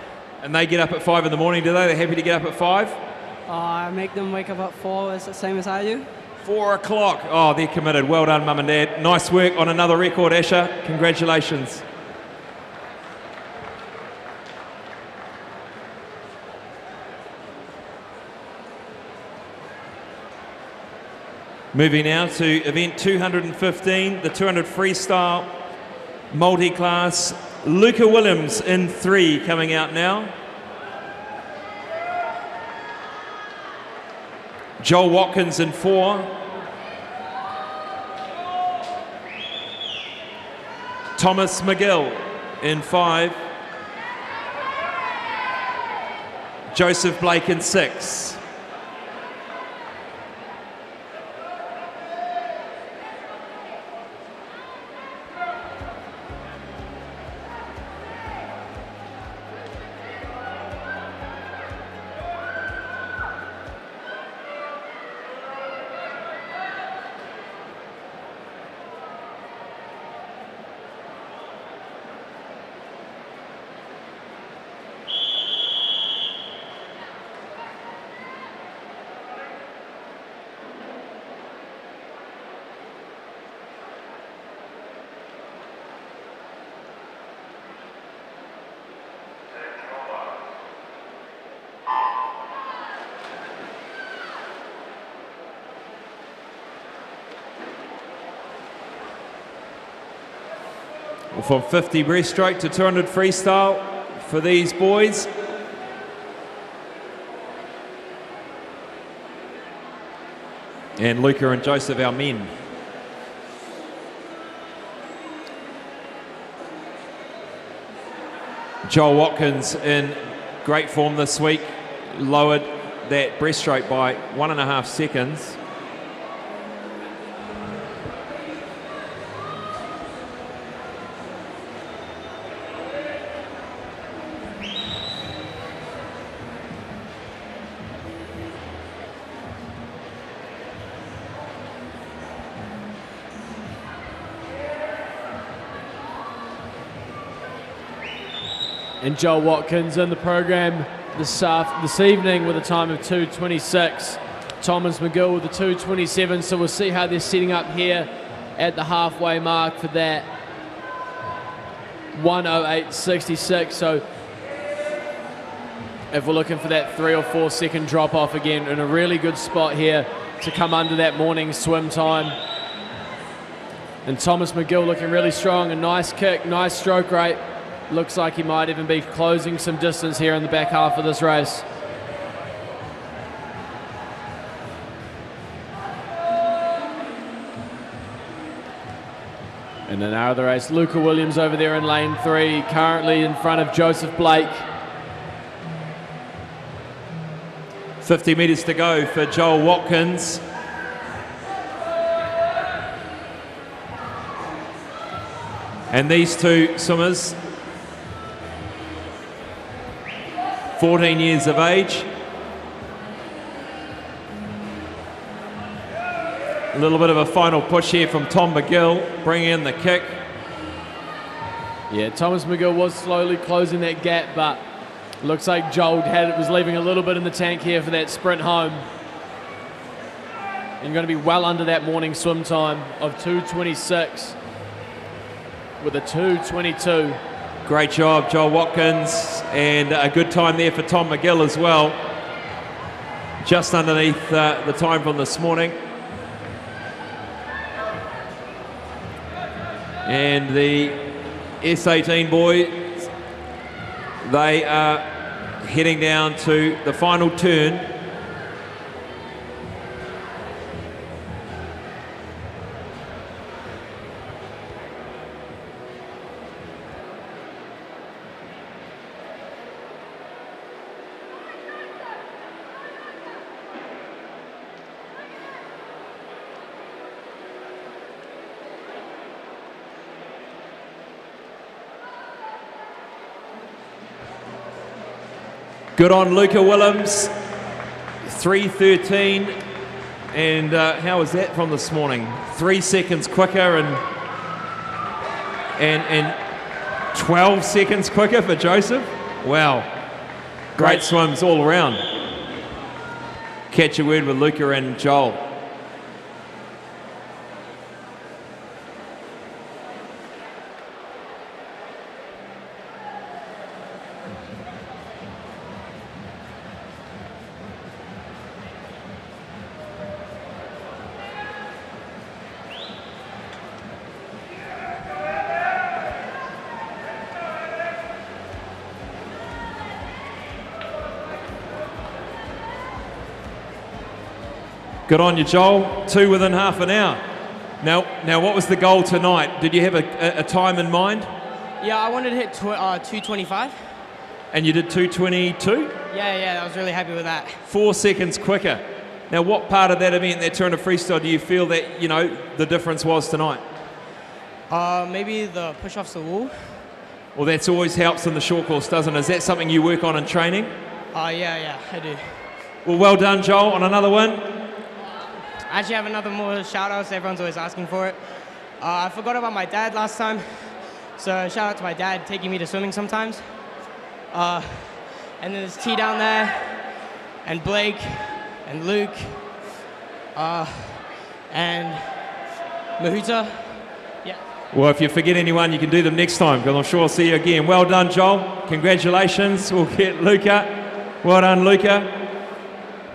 [SPEAKER 1] And they get up at 5 in the morning, do they? They're happy to get up at 5?
[SPEAKER 8] I make them wake up at 4, it's the same as I do.
[SPEAKER 1] 4 o'clock. Oh, they're committed. Well done, Mum and Dad. Nice work on another record, Asher. Congratulations. Moving now to event 215, the 200 freestyle multi-class. Luca Williams in 3 coming out now. Joel Watkins in 4. Thomas McGill in 5. Joseph Blake in 6. From 50 breaststroke to 200 freestyle for these boys. And Luca and Joseph, our men. Joel Watkins in great form this week, lowered that breaststroke by 1.5 seconds.
[SPEAKER 2] And Joel Watkins in the program this evening with a time of 2:26. Thomas McGill with a 2:27. So we'll see how they're setting up here at the halfway mark for that 1:08.66. So if we're looking for that 3 or 4 second drop off again, in a really good spot here to come under that morning swim time. And Thomas McGill looking really strong, a nice kick, nice stroke rate. Looks like he might even be closing some distance here in the back half of this race. And then out of the race, Luca Williams over there in lane 3, currently in front of Joseph Blake.
[SPEAKER 1] 50 metres to go for Joel Watkins. And these two swimmers, 14 years of age. A little bit of a final push here from Tom McGill, bringing in the kick.
[SPEAKER 2] Yeah, Thomas McGill was slowly closing that gap, but looks like Joel was leaving a little bit in the tank here for that sprint home. And going to be well under that morning swim time of 2:26 with a 2:22.
[SPEAKER 1] Great job, Joel Watkins, and a good time there for Tom McGill as well. Just underneath the time from this morning. And the S18 boys, they are heading down to the final turn. Good on Luca Willems, 3:13, and how was that from this morning? 3 seconds quicker and 12 seconds quicker for Joseph. Wow, great swims all around. Catch a word with Luca and Joel. Good on you, Joel. 2 within half an hour. Now, what was the goal tonight? Did you have a time in mind?
[SPEAKER 13] Yeah, I wanted to hit 2:25.
[SPEAKER 1] And you did 2:22?
[SPEAKER 13] Yeah, I was really happy with that.
[SPEAKER 1] 4 seconds quicker. Now, what part of that event, that turn of freestyle, do you feel that, you know, the difference was tonight?
[SPEAKER 13] Maybe the push off the wall.
[SPEAKER 1] Well, that's always helps in the short course, doesn't it? Is that something you work on in training?
[SPEAKER 13] Yeah, I do.
[SPEAKER 1] Well done, Joel, on another win.
[SPEAKER 13] I actually have another more shout-outs. Everyone's always asking for it. I forgot about my dad last time, so shout out to my dad taking me to swimming sometimes. And then there's T down there, and Blake, and Luke, and Mahuta. Yeah.
[SPEAKER 1] Well, if you forget anyone, you can do them next time, because I'm sure I'll see you again. Well done, Joel. Congratulations. We'll get Luca. Well done, Luca.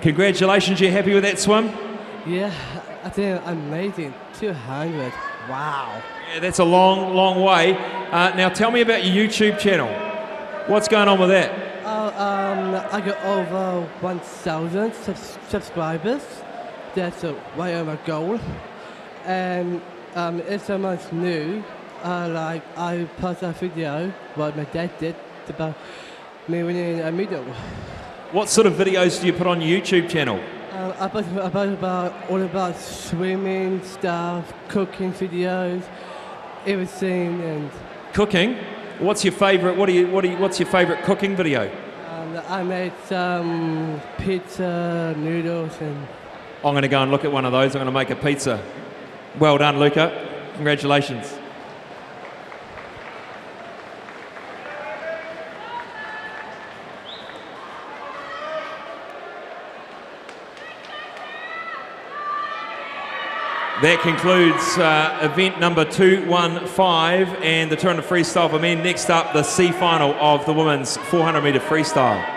[SPEAKER 1] Congratulations. You happy with that swim?
[SPEAKER 18] Yeah, I think amazing. 200. Wow.
[SPEAKER 1] Yeah, that's a long, long way. Now tell me about your YouTube channel. What's going on with that?
[SPEAKER 18] I got over 1,000 subscribers. That's right on my goal. And if someone's new, I post a video what my dad did about me winning a medal.
[SPEAKER 1] What sort of videos do you put on your YouTube channel?
[SPEAKER 18] All about swimming stuff, cooking videos, everything, and
[SPEAKER 1] cooking. What's your favourite? What's your favourite cooking video?
[SPEAKER 18] I made some pizza, noodles, and.
[SPEAKER 1] I'm going to go and look at one of those. I'm going to make a pizza. Well done, Luca. Congratulations. That concludes event number 215 and the turn of freestyle for men. Next up, the C final of the women's 400 metre freestyle.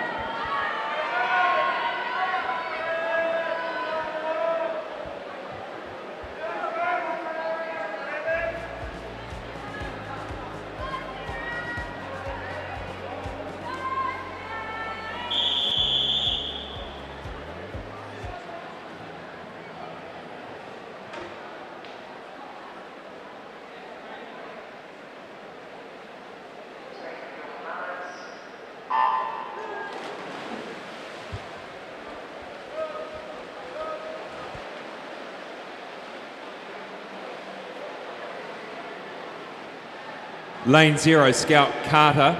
[SPEAKER 1] Lane 0, Scout Carter.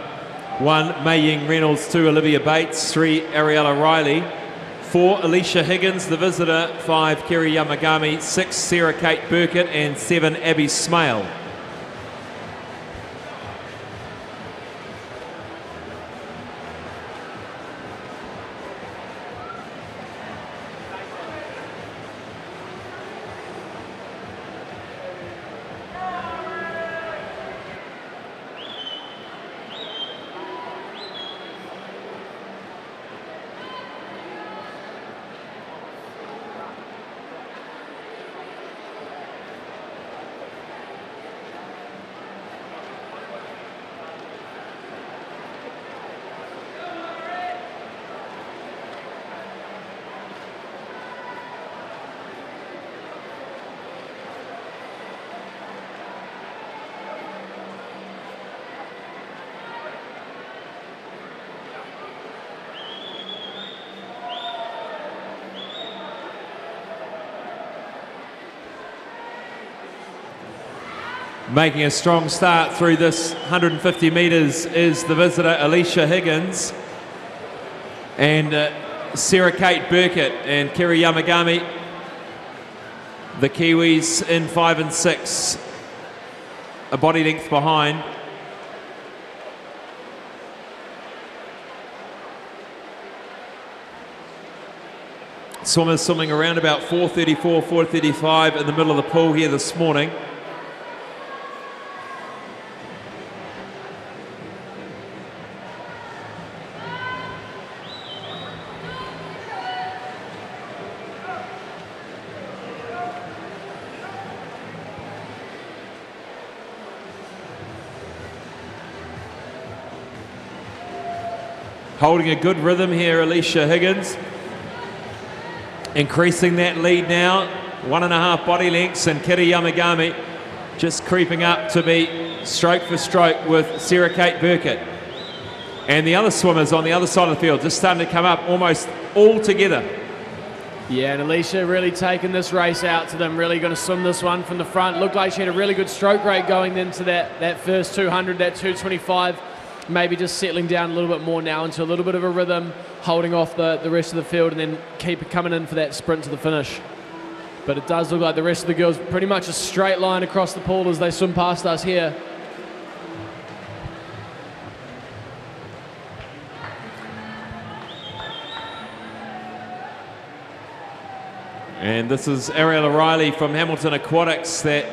[SPEAKER 1] 1, Mei Ying Reynolds. 2, Olivia Bates. 3, Ariella Riley. 4, Alicia Higgins, the visitor. 5, Kerry Yamagami. 6, Sarah Kate Burkett. And 7, Abby Smale. Making a strong start through this 150 metres is the visitor, Alicia Higgins. And Sarah Kate Burkett and Kerry Yamagami, the Kiwis in 5 and 6, a body length behind. Swimmers swimming around about 4:34, 4:35 in the middle of the pool here this morning. Holding a good rhythm here, Alicia Higgins. Increasing that lead now, 1.5 body lengths, and Kerry Yamagami just creeping up to be stroke for stroke with Sarah Kate Burkett. And the other swimmers on the other side of the field just starting to come up almost all together.
[SPEAKER 2] Yeah, and Alicia really taking this race out to them, really going to swim this one from the front. Looked like she had a really good stroke rate going into that first 200, that 225. Maybe just settling down a little bit more now into a little bit of a rhythm, holding off the rest of the field, and then keep it coming in for that sprint to the finish. But it does look like the rest of the girls pretty much a straight line across the pool as they swim past us here.
[SPEAKER 1] And this is Ariel O'Reilly from Hamilton Aquatics. That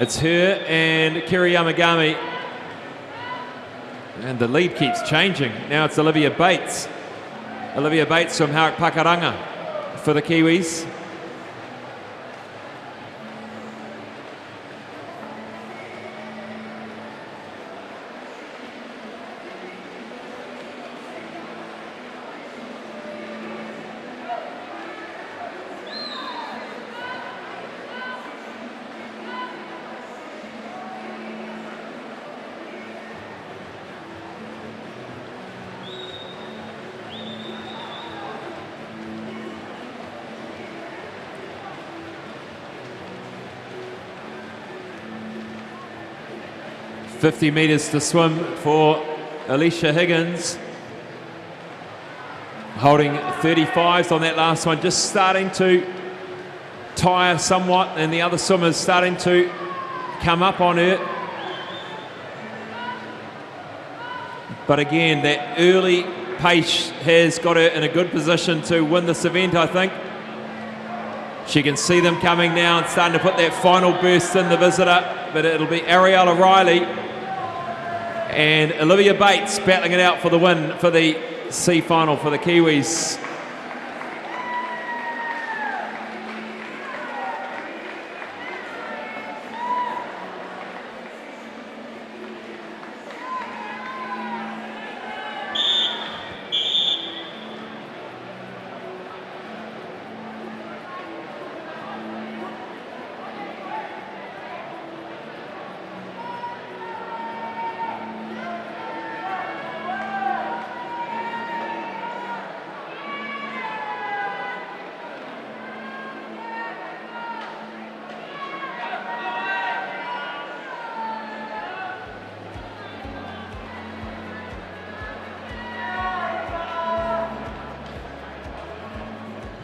[SPEAKER 1] it's her and Kerry Yamagami. And the lead keeps changing. Now it's Olivia Bates. Olivia Bates from Pakaranga for the Kiwis. .50 metres to swim for Alicia Higgins. Holding 35s on that last one, just starting to tire somewhat, and the other swimmers starting to come up on her. But again, that early pace has got her in a good position to win this event, I think. She can see them coming now and starting to put that final burst in, the visitor, but it'll be Ariel O'Reilly and Olivia Bates battling it out for the win for the C final for the Kiwis.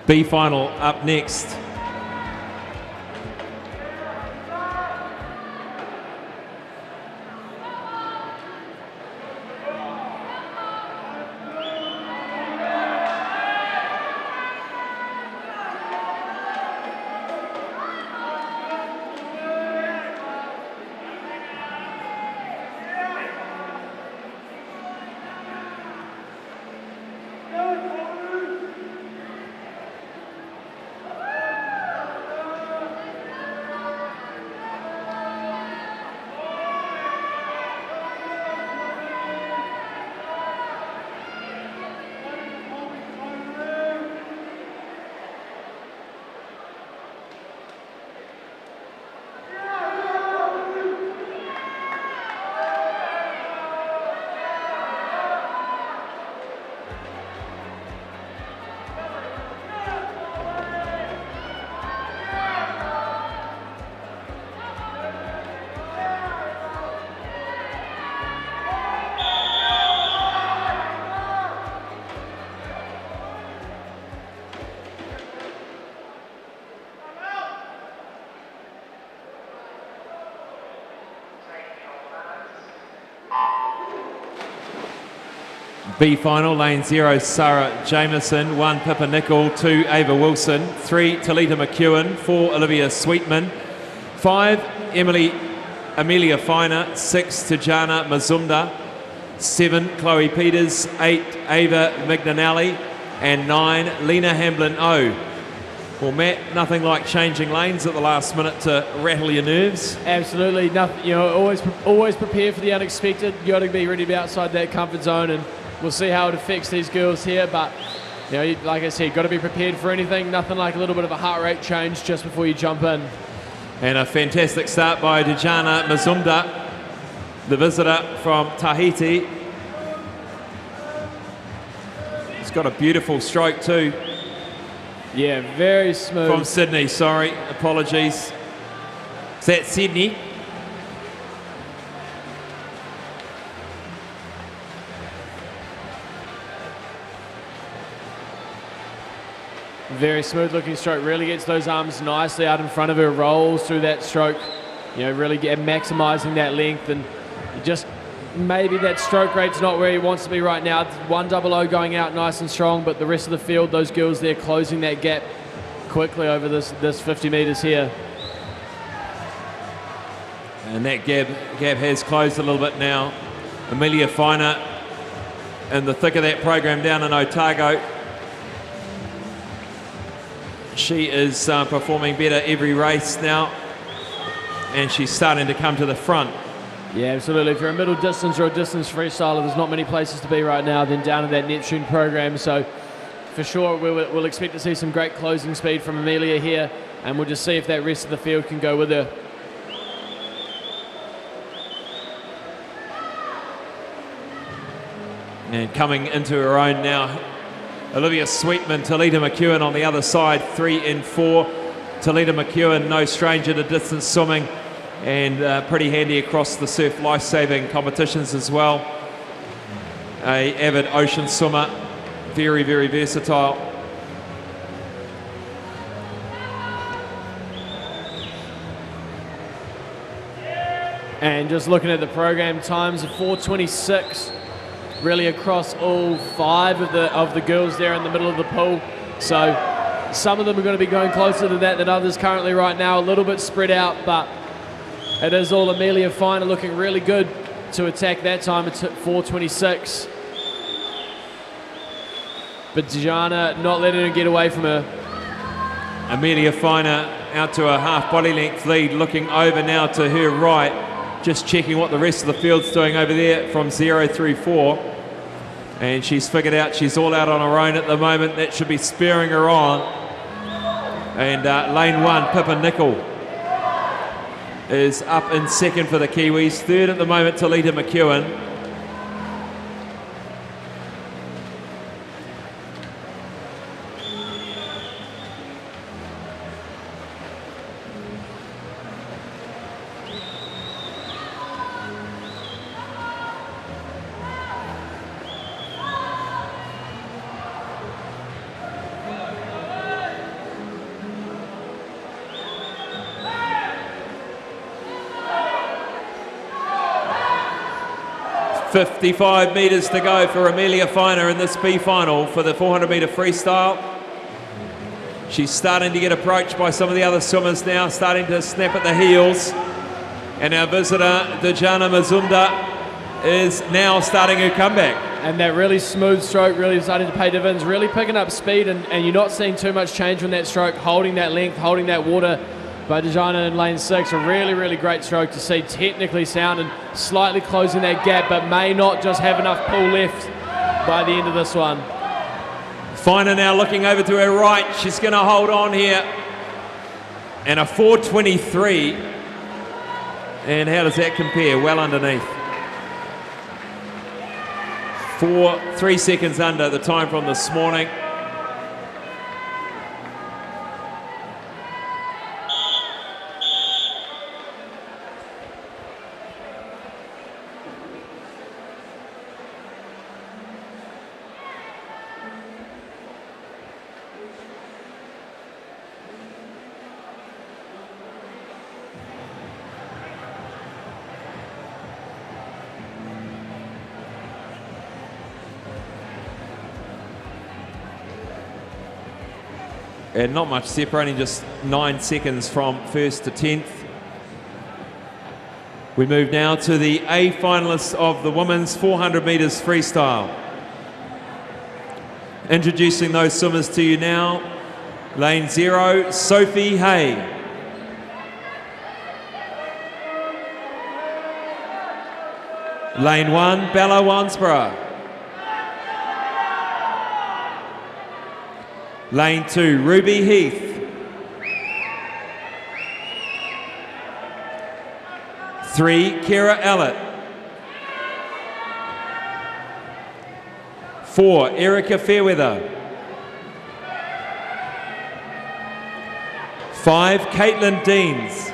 [SPEAKER 1] B final up next. B final, lane 0, Sarah Jameson, 1, Pippa Nicol, 2, Ava Wilson, 3, Talita McEwen, 4, Olivia Sweetman, 5, Amelia Finer, 6, Tijana Mazumda, 7, Chloe Peters, 8, Ava Mignanelli, and 9, Lena Hamblin-O. Well, Matt, nothing like changing lanes at the last minute to rattle your nerves.
[SPEAKER 2] Absolutely, nothing. You know, always prepare for the unexpected. You got to be ready to be outside that comfort zone, and we'll see how it affects these girls here. But you know, like I said, got to be prepared for anything. Nothing like a little bit of a heart rate change just before you jump in.
[SPEAKER 1] And a fantastic start by Tijana Mazumda, the visitor from Tahiti. He's got a beautiful stroke too.
[SPEAKER 2] Yeah, very smooth.
[SPEAKER 1] From Sydney, sorry, apologies. Is that Sydney?
[SPEAKER 2] Very smooth looking stroke, really gets those arms nicely out in front of her, rolls through that stroke, you know, really maximising that length, and just maybe that stroke rate's not where he wants to be right now. 100 going out nice and strong, but the rest of the field, those girls there closing that gap quickly over this 50 metres here.
[SPEAKER 1] And that gap has closed a little bit now. Amelia Finer in the thick of that program down in Otago. She is performing better every race now, and she's starting to come to the front.
[SPEAKER 2] Yeah, absolutely. If you're a middle distance or a distance freestyler, there's not many places to be right now than down in that Neptune program. So for sure, we'll expect to see some great closing speed from Amelia here, and we'll just see if that rest of the field can go with her.
[SPEAKER 1] And coming into her own now, Olivia Sweetman, Talita McEwen on the other side, 3 and 4. Talita McEwen, no stranger to distance swimming, and pretty handy across the surf life-saving competitions as well. A avid ocean swimmer, very, very versatile.
[SPEAKER 2] And just looking at the program times of 4:26. Really across all 5 of the girls there in the middle of the pool. So some of them are going to be going closer to that than others currently right now, a little bit spread out, but it is all Amelia Finer looking really good to attack that time at 4:26. But Tijana not letting her get away from her.
[SPEAKER 1] Amelia Finer out to a half body length lead, looking over now to her right, just checking what the rest of the field's doing over there from 0 through 4. And she's figured out she's all out on her own at the moment. That should be spurring her on. And lane 1, Pippa Nicol is up in second for the Kiwis. Third at the moment, Talita McEwen. 55 metres to go for Amelia Feiner in this B final for the 400 metre freestyle. She's starting to get approached by some of the other swimmers now, starting to snap at the heels. And our visitor, Dejana Mazumda, is now starting her comeback.
[SPEAKER 2] And that really smooth stroke really starting to pay dividends, really picking up speed, and you're not seeing too much change on that stroke, holding that length, holding that water by Dejana in lane 6. A really, really great stroke to see, technically sound and slightly closing that gap, but may not just have enough pull left by the end of this one.
[SPEAKER 1] Feiner now looking over to her right. She's going to hold on here. And a 4:23. And how does that compare? Well underneath. 3 seconds under the time from this morning. And not much separating, just 9 seconds from first to 10th. We move now to the A finalists of the women's 400 metres freestyle. Introducing those swimmers to you now. Lane 0, Sophie Hay. Lane 1, Bella Wansborough. Lane 2, Ruby Heath. 3, Kira Ellett. 4, Erica Fairweather. 5, Caitlin Deans.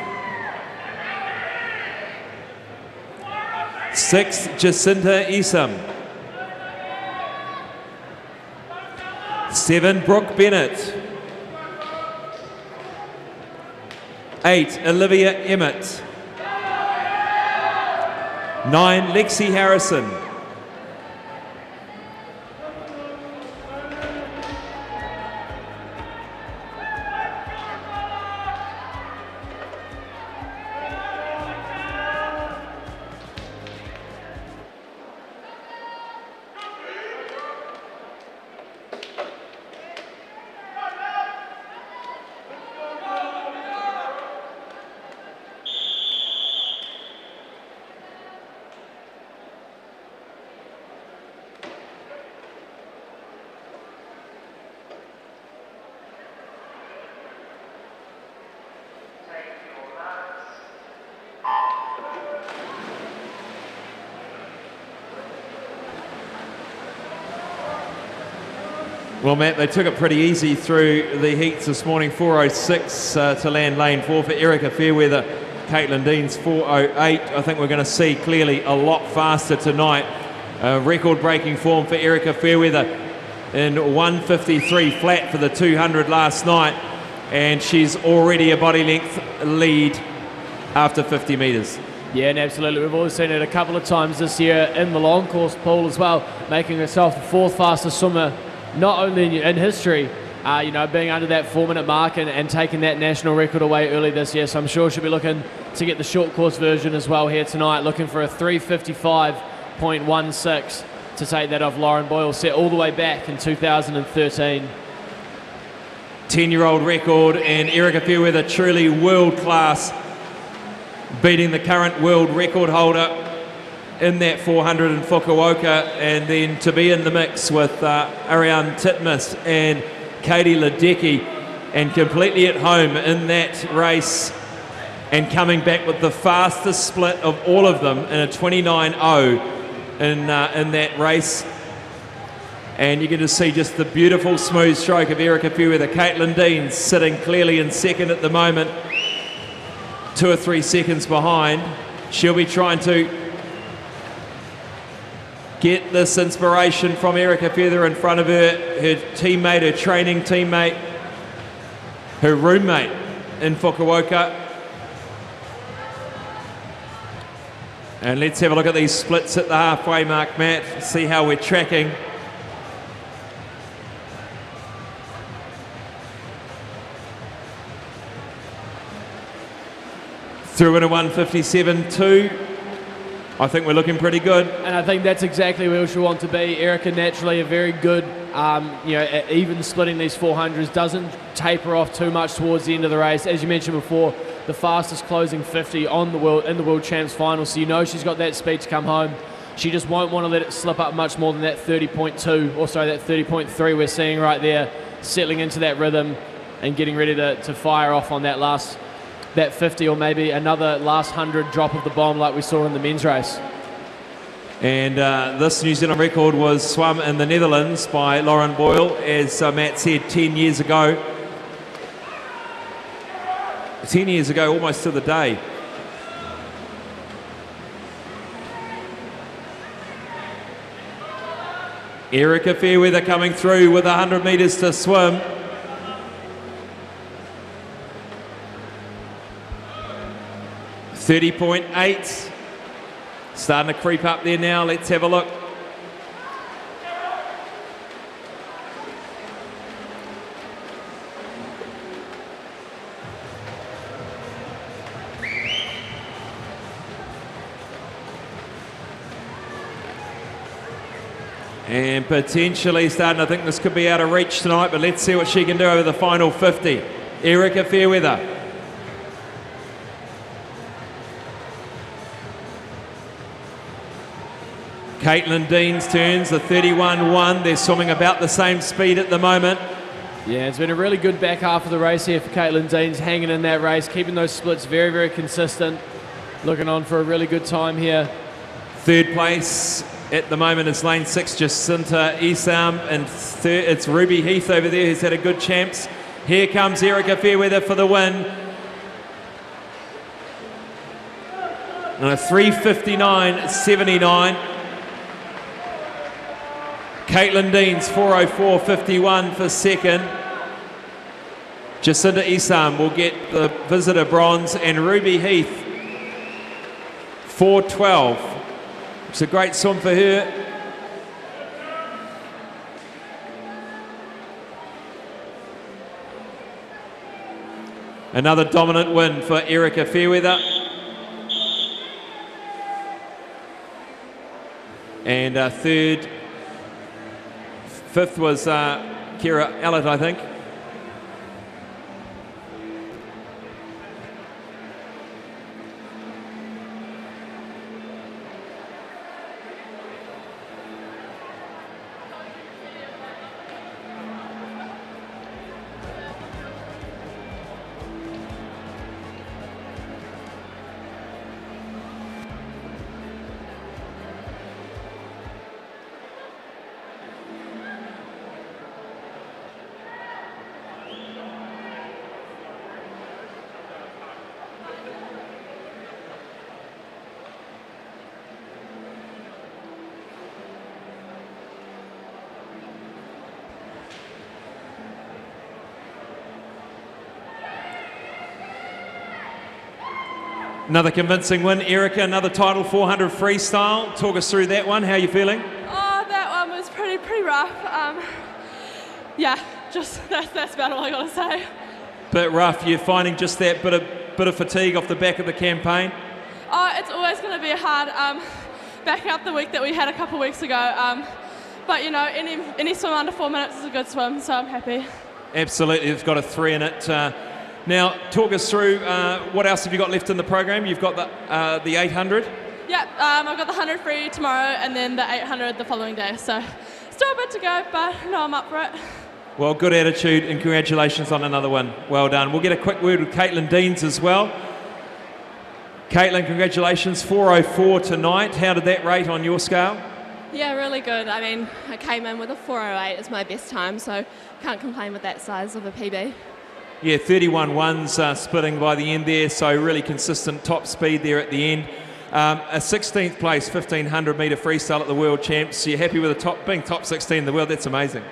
[SPEAKER 1] 6, Jacinta Isom. 7, Brooke Bennett. 8, Olivia Emmett. 9, Lexi Harrison. Well, Matt, they took it pretty easy through the heats this morning. 4:06 to land lane 4 for Erica Fairweather. Caitlin Deans 4:08. I think we're going to see clearly a lot faster tonight. Record-breaking form for Erica Fairweather in 1:53 flat for the 200 last night, and she's already a body length lead after 50 metres.
[SPEAKER 2] Yeah, and absolutely. We've always seen it a couple of times this year in the long course pool as well, making herself the 4th fastest swimmer, not only in history, being under that 4-minute mark and taking that national record away early this year. So I'm sure she'll be looking to get the short course version as well here tonight, looking for a 3:55.16 to take that off Lauren Boyle, set all the way back in 2013.
[SPEAKER 1] 10-year-old record, and Erica Fairweather truly world-class, beating the current world record holder in that 400 in Fukuoka, and then to be in the mix with Ariane Titmus and Katie Ledecky, and completely at home in that race, and coming back with the fastest split of all of them in a 29.0 in that race. And you get to see just the beautiful smooth stroke of Erica Fairweather. Caitlin Deans sitting clearly in second at the moment, 2 or 3 seconds behind. She'll be trying to get this inspiration from Erica Fairweather in front of her teammate, her training teammate, her roommate in Fukuoka. And let's have a look at these splits at the halfway mark, Matt, see how we're tracking. Through in a 1:57.2. I think we're looking pretty good.
[SPEAKER 2] And I think that's exactly where we should want to be. Erica, naturally a very good, even splitting these 400s, doesn't taper off too much towards the end of the race. As you mentioned before, the fastest closing 50 in the World Champs final, so you know she's got that speed to come home. She just won't want to let it slip up much more than that 30.2, or sorry, that 30.3 we're seeing right there, settling into that rhythm and getting ready to fire off on that 50, or maybe another last 100 drop of the bomb like we saw in the men's race.
[SPEAKER 1] And this New Zealand record was swum in the Netherlands by Lauren Boyle, as Matt said, 10 years ago. 10 years ago, almost to the day. Erica Fairweather coming through with 100 metres to swim. .8, starting to creep up there now. Let's have a look. And potentially starting, I think this could be out of reach tonight, but let's see what she can do over the final 50. Erica Fairweather. Caitlin Dean's turns, the 31.1. They're swimming about the same speed at the moment.
[SPEAKER 2] Yeah, it's been a really good back half of the race here for Caitlin Deans, hanging in that race, keeping those splits very, very consistent. Looking on for a really good time here.
[SPEAKER 1] Third place at the moment is lane 6, Jacinta Isam, and it's Ruby Heath over there who's had a good champs. Here comes Erica Fairweather for the win. And a 3:59.79. Caitlin Deans, 4:04.51 for second. Jacinta Isam will get the visitor bronze, and Ruby Heath, 4:12. It's a great swim for her. Another dominant win for Erica Fairweather. And fifth was Kira Allett, I think. Another convincing win, Erica, another title, 400 freestyle. Talk us through that one. How are you feeling?
[SPEAKER 15] Oh, that one was pretty rough. Yeah, just that's about all I got to say.
[SPEAKER 1] Bit rough. You're finding just that bit of fatigue off the back of the campaign?
[SPEAKER 15] Oh, it's always going to be hard backing up the week that we had a couple of weeks ago. But you know, any swim under 4 minutes is a good swim, so I'm happy.
[SPEAKER 1] Absolutely, it's got a 3 in it. Now, talk us through what else have you got left in the program? You've got the 800.
[SPEAKER 15] Yeah, I've got the 100 free tomorrow and then the 800 the following day. So still a bit to go, but no, I'm up for it.
[SPEAKER 1] Well, good attitude and congratulations on another one. Well done. We'll get a quick word with Caitlin Deans as well. Caitlin, congratulations, 4:04 tonight. How did that rate on your scale?
[SPEAKER 19] Yeah, really good. I mean, I came in with a 4:08 as my best time, so can't complain with that size of a PB.
[SPEAKER 1] Yeah, 31.1s splitting by the end there, so really consistent top speed there at the end. A 16th place 1500 metre freestyle at the World Champs. So you're happy with being top 16 in the world? That's amazing.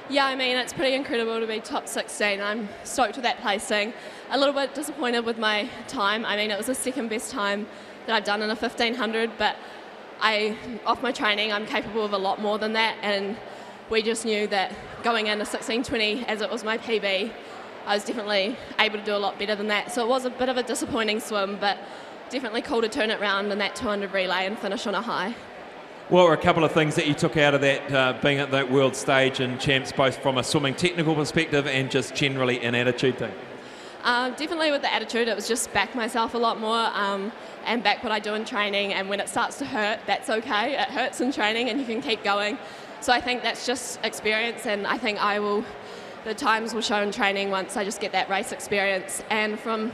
[SPEAKER 19] Yeah, I mean, it's pretty incredible to be top 16. I'm stoked with that placing. A little bit disappointed with my time. I mean, it was the second best time that I've done in a 1500, but off my training, I'm capable of a lot more than that, and we just knew that going in a 16:20 as it was my PB, I was definitely able to do a lot better than that. So it was a bit of a disappointing swim, but definitely cool to turn it around in that 200 relay and finish on a high.
[SPEAKER 1] What were a couple of things that you took out of that, being at that world stage and champs, both from a swimming technical perspective and just generally an attitude thing?
[SPEAKER 19] Definitely with the attitude, it was just back myself a lot more and back what I do in training, and when it starts to hurt, that's okay. It hurts in training and you can keep going. So I think that's just experience, and I think the times will show in training once I just get that race experience. And from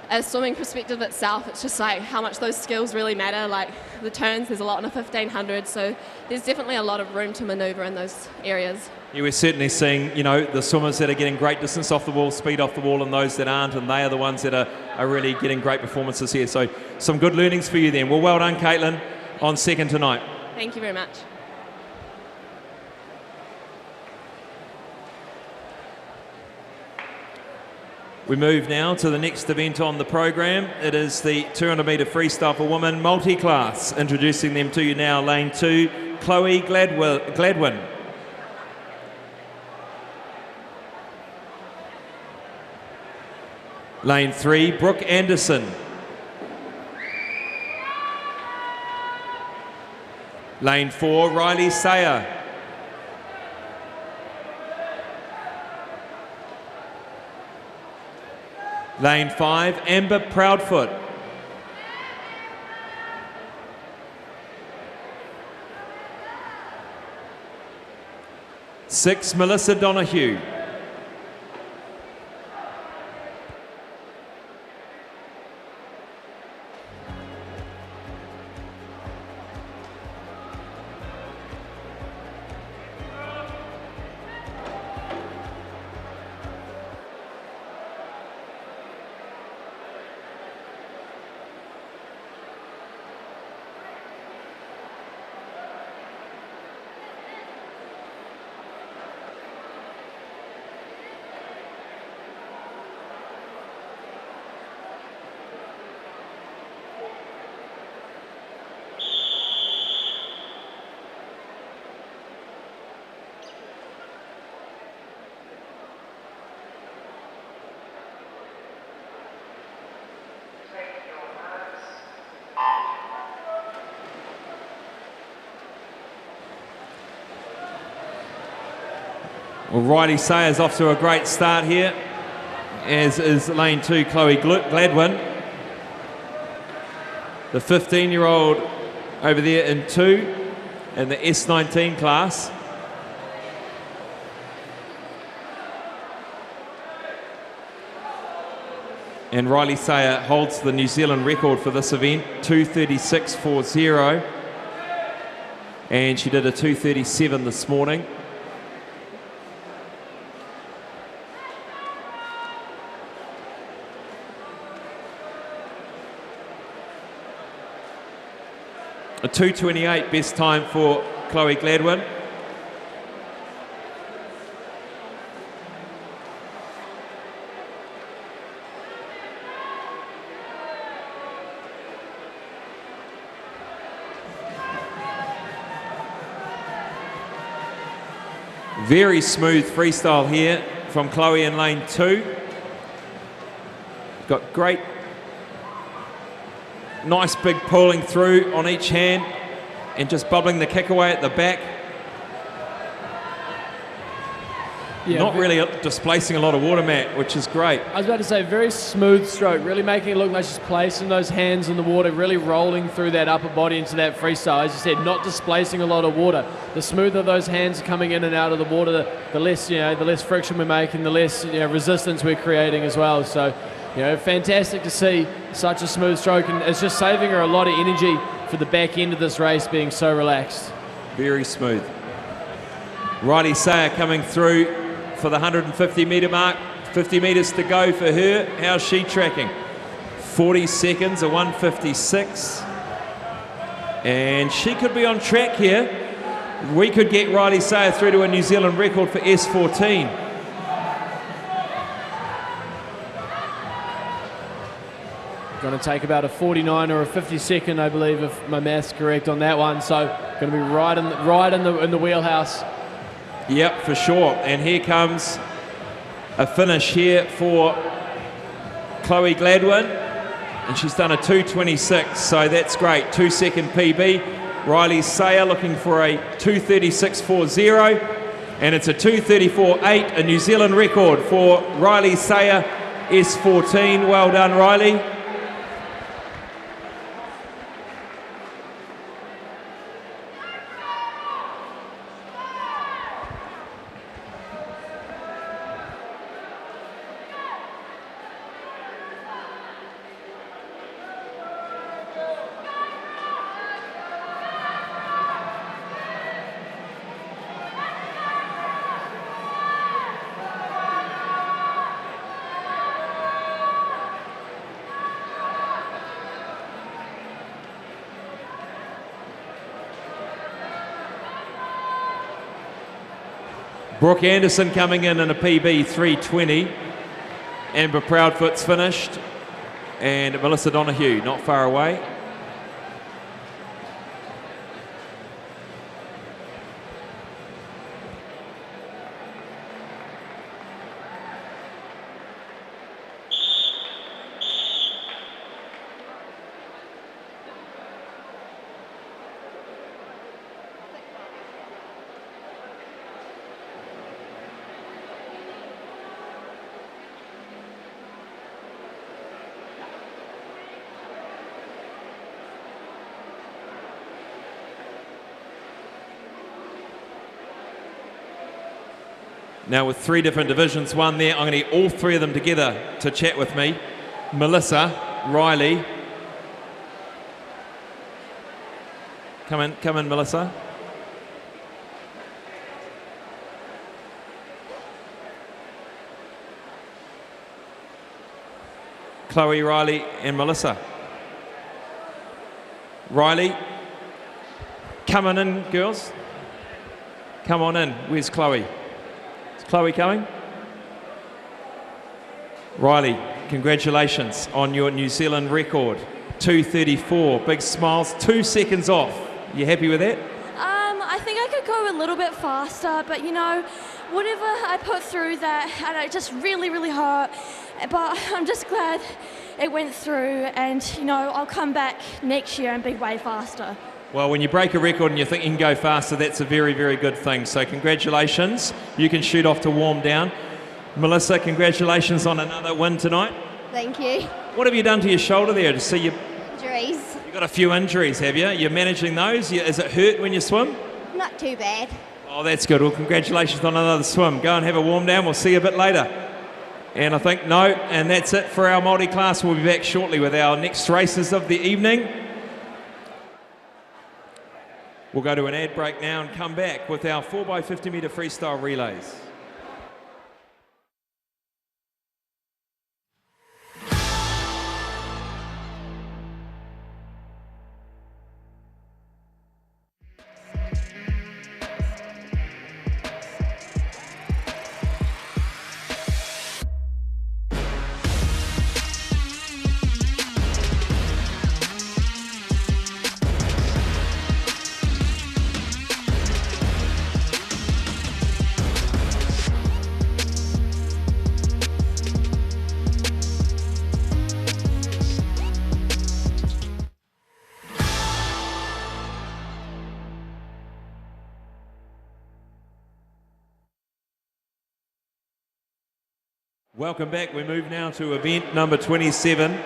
[SPEAKER 19] a swimming perspective itself, it's just like how much those skills really matter. Like the turns, there's a lot in a 1500, so there's definitely a lot of room to manoeuvre in those areas.
[SPEAKER 1] You were certainly seeing, you know, the swimmers that are getting great distance off the wall, speed off the wall, and those that aren't, and they are the ones that are really getting great performances here. So some good learnings for you then. Well, well done, Caitlin, on second tonight.
[SPEAKER 19] Thank you very much.
[SPEAKER 1] We move now to the next event on the program. It is the 200 metre freestyle for women multi-class. Introducing them to you now, lane 2, Chloe Gladwin. Lane 3, Brooke Anderson. Lane 4, Riley Sayer. Lane 5, Amber Proudfoot. Six, Melissa Donahue. Well, Riley Sayers off to a great start here, as is lane 2, Chloe Gladwin. The 15-year-old over there in 2 in the S19 class. And Riley Sayer holds the New Zealand record for this event, 2:36.40. And she did a 2:37 this morning. A 2:28 best time for Chloe Gladwin. Very smooth freestyle here from Chloe in lane 2. Got great, nice big pulling through on each hand and just bubbling the kick away at the back.
[SPEAKER 2] Yeah,
[SPEAKER 1] not really displacing a lot of water, Matt, which is great.
[SPEAKER 2] I was about to say, very smooth stroke, really making it look like she's placing those hands in the water, really rolling through that upper body into that freestyle. As you said, not displacing a lot of water. The smoother those hands are coming in and out of the water, the less, the less friction we're making, the less, resistance we're creating as well. So, fantastic to see such a smooth stroke, and it's just saving her a lot of energy for the back end of this race, being so relaxed.
[SPEAKER 1] Very smooth. Riley Sayer coming through for the 150 metre mark. 50 metres to go for her. How's she tracking? 40 seconds, a 1:56. And she could be on track here. We could get Riley Sayer through to a New Zealand record for S14.
[SPEAKER 2] Going to take about a 49 or a 52nd, I believe, if my math's correct on that one. So going to be right in the wheelhouse.
[SPEAKER 1] Yep, for sure. And here comes a finish here for Chloe Gladwin, and she's done a 2:26, so that's great. 2-second PB. Riley Sayer looking for a 2:36.40, and it's a 2:34.8, a New Zealand record for Riley Sayer, S14. Well done, Riley. Brooke Anderson coming in a PB 3:20. Amber Proudfoot's finished, and Melissa Donahue not far away. Now with 3 different divisions, one there, I'm going to get all 3 of them together to chat with me. Melissa, Riley. Come in, Melissa. Chloe, Riley, and Melissa. Riley, come on in, girls. Come on in. Where's Chloe? Chloe coming? Riley, congratulations on your New Zealand record. 2:34, big smiles, 2 seconds off. You happy with that?
[SPEAKER 10] I think I could go a little bit faster, but you know, whatever I put through that, I know, it just really, really hurt. But I'm just glad it went through, and you know, I'll come back next year and be way faster.
[SPEAKER 1] Well, when you break a record and you think you can go faster, that's a very, very good thing. So congratulations. You can shoot off to warm down. Melissa, congratulations on another win tonight.
[SPEAKER 10] Thank you.
[SPEAKER 1] What have you done to your shoulder there to see you?
[SPEAKER 10] Injuries.
[SPEAKER 1] You've got a few injuries, have you? You're managing those? Is it hurt when you swim?
[SPEAKER 10] Not too bad.
[SPEAKER 1] Oh, that's good. Well, congratulations on another swim. Go and have a warm down. We'll see you a bit later. And I think no, and that's it for our multi-class. We'll be back shortly with our next races of the evening. We'll go to an ad break now and come back with our 4x50 metre freestyle relays. Welcome back. We move now to event number 27,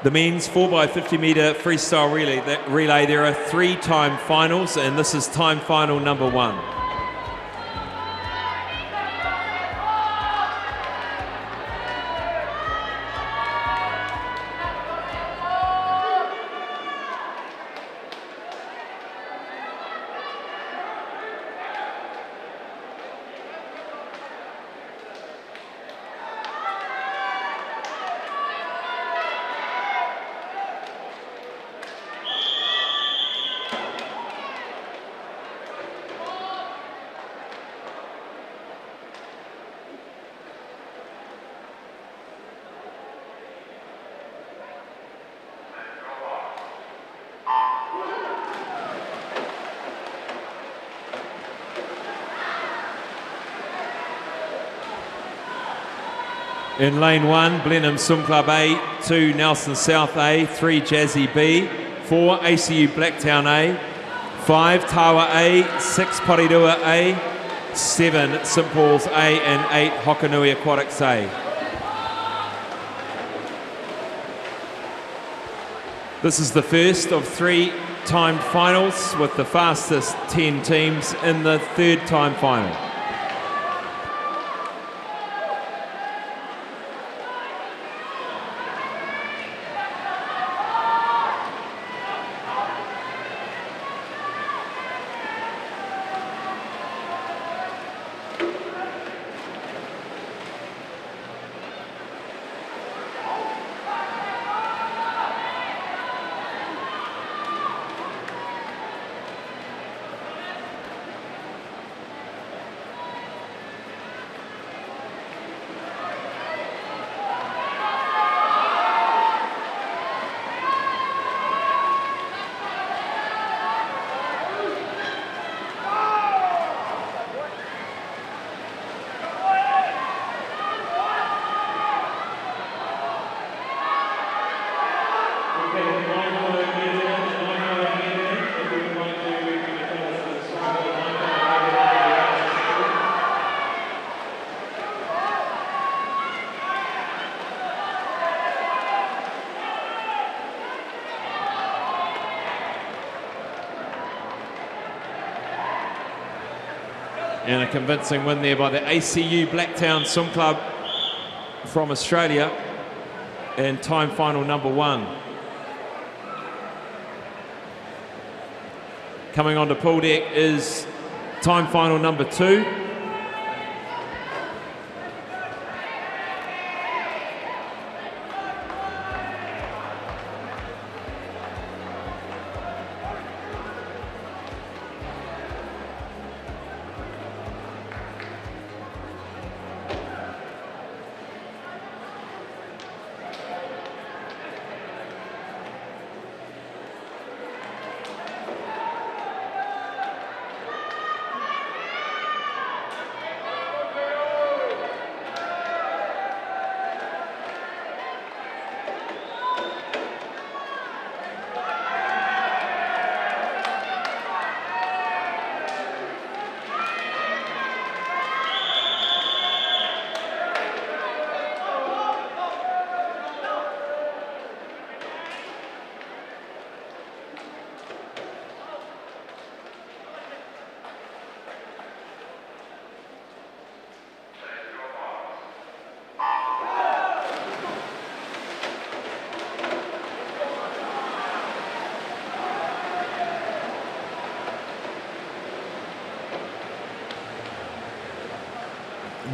[SPEAKER 1] the men's 4x50 metre freestyle relay. There are 3 time finals, and this is time final number 1. In lane 1, Blenheim Swim Club A, 2 Nelson South A, 3 Jazzy B, 4 ACU Blacktown A, 5 Tawa A, 6 Porirua A, 7 St Paul's A, and 8 Hokanui Aquatics A. This is the first of 3 timed finals, with the fastest 10 teams in the 3rd time final. And a convincing win there by the ACU Blacktown Swim Club from Australia in time final number 1. Coming onto pool deck is time final number 2.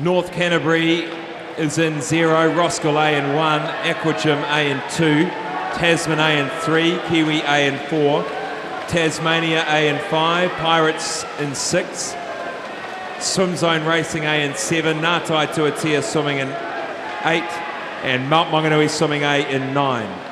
[SPEAKER 1] North Canterbury is in 0, Roskill A in 1, Aquagym A in 2, Tasman A in 3, Kiwi A in 4, Tasmania A in 5, Pirates in 6, Swim Zone Racing A in 7, Ngātai Tuatea Swimming in 8, and Mount Maunganui Swimming A in 9.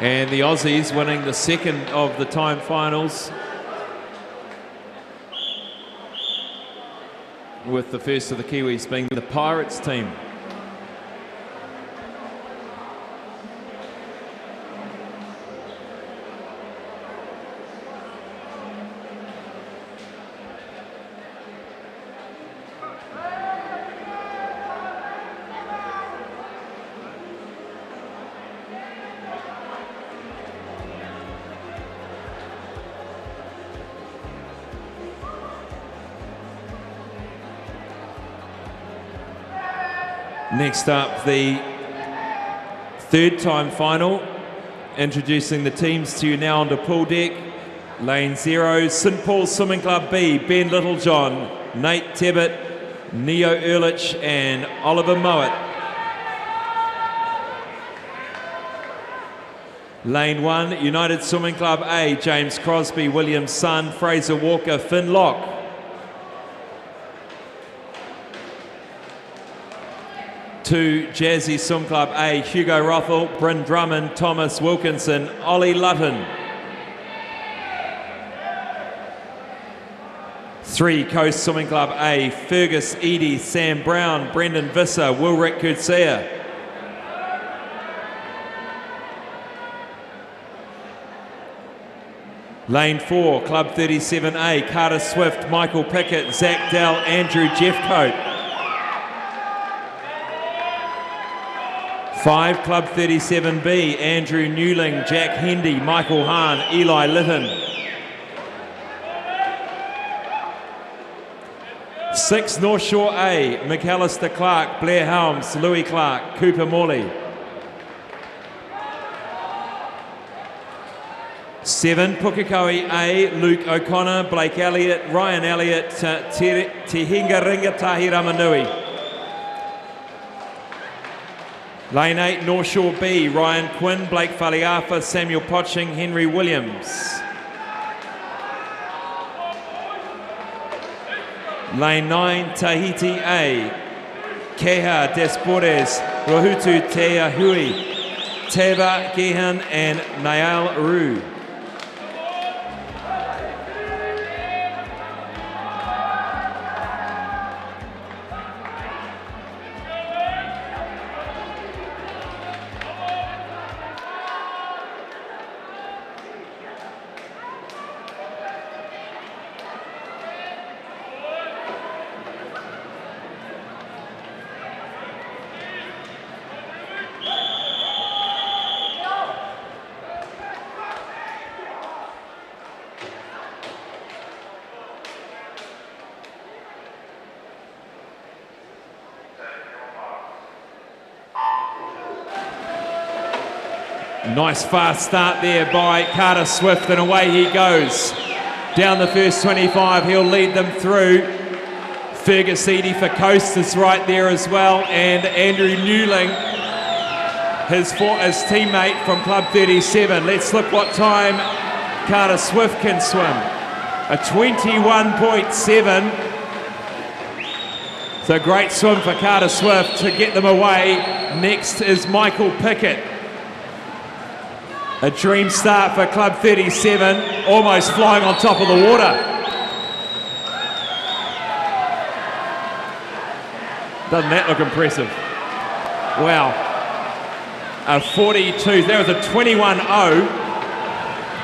[SPEAKER 1] And the Aussies winning the second of the time finals, with the first of the Kiwis being the Pirates team. Next up, the third time final. Introducing the teams to you now onto pool deck. Lane 0, St Paul's Swimming Club B, Ben Littlejohn, Nate Tebbett, Neo Ehrlich and Oliver Mowat. Lane 1, United Swimming Club A, James Crosby, William Sun, Fraser Walker, Finn Locke. Two, Jazzy Swim Club A, Hugo Rothel, Bryn Drummond, Thomas Wilkinson, Ollie Lutton. 3, Coast Swimming Club A, Fergus Eadie, Sam Brown, Brendan Visser, Wilrick Kurtzea. 4, Club 37A, Carter Swift, Michael Pickett, Zach Dell, Andrew Jeffcoat. 5, Club 37B, Andrew Newling, Jack Hendy, Michael Hahn, Eli Litton. 6, North Shore A, McAllister Clark, Blair Helms, Louis Clark, Cooper Morley. 7, Pukekohe A, Luke O'Connor, Blake Elliott, Ryan Elliott, Tehinga Ringatahi Ramanui. Lane 8, North Shore B, Ryan Quinn, Blake Faliafa, Samuel Potching, Henry Williams. Lane 9, Tahiti A, Keha Despores, Rohutu Tea Hui, Teba Gehan and Nael Rue. Nice fast start there by Carter Swift, and away he goes. Down the first 25, he'll lead them through. Fergus Eadie for Coast is right there as well, and Andrew Newling, his teammate from Club 37. Let's look what time Carter Swift can swim. A 21.7. It's a great swim for Carter Swift to get them away. Next is Michael Pickett. A dream start for Club 37, almost flying on top of the water. Doesn't that look impressive? Wow. A 42, that was a 21.0.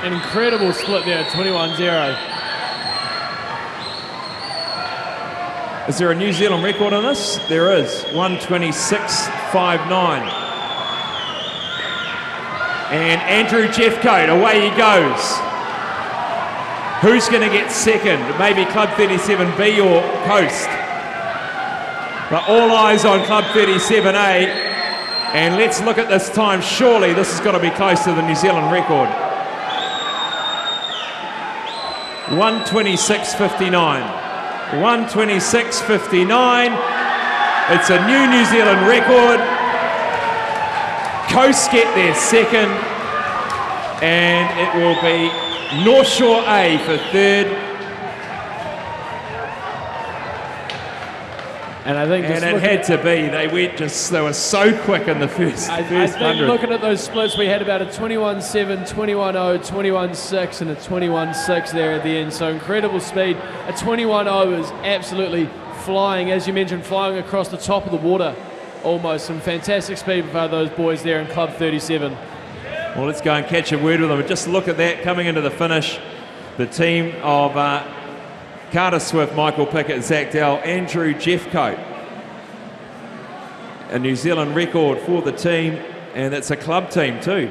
[SPEAKER 2] An incredible split there, 21.0.
[SPEAKER 1] Is there a New Zealand record on this? There is, 126.59. And Andrew Jeffcoat, away he goes. Who's going to get second? Maybe Club 37B or Coast. But all eyes on Club 37A. And let's look at this time. Surely this has got to be close to the New Zealand record. 126.59. 126.59. It's a new Zealand record. Coast get their second, and it will be North Shore A for third.
[SPEAKER 2] And I think
[SPEAKER 1] it had to be. They were so quick in the first
[SPEAKER 2] I think
[SPEAKER 1] 100.
[SPEAKER 2] looking at those splits, we had about a 21.7, 21.0, 21.6 and a 21.6 there at the end. So incredible speed. A 21.0 is absolutely flying, as you mentioned, flying across the top of the water. Almost some fantastic speed for those boys there in Club 37.
[SPEAKER 1] Well, let's go and catch a word with them. Just look at that coming into the finish. The team of Carter Swift, Michael Pickett, Zach Dell, Andrew Jeffcoat. A New Zealand record for the team, and it's a club team too.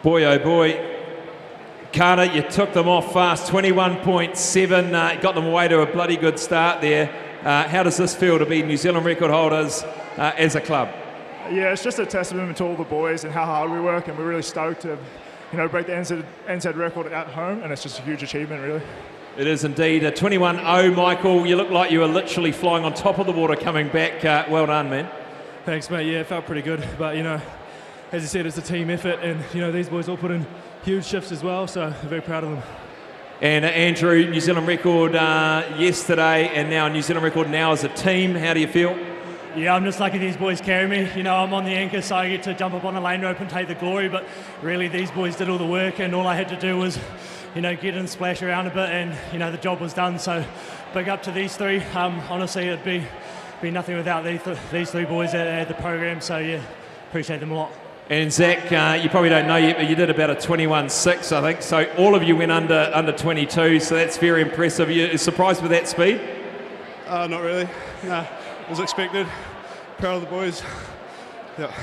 [SPEAKER 1] Boy, oh boy. Carter, you took them off fast, 21.7, got them away to a bloody good start there. How does this feel to be New Zealand record holders as a club?
[SPEAKER 11] Yeah, it's just a testament to all the boys and how hard we work, and we're really stoked to, break the NZ record at home, and it's just a huge achievement, really.
[SPEAKER 1] It is indeed. A 21-0, Michael. You look like you were literally flying on top of the water coming back. Well done, man.
[SPEAKER 7] Thanks, mate. Yeah, it felt pretty good. But, as you said, it's a team effort, and, these boys all put in huge shifts as well, so I'm very proud of them.
[SPEAKER 1] And Andrew, New Zealand record yesterday, and now New Zealand record now as a team. How do you feel?
[SPEAKER 20] Yeah, I'm just lucky these boys carry me. I'm on the anchor, so I get to jump up on the lane rope and take the glory, but really these boys did all the work, and all I had to do was, get and splash around a bit, and, the job was done. So big up to these three. Honestly, it'd be nothing without these three boys at the program, so yeah, appreciate them a lot.
[SPEAKER 1] And Zach, you probably don't know yet, but you did about a 21.6, I think. So all of you went under 22, so that's very impressive. You surprised with that speed?
[SPEAKER 21] Not really. Nah, it was expected. Proud of the boys. Yeah.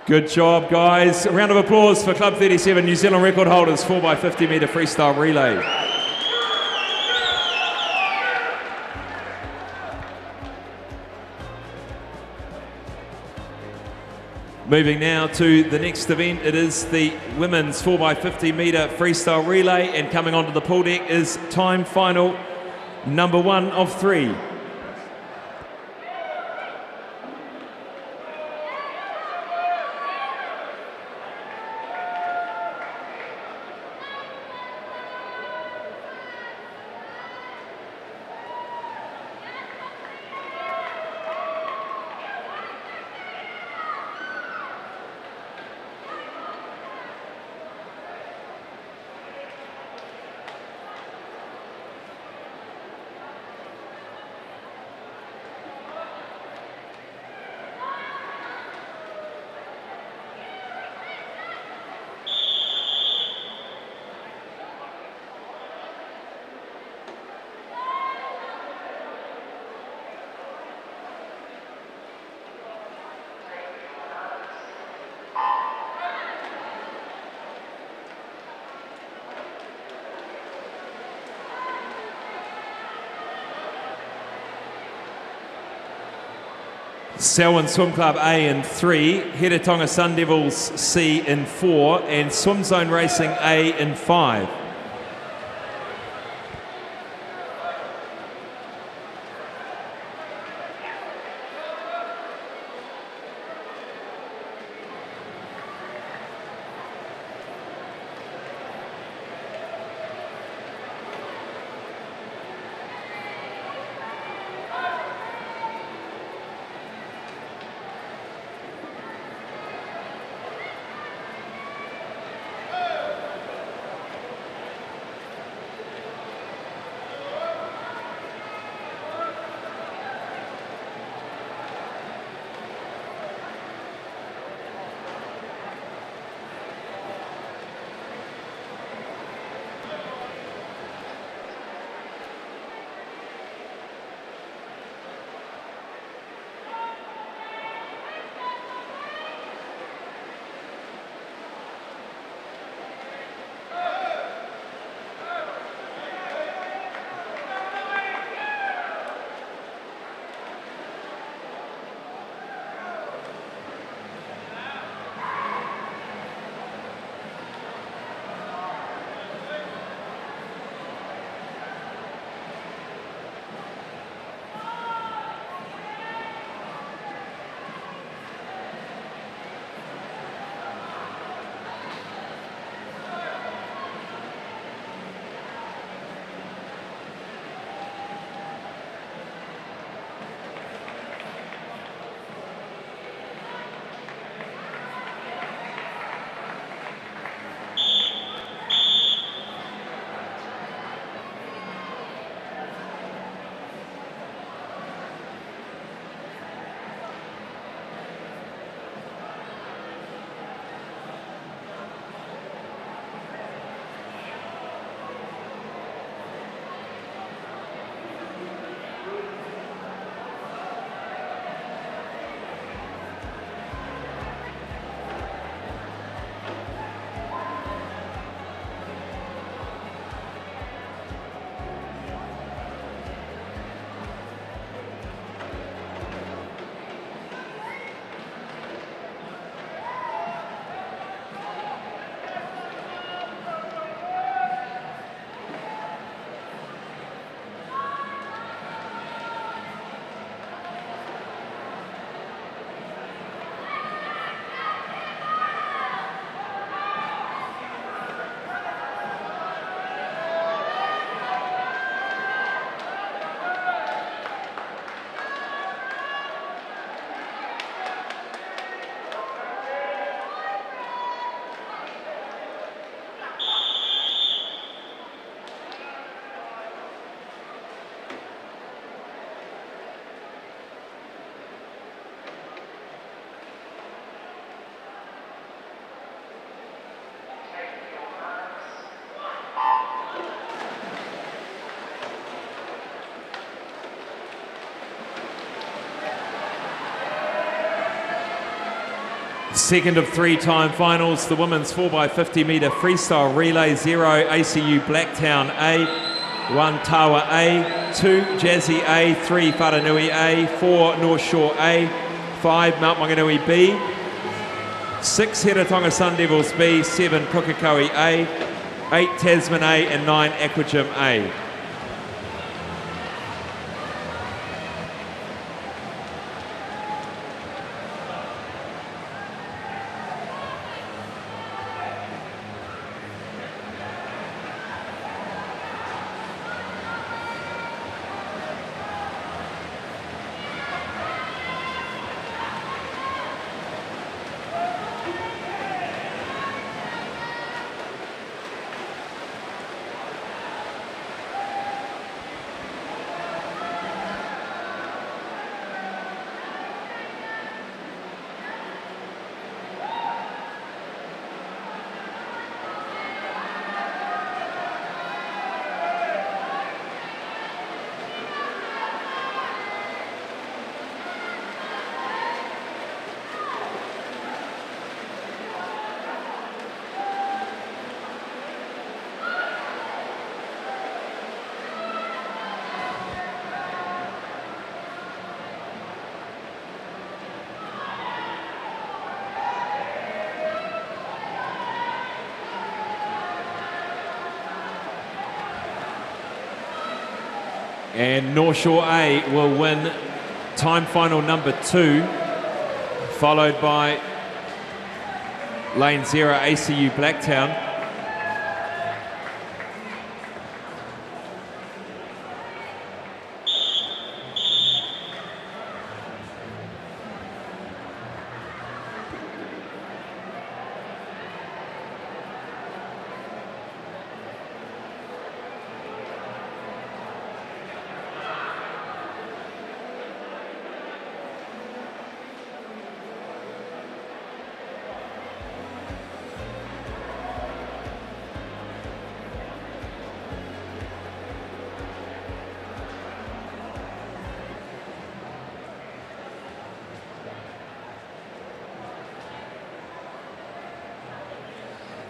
[SPEAKER 1] Good job, guys. A round of applause for Club 37, New Zealand record holders, 4x50 metre freestyle relay. Moving now to the next event, it is the women's 4x50 metre freestyle relay, and coming onto the pool deck is time final number 1 of 3. Selwyn Swim Club A in 3, Heretatonga Sun Devils C in 4, and Swim Zone Racing A in 5. Second of 3 time finals, the women's 4x50 metre freestyle relay. 0 ACU Blacktown A, 1 Tawa A, 2 Jazzy A, 3 Wharanui A, 4 North Shore A, 5 Mount Maunganui B, 6 Heretatonga Sun Devils B, 7 Pukekohe A, 8 Tasman A and 9 Aquagym A. And North Shore A will win time final number 2, followed by lane 0 ACU Blacktown.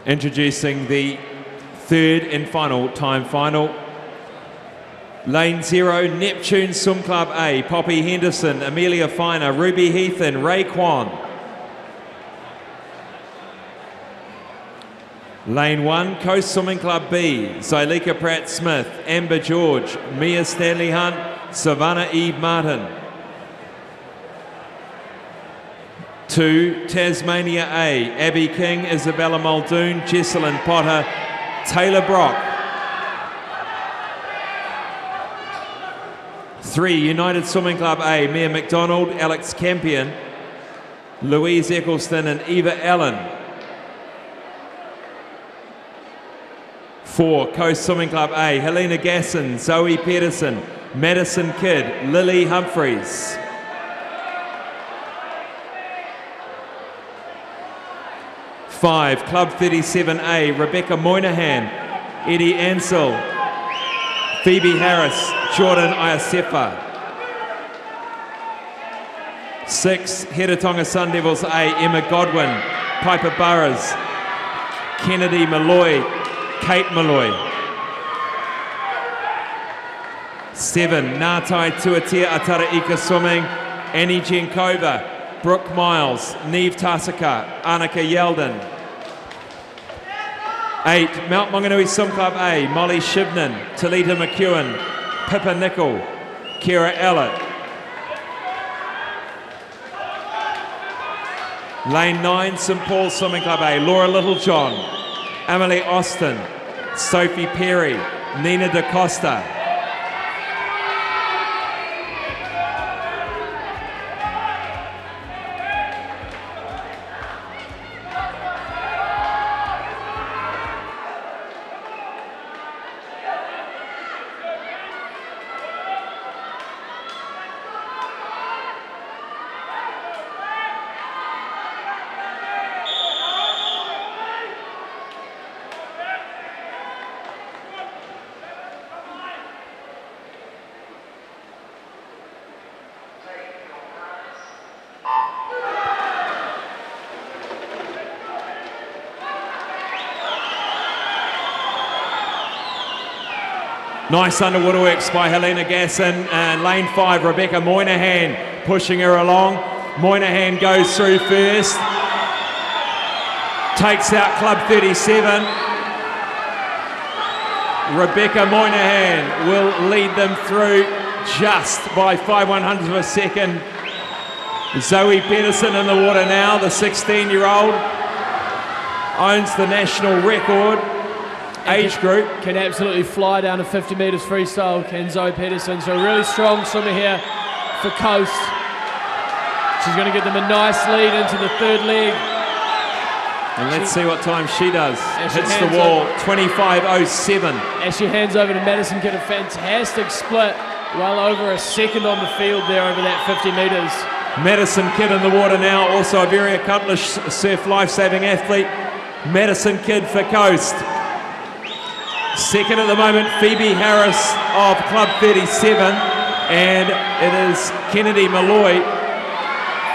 [SPEAKER 1] Introducing the third and final time final. Lane 0, Neptune Swim Club A, Poppy Henderson, Amelia Finer, Ruby Heathen, Ray Kwan. Lane 1, Coast Swimming Club B, Zyleka Pratt Smith, Amber George, Mia Stanley Hunt, Savannah Eve Martin. 2, Tasmania A, Abby King, Isabella Muldoon, Jesselyn Potter, Taylor Brock. 3, United Swimming Club A, Mia McDonald, Alex Campion, Louise Eccleston and Eva Allen. 4, Coast Swimming Club A, Helena Gasson, Zoe Pedersen, Madison Kidd, Lily Humphreys. 5, Club 37A, Rebecca Moynihan, Eddie Ansell, Phoebe Harris, Jordan Iasefa. 6, Heretatonga Sun Devils A, Emma Godwin, Piper Burrows, Kennedy Malloy, Kate Malloy. 7, Ngātai Tuatea Ataraika Swimming, Annie Genkova, Brooke Miles, Neve Tasaka, Annika Yeldon. 8, Mount Maunganui Swim Club A, Molly Shivnan, Talita McEwen, Pippa Nicol, Kira Ellett. Lane 9, St Paul Swimming Club A, Laura Littlejohn, Emily Austin, Sophie Perry, Nina Da Costa. Nice underwater works by Helena Gasson. Lane 5, Rebecca Moynihan pushing her along. Moynihan goes through first. Takes out Club 37. Rebecca Moynihan will lead them through just by 5/100ths of a second. Zoe Pedersen in the water now, the 16-year-old. Owns the national record. Age group.
[SPEAKER 2] Can absolutely fly down to 50 metres freestyle, can Zoe Pedersen. So a really strong swimmer here for Coast. She's going to give them a nice lead into the third leg.
[SPEAKER 1] And let's see what time she does. Hits the wall, 25:07.
[SPEAKER 2] As she hands over to Madison Kidd, a fantastic split. Well over a second on the field there over that 50 metres.
[SPEAKER 1] Madison Kidd in the water now, also a very accomplished surf life-saving athlete. Madison Kidd for Coast. Second at the moment, Phoebe Harris of Club 37, and it is Kennedy Malloy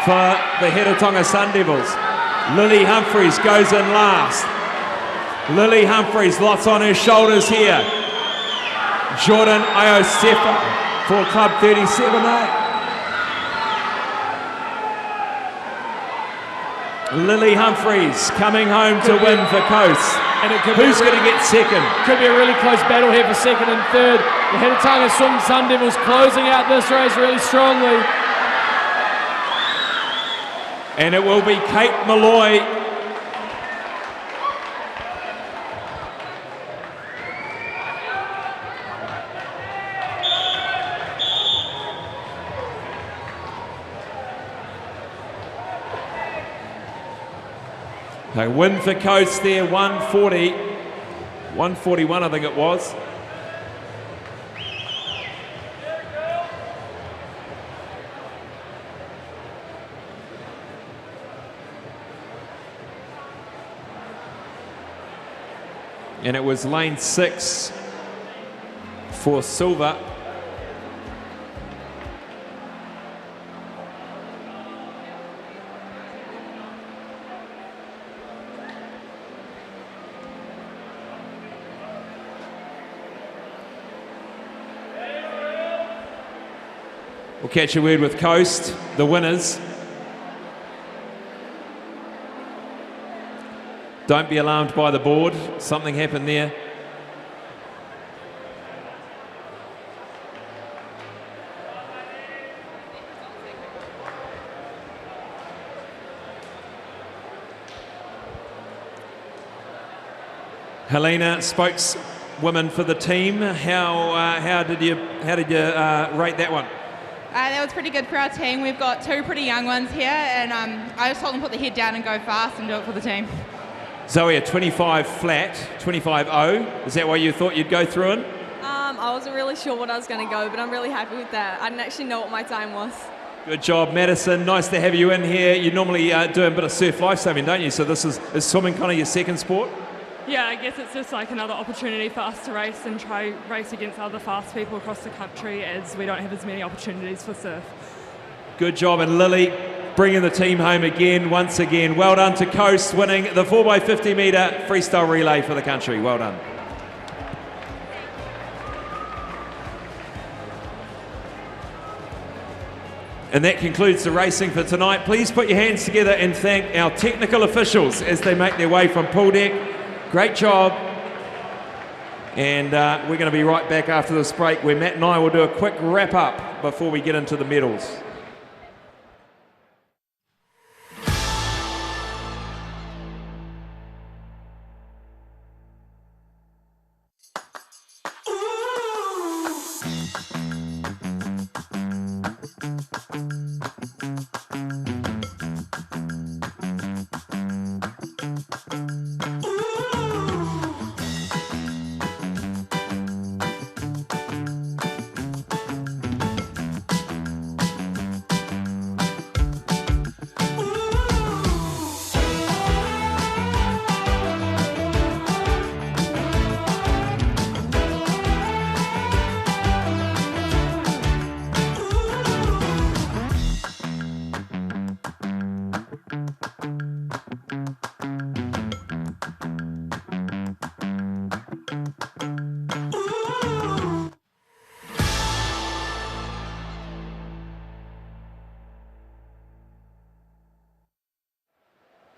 [SPEAKER 1] for the Heretaunga Sun Devils. Lily Humphreys goes in last. Lily Humphreys, lots on her shoulders here. Jordan Iosefa for Club 37A. Lily Humphreys coming home to win for Coast.
[SPEAKER 2] And it could
[SPEAKER 1] Who's going to get second?
[SPEAKER 2] Could be a really close battle here for second and third. The Heretaunga Sun Devils closing out this race really strongly.
[SPEAKER 1] And it will be Kate Malloy. A win for Coast there, 140, 141 I think it was. And it was lane 6 for silver. We'll catch a word with Coast, the winners. Don't be alarmed by the board. Something happened there. Helena, spokeswoman for the team. How did you rate that one?
[SPEAKER 9] That was pretty good for our team. We've got two pretty young ones here, and I just told them to put the head down and go fast and do it for the team.
[SPEAKER 1] Zoe, a 25 flat, 25.0. Is that why you thought you'd go through it?
[SPEAKER 5] I wasn't really sure what I was going to go, but I'm really happy with that. I didn't actually know what my time was.
[SPEAKER 1] Good job, Madison. Nice to have you in here. You normally do a bit of surf lifesaving, don't you? So is swimming kind of your second sport?
[SPEAKER 15] Yeah, I guess it's just like another opportunity for us to race and try race against other fast people across the country, as we don't have as many opportunities for surf.
[SPEAKER 1] Good job, and Lily bringing the team home again, once again. Well done to Coast, winning the 4x50 metre freestyle relay for the country. Well done. And that concludes the racing for tonight. Please put your hands together and thank our technical officials as they make their way from pool deck. Great job. And we're going to be right back after this break, where Matt and I will do a quick wrap up before we get into the medals.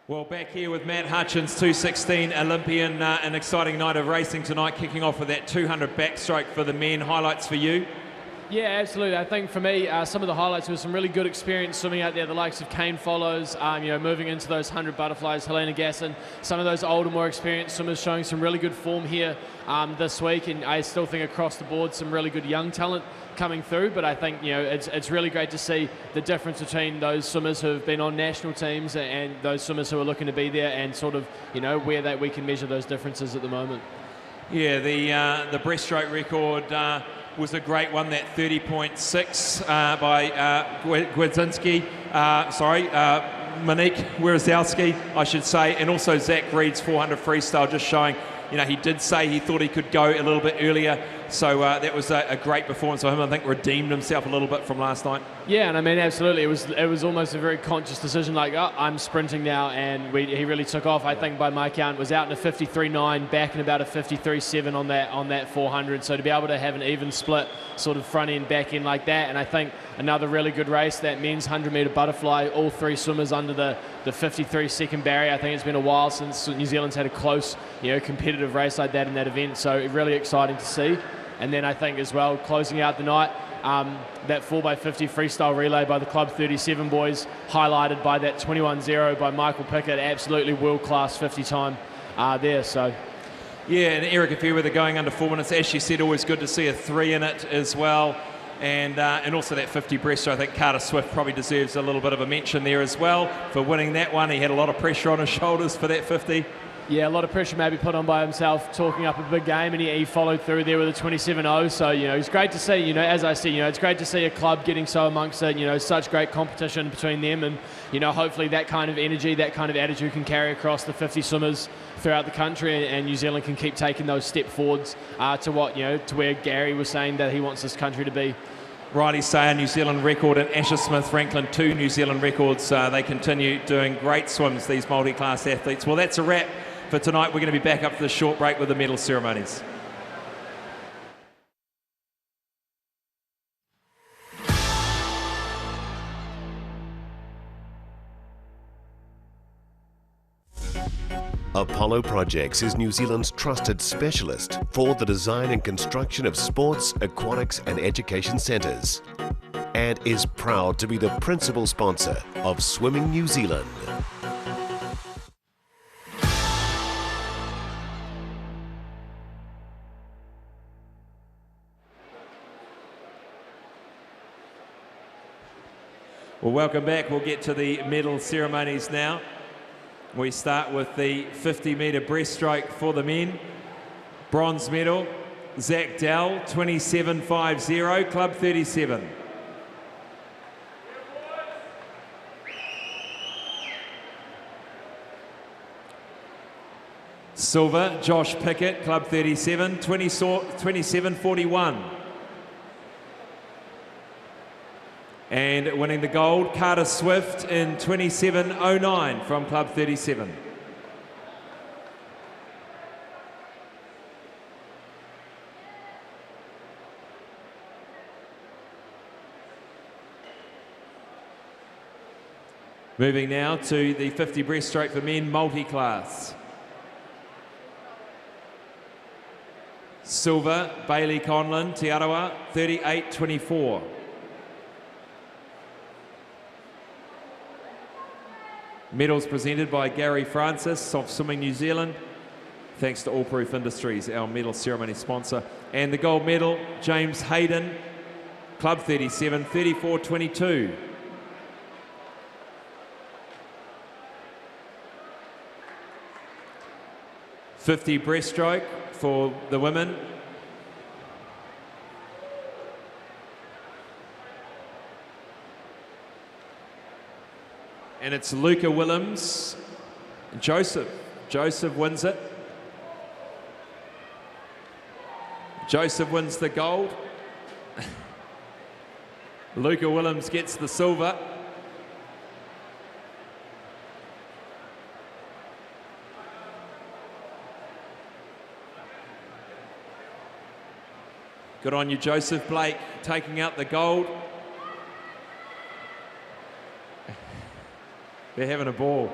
[SPEAKER 1] Well, back here with Matt Hutchins, 216 Olympian, an exciting night of racing tonight, kicking off with that 200 backstroke for the men. Highlights for you?
[SPEAKER 2] Yeah, absolutely. I think for me, some of the highlights were some really good experience swimming out there, the likes of Kane Follows, moving into those 100 butterflies, Helena Gasson, some of those older, more experienced swimmers showing some really good form here this week, and I still think across the board some really good young talent coming through, but I think it's really great to see the difference between those swimmers who have been on national teams and those swimmers who are looking to be there, and sort of where that we can measure those differences at the moment. Yeah, the breaststroke record was a great one, that 30.6 by Gwedzinski, Monique Wierzowski, I should say, and also Zach Reed's 400 freestyle, just showing, he did say he thought he could go a little bit earlier, so that was a great performance for him. I think redeemed himself a little bit from last night. Yeah, and I mean, absolutely, it was almost a very conscious decision, like, oh, I'm sprinting now, and he really took off. I think by my count was out in a 53.9, back in about a 53.7 on that 400, so to be able to have an even split sort of front end, back end like that, and I think another really good race, that men's 100-metre butterfly, all three swimmers under the 53-second barrier. I think it's been a while since New Zealand's had a close, competitive race like that in that event, so really exciting to see. And then I think as well, closing out the night, that 4x50 freestyle relay by the Club 37 boys, highlighted by that 21.0 by Michael Pickett, absolutely world-class 50 time there. So. Yeah, and Erica Fairweather going under 4 minutes. As she said, always good to see a 3 in it as well. And also that 50 breaststroke. I think Carter Swift probably deserves a little bit of a mention there as well for winning that one. He had a lot of pressure on his shoulders for that 50. Yeah, a lot of pressure maybe put on by himself, talking up a big game, and he followed through there with a 27.0. So, it's great to see, as I said, it's great to see a club getting so amongst it, such great competition between them, and, hopefully that kind of energy, that kind of attitude can carry across the 50 swimmers throughout the country, and New Zealand can keep taking those step forwards to what, to where Gary was saying that he wants this country to be. Riley Sayer, New Zealand record, and Asher Smith Franklin, 2 New Zealand records. They continue doing great swims, these multi-class athletes. Well, that's a wrap for tonight. We're going to be back up for the short break with the medal ceremonies.
[SPEAKER 3] Apollo Projects is New Zealand's trusted specialist for the design and construction of sports, aquatics and education centres, and is proud to be the principal sponsor of Swimming New Zealand.
[SPEAKER 1] Well, welcome back. We'll get to the medal ceremonies now. We start with the 50-metre breaststroke for the men. Bronze medal, Zach Dell, 27.50, Club 37. Silver, Josh Pickett, Club 37, 27.41. And winning the gold, Carter Swift in 27.09 from Club 37. Moving now to the 50 breaststroke for men multi-class. Silver, Bailey Conlon, Te Arawa, 38.24. Medals presented by Gary Francis of Swimming New Zealand, thanks to All Proof Industries, our medal ceremony sponsor. And the gold medal, James Hayden, Club 37, 34.22. .50 breaststroke for the women. And it's Luca Willems, Joseph. Joseph wins it. Joseph wins the gold. Luca Willems gets the silver. Good on you, Joseph. Blake taking out the gold. They're having a ball.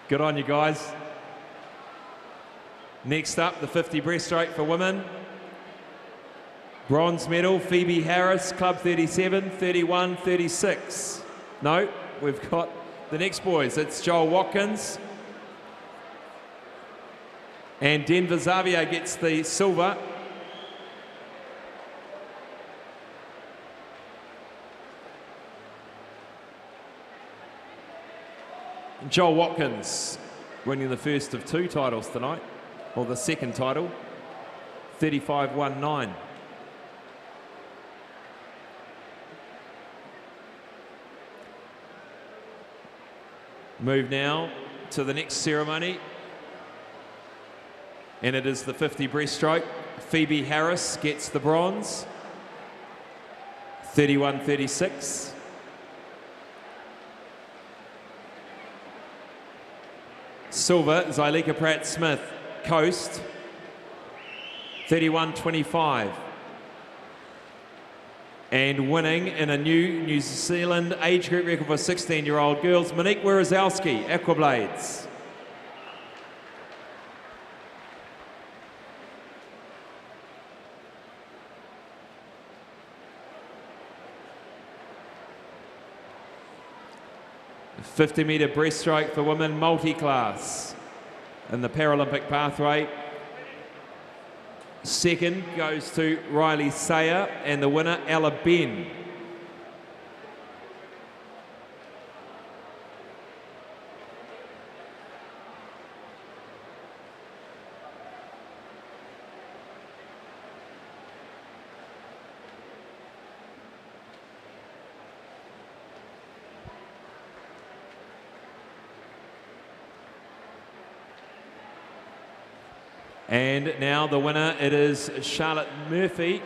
[SPEAKER 1] Good on you guys. Next up, the 50 breaststroke for women. Bronze medal, Phoebe Harris, Club 37, 31, 36. No, we've got the next boys. It's Joel Watkins. And Denver Xavier gets the silver. Joel Watkins winning the first of 2 titles tonight, or the second title, 35-19. Move now to the next ceremony, and it is the 50 breaststroke. Phoebe Harris gets the bronze, 31-36. Silver, Zyleka Pratt-Smith, Coast, 31-25. And winning in a New Zealand age group record for 16-year-old girls, Monique Wierzowski, Aquablades. The 50-metre breaststroke for women multi-class in the Paralympic pathway. Second goes to Riley Sayer, and the winner, Ella Ben. And now the winner, it is Charlotte Murphy.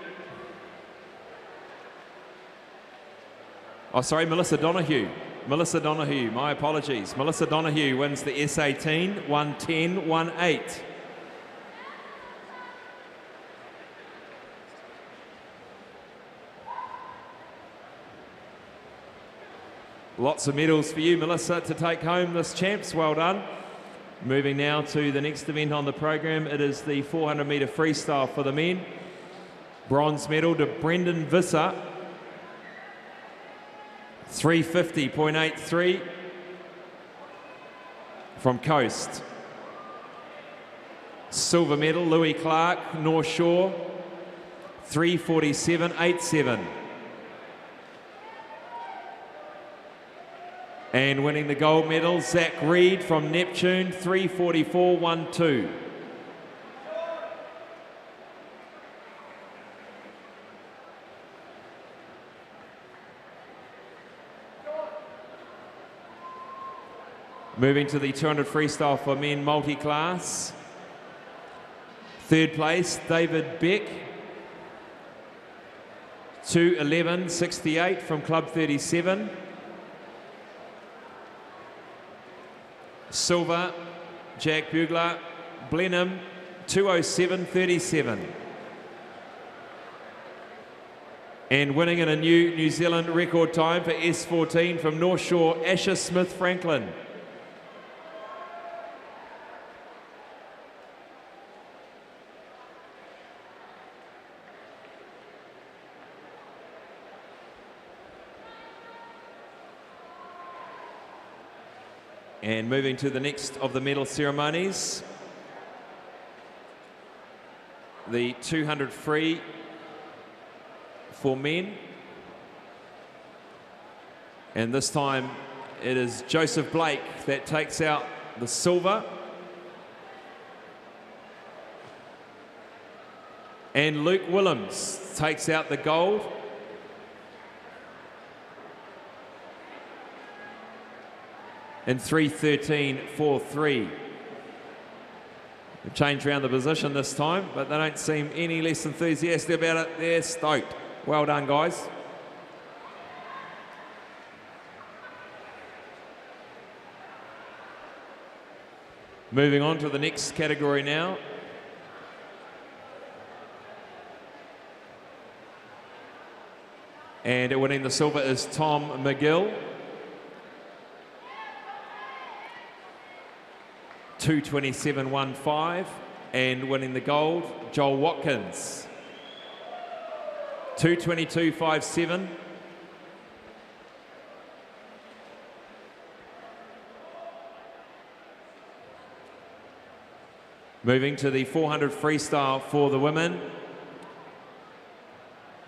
[SPEAKER 1] Oh, sorry, Melissa Donahue. Melissa Donahue, my apologies. Melissa Donahue wins the S18, 110-18. Lots of medals for you, Melissa, to take home this champs. Well done. Moving now to the next event on the program. It is the 400-metre freestyle for the men. Bronze medal to Brendan Visser, 350.83 from Coast. Silver medal, Louis Clark, North Shore, 347.87. And winning the gold medal, Zach Reed from Neptune, 344.12. Moving to the 200 freestyle for men multi-class. Third place, David Beck, 211.68 from Club 37. Silver, Jack Bugler, Blenheim, 207.37. And winning in a New Zealand record time for S14 from North Shore, Asher Smith Franklin. And moving to the next of the medal ceremonies, the 200 free for men. And this time it is Joseph Blake that takes out the silver. And Luke Willems takes out the gold. In 3:13.43. They've changed around the position this time, but they don't seem any less enthusiastic about it. They're stoked. Well done, guys. Moving on to the next category now. And winning the silver is Tom McGill. 2:27.15, and winning the gold, Joel Watkins, 2:22.57. Moving to the 400 freestyle for the women.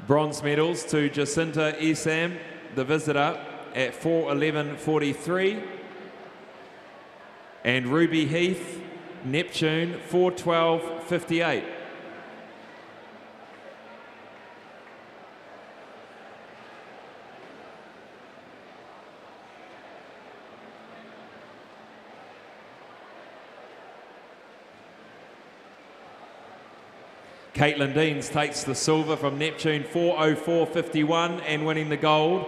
[SPEAKER 1] Bronze medals to Jacinta Isam, the visitor, at 4:11.43. And Ruby Heath, Neptune, 4:12.58. Caitlin Deans takes the silver from Neptune, 4:04.51, and winning the gold,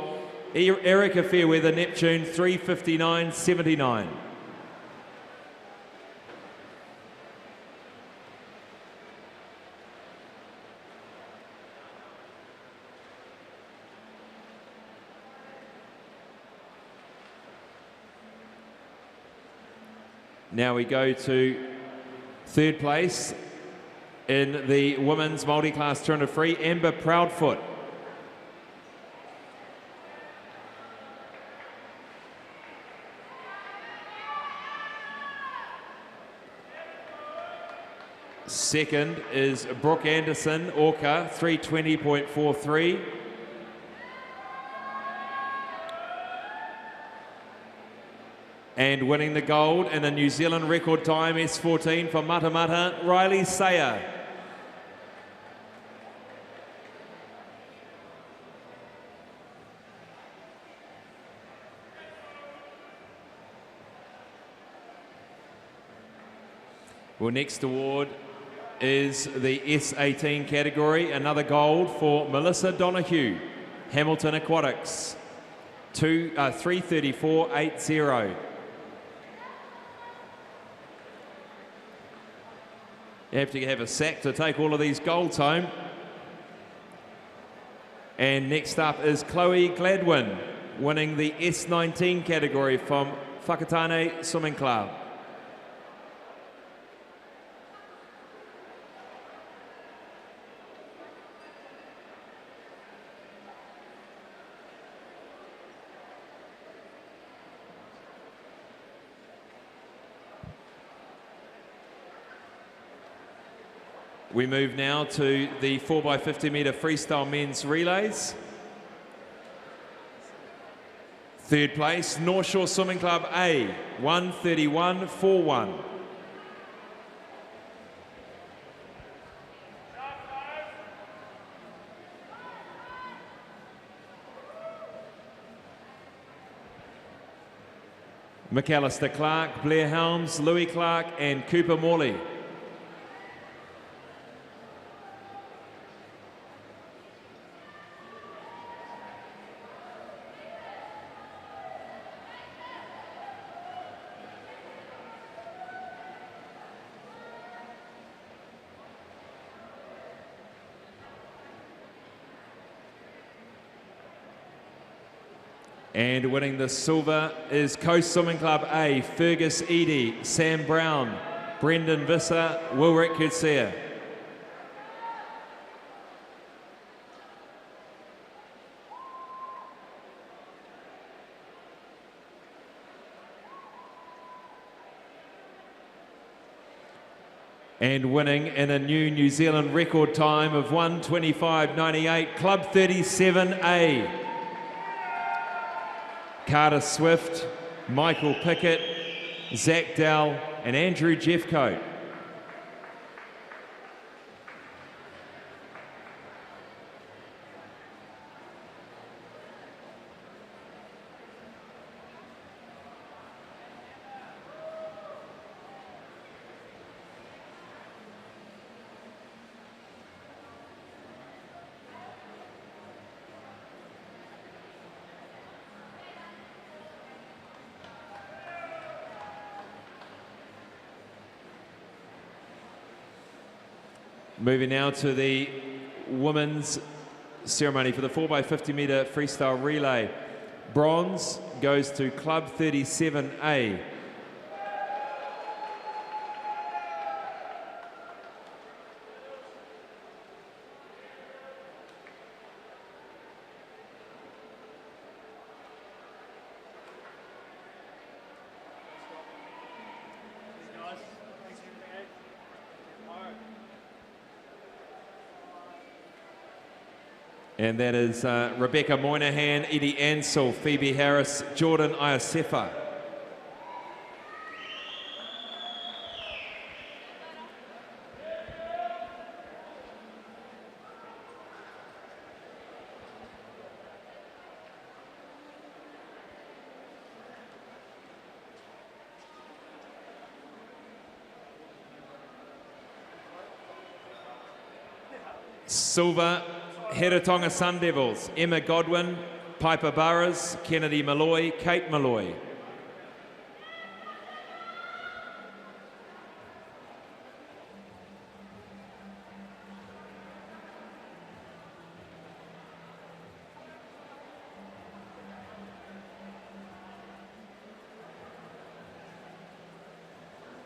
[SPEAKER 1] Erica Fairweather, Neptune, 3:59.79. Now we go to third place in the women's multi-class 200 free, Amber Proudfoot. Second is Brooke Anderson, Orca, 3:20.43. And winning the gold in a New Zealand record time, S14 for Matamata, Riley Sayer. Well, next award is the S18 category, another gold for Melissa Donahue, Hamilton Aquatics, 3:34.80. You have to have a sack to take all of these golds home. And next up is Chloe Gladwin, winning the S19 category from Whakatane Swimming Club. We move now to the 4x50 metre freestyle men's relays. Third place, North Shore Swimming Club A, 1:31.41. McAllister Clark, Blair Helms, Louis Clark and Cooper Morley. And winning the silver is Coast Swimming Club A, Fergus Eadie, Sam Brown, Brendan Visser, Wilrick Kurtzia. And winning in a new New Zealand record time of 1:25.98, Club 37A. Carter Swift, Michael Pickett, Zach Dell and Andrew Jeffcoat. Moving now to the women's ceremony for the 4x50 metre freestyle relay. Bronze goes to Club 37A. And that is Rebecca Moynihan, Edie Ansell, Phoebe Harris, Jordan Iosefa. Silver, Heretatonga Sun Devils, Emma Godwin, Piper Burrows, Kennedy Malloy, Kate Malloy.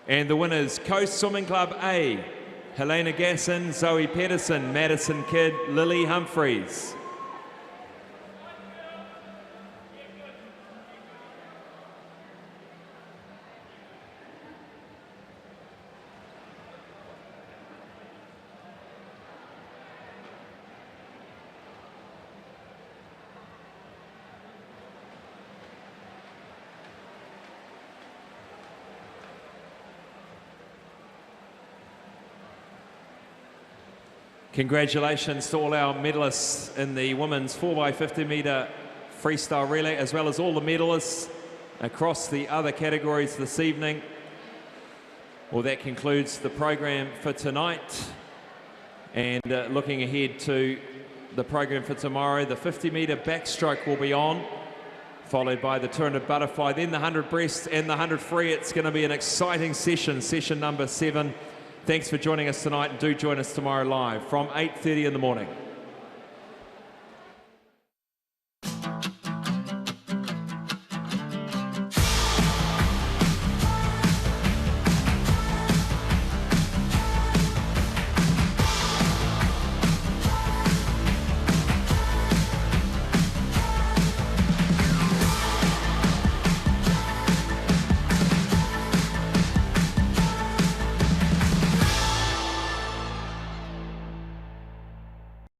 [SPEAKER 1] And the winners, Coast Swimming Club A, Helena Gasson, Zoe Pedersen, Madison Kidd, Lily Humphreys. Congratulations to all our medalists in the women's 4x50 metre freestyle relay, as well as all the medalists across the other categories this evening. Well, that concludes the program for tonight. And looking ahead to the program for tomorrow, the 50 metre backstroke will be on, followed by the 200 butterfly, then the 100 breast and the 100 free. It's going to be an exciting session, session number 7. Thanks for joining us tonight, and do join us tomorrow live from 8:30 in the morning.